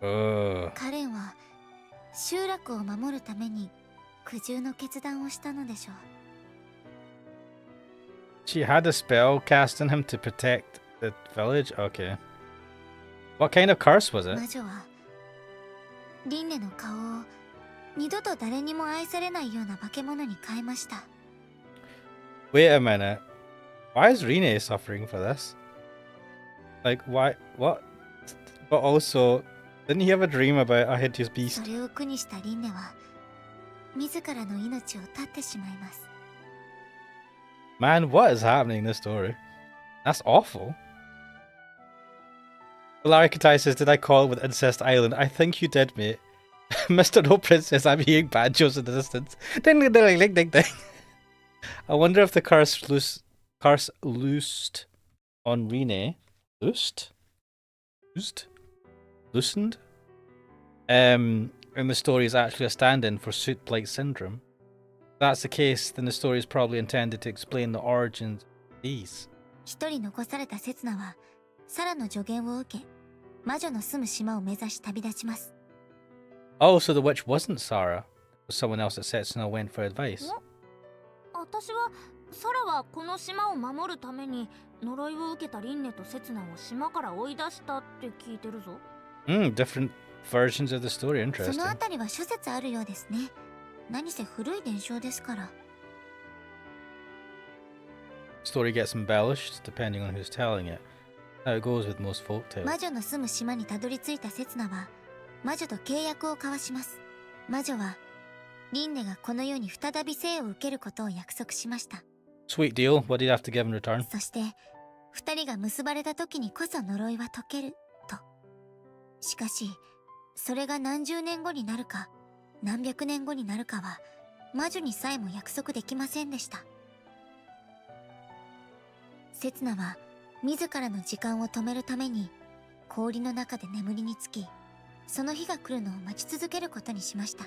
Speaker 1: Oh.
Speaker 2: カレンは集落を守るために苦渋の決断をしたのでしょう。
Speaker 1: She had a spell cast on him to protect the village? Okay. What kind of curse was it?
Speaker 2: 魔女は輪廻の顔を二度と誰にも愛されないような化け物に変えました。
Speaker 1: Wait a minute. Why is Rene suffering for this? Like, why? What? But also, didn't he have a dream about a hideous beast?
Speaker 2: それを苦にした輪廻は自らの命を絶ってしまいます。
Speaker 1: Man, what is happening in this story? That's awful. Larikatai says, did I call it with Incest Island? I think you did, mate. Mr. No Princess, I'm hearing banjos in the distance. Ding, ding, ding, ding, ding, ding. I wonder if the curse loosed on Rene. Loosed? Loosened? In the story is actually a stand-in for Soot Blight Syndrome. If that's the case, then the story is probably intended to explain the origins of these.
Speaker 2: 一人残された刹那はサラの助言を受け魔女の住む島を目指し旅立ちます。
Speaker 1: Oh, so the witch wasn't Sarah. It was someone else that Setsuna went for advice.
Speaker 3: 私はサラはこの島を守るために呪いを受けた輪廻と刹那を島から追い出したって聞いてるぞ。
Speaker 1: Different versions of the story.
Speaker 2: そ
Speaker 1: Interesting.
Speaker 2: のあたりは諸説あるようですね。何せ古い伝承ですから。
Speaker 1: Story gets embellished depending on who's telling it. How it goes with most folk tales.
Speaker 2: 魔女の住む島にたどり着いた刹那は魔女と契約を交わします。魔女は輪廻がこの世に再び生を受けることを約束しました。
Speaker 1: Sweet deal. What did you have to give in return?
Speaker 2: そして二人が結ばれた時にこそ呪いは解けると。しかしそれが何十年後になるか何百年後になるかは魔女にさえも約束できませんでした。刹那は自らの時間を止めるために氷の中で眠りにつき、その日が来るのを待ち続けることにしました。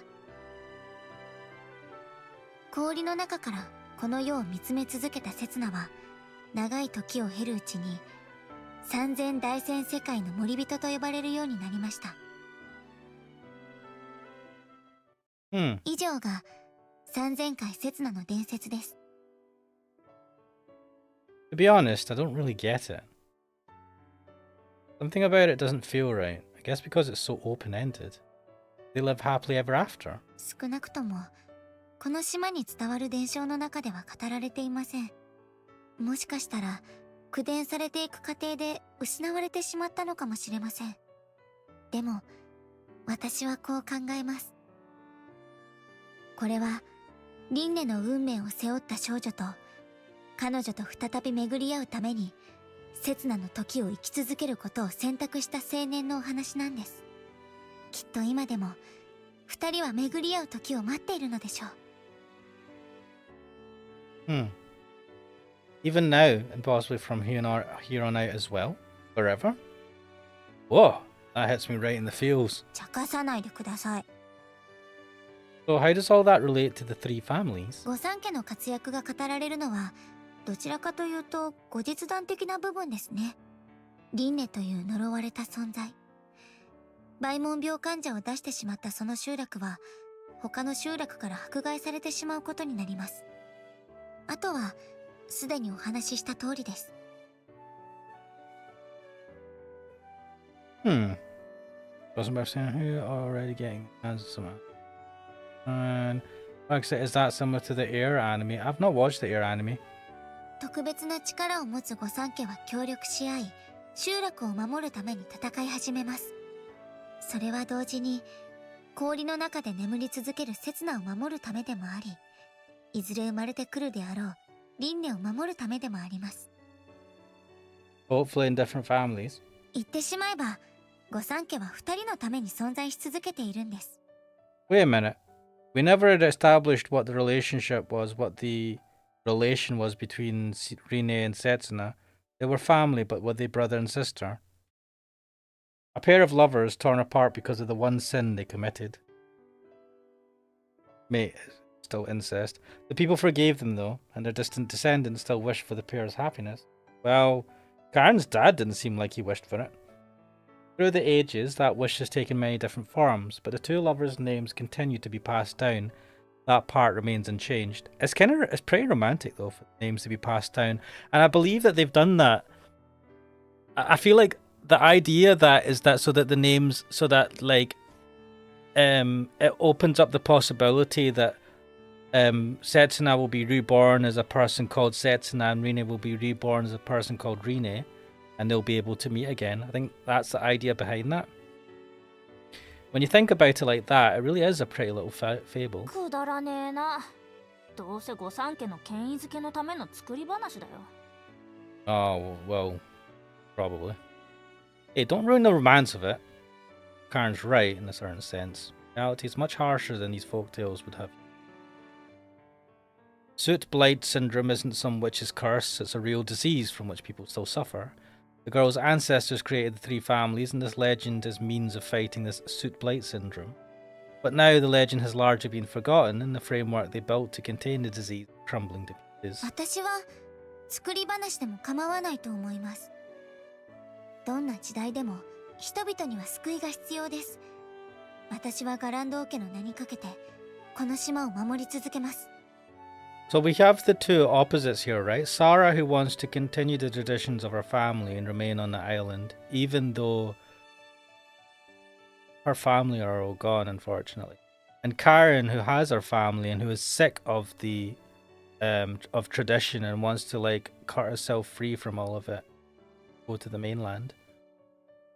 Speaker 2: 氷の中からこの世を見つめ続けた刹那は長い時を経るうちに三千大千世界の森人と呼ばれるようになりました。以上が三千回刹那の伝説です。
Speaker 1: To be honest, I don't really get it. Something about it doesn't feel right. I guess because it's so open-ended. They live happily ever after.
Speaker 2: 少なくともこの島に伝わる伝承の中では語られていません。もしかしたら口伝されていく過程で失われてしまったのかもしれません。でも私はこう考えます。これは輪廻の運命を背負った少女と彼女と再び巡り合うために刹那の時を生き続けることを選択した青年のお話なんです。きっと今でも二人は巡り合う時を待っているのでしょう。
Speaker 1: Even now, and possibly from here on out as well? Forever? Whoa, that hits me right in the feels.
Speaker 2: 茶化さないでください。
Speaker 1: So how does all that relate to the three families?
Speaker 2: 御三家の活躍が語られるのはどちらかというと後日談的な部分ですね。輪廻という呪われた存在、梅門病患者を出してしまったその集落は他の集落から迫害されてしまうことになります。あとはすでにお話しした通りです。
Speaker 1: Wasn't about saying who already getting hands of some. And like I said, is that similar to the Air anime? I've not watched the Air anime.
Speaker 2: 特別な力を持つ御三家は協力し合い、集落を守るために戦い始めます。それは同時に氷の中で眠り続ける刹那を守るためでもあり、いずれ生まれてくるであろう輪廻を守るためでもあります。
Speaker 1: Hopefully in different families.
Speaker 2: 言ってしまえば、御三家は二人のために存在し続けているんです。
Speaker 1: Wait a minute. We never had established what the relationship was, what the relation was between Rine and Setsuna. They were family, but were they brother and sister? A pair of lovers torn apart because of the one sin they committed. Mate, still incest. The people forgave them though, and their distant descendants still wish for the pair's happiness. Well, Karen's dad didn't seem like he wished for it. Through the ages, that wish has taken many different forms, but the two lovers' names continue to be passed down. That part remains unchanged. It's pretty romantic though for names to be passed down, and I believe that they've done that. I feel like the idea that is that so that the names, so that like, it opens up the possibility that Setsuna will be reborn as a person called Setsuna, and Rine will be reborn as a person called Rine, and they'll be able to meet again. I think that's the idea behind that. When you think about it like that, it really is a pretty little fable.
Speaker 3: くだらねえな。どうせ御三家の権威づけのための作り話だよ。
Speaker 1: Oh, well, probably. Hey, don't ruin the romance of it. Karen's right in a certain sense. Reality is much harsher than these folktales would have. Soot Blight Syndrome isn't some witch's curse, it's a real disease from which people still suffer. The girl's ancestors created the three families, and this legend is means of fighting this Soot Blight Syndrome. But now the legend has largely been forgotten, and the framework they built to contain the disease is crumbling to pieces.
Speaker 2: 私は作り話でも構わないと思います。どんな時代でも人々には救いが必要です。私はガランド王家の名にかけてこの島を守り続けます。
Speaker 1: So we have the two opposites here, right? Sarah, who wants to continue the traditions of her family and remain on the island, even though her family are all gone, unfortunately. And Karen, who has her family and who is sick of the of tradition and wants to like cut herself free from all of it, go to the mainland.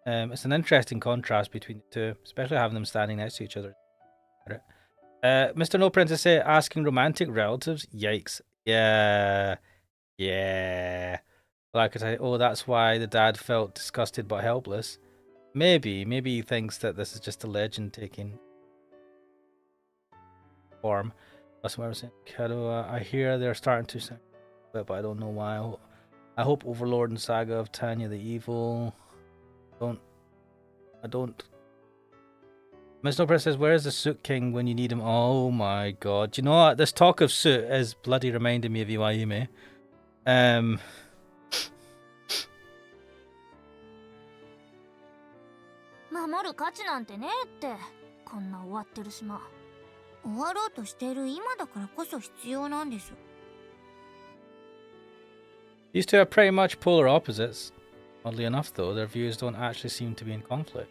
Speaker 1: It's an interesting contrast between the two, especially having them standing next to each other. Mr. No Princess asking romantic relatives. Yikes. Yeah. Like I say, oh, that's why the dad felt disgusted but helpless. Maybe he thinks that this is just a legend taking form. That's what I was saying. Kiddo, I hear they're starting to sound, but I don't know why. I hope Overlord and Saga of Tanya the Evil. I don't. Miss Nopra says, where is the Soot King when you need him? Oh my god. Do you know what? This talk of Soot is bloody reminding me of Iwayume.
Speaker 3: 守る価値なんてねえって。こんな終わってる島。
Speaker 2: 終わろうとしている今だからこそ必要なんです。
Speaker 1: These two are pretty much polar opposites. Oddly enough, though, their views don't actually seem to be in conflict.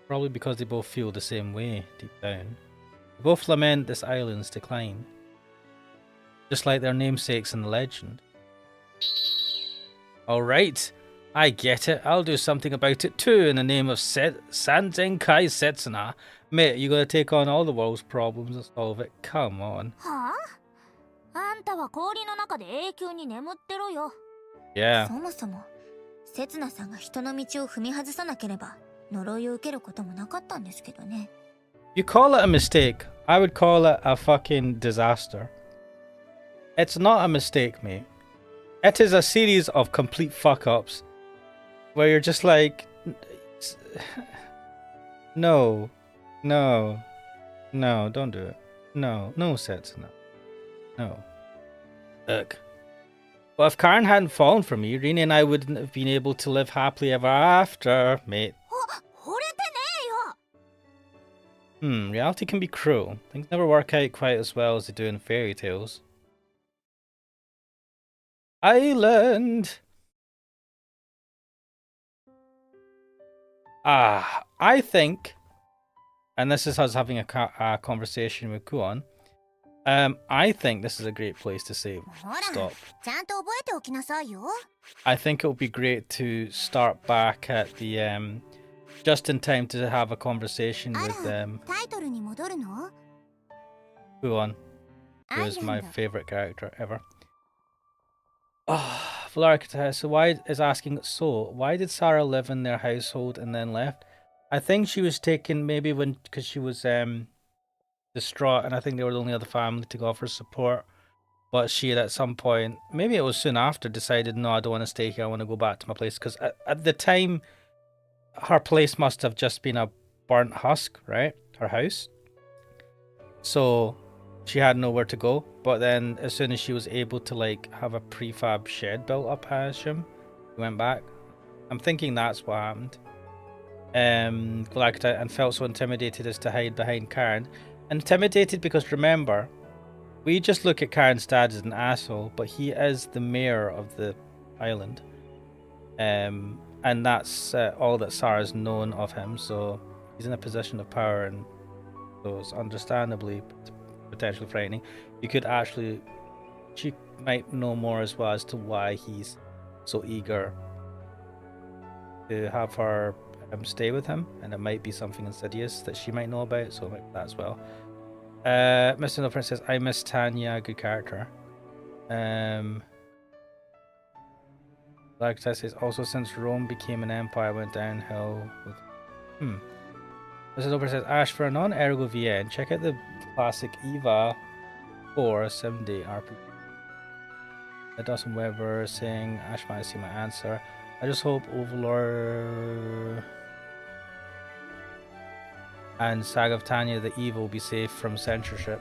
Speaker 1: Probably because they both feel the same way, deep down. They both lament this island's decline. Just like their namesakes in the legend. Alright, I get it. I'll do something about it too in the name of Sanzenkai Setsuna. Mate, you gotta take on all the world's problems and solve it. Come on.
Speaker 3: はあ？あんたは氷の中で永久に眠ってろよ。
Speaker 1: Yeah.
Speaker 2: そもそも、刹那さんが人の道を踏み外さなければ、呪いを受けることもなかったんですけどね。
Speaker 1: You call it a mistake. I would call it a fucking disaster. It's not a mistake, mate. It is a series of complete fuck-ups where you're just like, no, don't do it. No, Setsuna. No. Ugh. Well, if Karen hadn't fallen for me, Rine and I wouldn't have been able to live happily ever after, mate.
Speaker 3: 惚れてねえよ。
Speaker 1: Reality can be cruel. Things never work out quite as well as they do in fairy tales. Island! I think, and this is us having a conversation with Kuon, I think this is a great place to say stop.
Speaker 2: ちゃんと覚えておきなさいよ。
Speaker 1: I think it would be great to start back at the just in time to have a conversation with
Speaker 2: タイトルに戻るの？
Speaker 1: Huon, who is my
Speaker 2: Island.
Speaker 1: favorite character ever. Valarkata, so why is asking, so why did Sarah live in their household and then left? I think she was taken maybe because she was distraught, and I think they were the only other family to go for support. But she had at some point, maybe it was soon after, decided, no, I don't want to stay here, I want to go back to my place. Because at the time, her place must have just been a burnt husk, right? Her house. So she had nowhere to go. But then as soon as she was able to like have a prefab shed built up, I assume, she went back. I'm thinking that's what happened. Galacta, and felt so intimidated as to hide behind Karen. Intimidated because remember, we just look at Karen's dad as an asshole, but he is the mayor of the island. And that's all that Sarah's known of him, so he's in a position of power, and so it's understandably potentially frightening. You could actually, she might know more as well as to why he's so eager to have her stay with him, and it might be something insidious that she might know about, so maybe that as well. Mr. No Prince says, I miss Tanya, good character. Like I says, also since Rome became an empire, went downhill with. Mr. No Prince says, Ash, for a non-ergo VN, check out the classic Eva 4 7-day RPG. Dawson Weber saying, Ash might see my answer. I just hope Overlord and Saga of Tanya the Evil will be safe from censorship.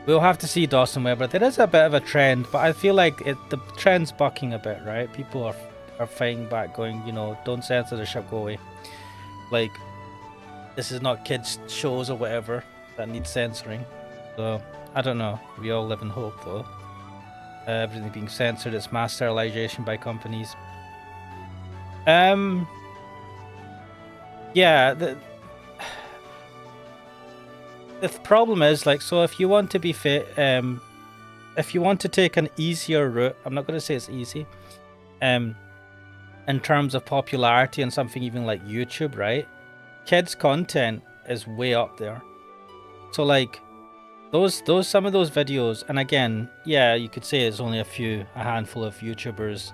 Speaker 1: We'll have to see, Dawson Weber. There is a bit of a trend, but I feel like the trend's bucking a bit, right? People are fighting back, going, you know, don't censor the ship, go away. Like, this is not kids' shows or whatever that need censoring. So, I don't know. We all live in hope, though. Everything being censored, it's mass sterilization by companies. Yeah, the problem is, like, so if you want to be fit, if you want to take an easier route, I'm not going to say it's easy, in terms of popularity and something even like YouTube, right? Kids content is way up there. So like, some of those videos, and again, yeah, you could say it's only a handful of YouTubers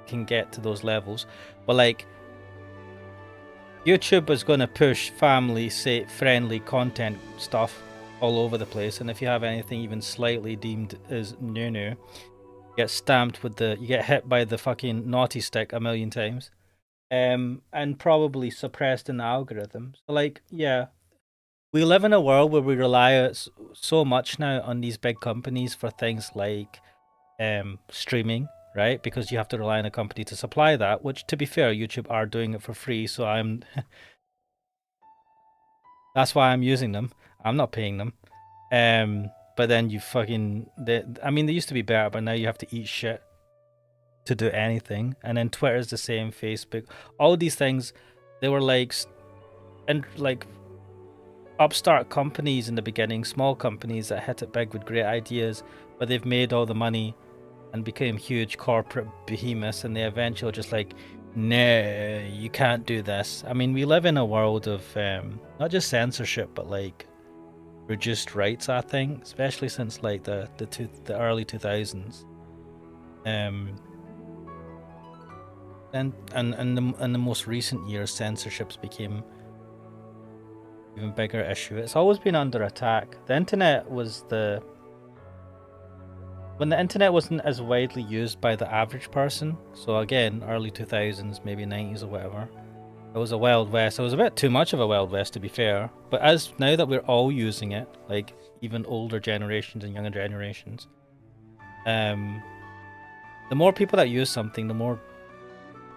Speaker 1: can get to those levels, but like, YouTube is going to push family-friendly content stuff all over the place, and if you have anything even slightly deemed as new, you get stamped with you get hit by the fucking naughty stick a million times, and probably suppressed in the algorithm. So like, yeah, we live in a world where we rely so much now on these big companies for things like streaming, right? Because you have to rely on a company to supply that, which, to be fair, YouTube are doing it for free, so that's why I'm using them. I'm not paying them. But then you I mean, they used to be better, but now you have to eat shit to do anything. And then Twitter's the same, Facebook. All these things, they were like upstart companies in the beginning, small companies that hit it big with great ideas, but they've made all the money and became huge corporate behemoths, and they eventually just like, no, you can't do this. I mean, we live in a world of not just censorship, but like reduced rights, I think, especially since like the early 2000s. And in the most recent years, censorships became even bigger issue. It's always been under attack. The internet was when the internet wasn't as widely used by the average person, so again, early 2000s, maybe 90s or whatever, it was a Wild West. It was a bit too much of a Wild West, to be fair, but now that we're all using it, like even older generations and younger generations, the more people that use something, the more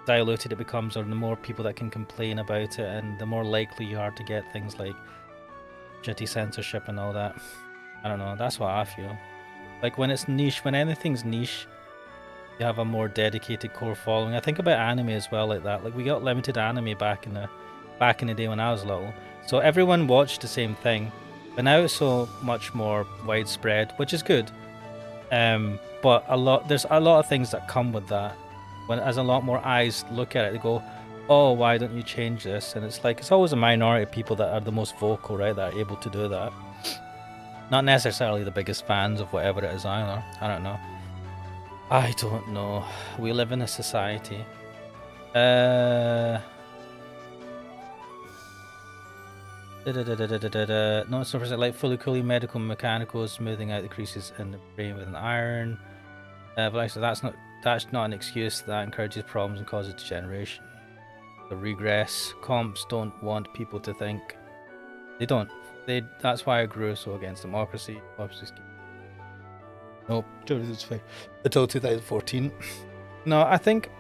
Speaker 1: diluted it becomes, or the more people that can complain about it, and the more likely you are to get things like shitty censorship and all that. I don't know, that's what I feel. Like, when it's niche, when anything's niche, you have a more dedicated core following. I think about anime as well, like that. Like, we got limited anime back in the day when I was little, so everyone watched the same thing. But now it's so much more widespread, which is good. But there's a lot of things that come with that. As a lot more eyes look at it, they go, oh, why don't you change this? And it's like, it's always a minority of people that are the most vocal, right, that are able to do that. Not necessarily the biggest fans of whatever it is either. I don't know. I don't know. We live in a society. No, it's not like fully cooling medical and mechanical, smoothing out the creases in the brain with an iron. But actually, that's not an excuse. That encourages problems and causes degeneration. The regress. Comps don't want people to think. They don't. That's why I grew so against democracy. Nope, it's fine. Until 2014. No, I think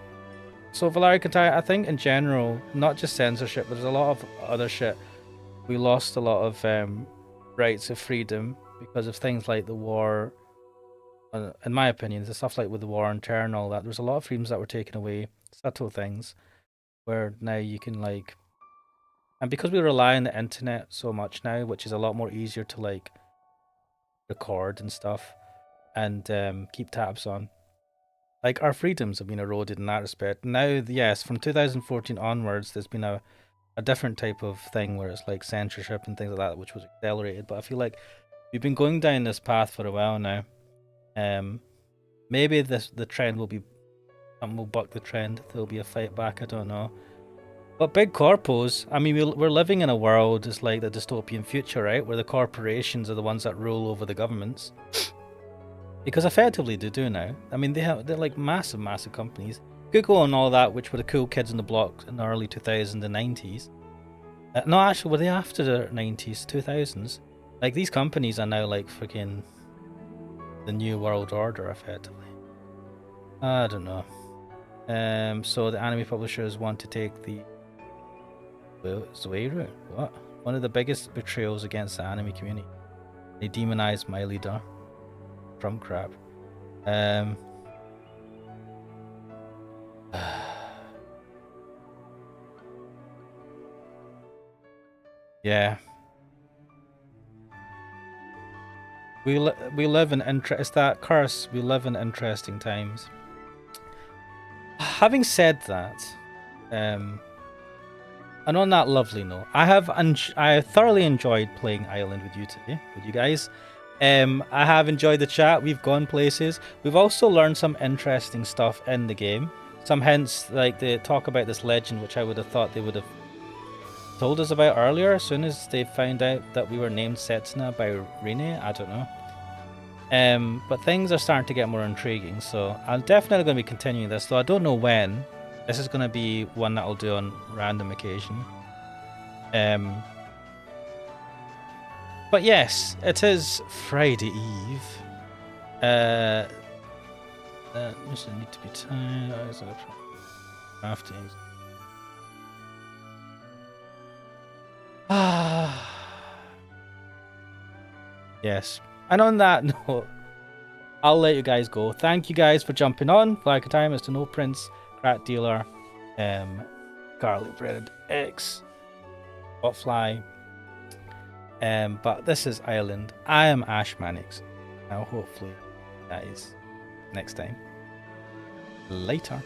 Speaker 1: so. Valari Katai, I think in general, not just censorship, but there's a lot of other shit. We lost a lot of rights of freedom because of things like the war. In my opinion, the stuff like with the war on terror and all that, there's a lot of freedoms that were taken away, subtle things, where now you can like, and because we rely on the internet so much now, which is a lot more easier to like record and stuff and keep tabs on, like our freedoms have been eroded in that respect. Now, yes, from 2014 onwards, there's been a different type of thing where it's like censorship and things like that, which was accelerated. But I feel like we've been going down this path for a while now. Maybe the trend will be, will buck the trend. There'll be a fight back. I don't know. But big corpos, I mean, we're living in a world, it's like the dystopian future, right? Where the corporations are the ones that rule over the governments. Because effectively they do now. I mean, they're like massive companies. Google and all that, which were the cool kids on the block in the early 2000s and 90s. No, actually, were they after the 90s, 2000s? Like, these companies are now like freaking the new world order, effectively. I don't know. So the anime publishers want to take the Zoe route. What? One of the biggest betrayals against the anime community. They demonize my leader. Trump crap. Yeah. We live in it's that curse. We live in interesting times. Having said that, and on that lovely note, I thoroughly enjoyed playing Island with you today, with you guys. I have enjoyed the chat. We've gone places. We've also learned some interesting stuff in the game. Some hints, like they talk about this legend, which I would have thought they would have told us about earlier, as soon as they found out that we were named Setsuna by Rene. I don't know. But things are starting to get more intriguing, so I'm definitely going to be continuing this, though I don't know when. This is going to be one that I'll do on random occasion. But yes, it is Friday Eve. This need to be tired. Crafting. Yes. And on that note, I'll let you guys go. Thank you guys for jumping on. Like a time, Mr. No Prince, Crack Dealer, Garlic Bread X, Botfly. But this is Island. I am Ash Mannix. Now hopefully, guys, next time. Later.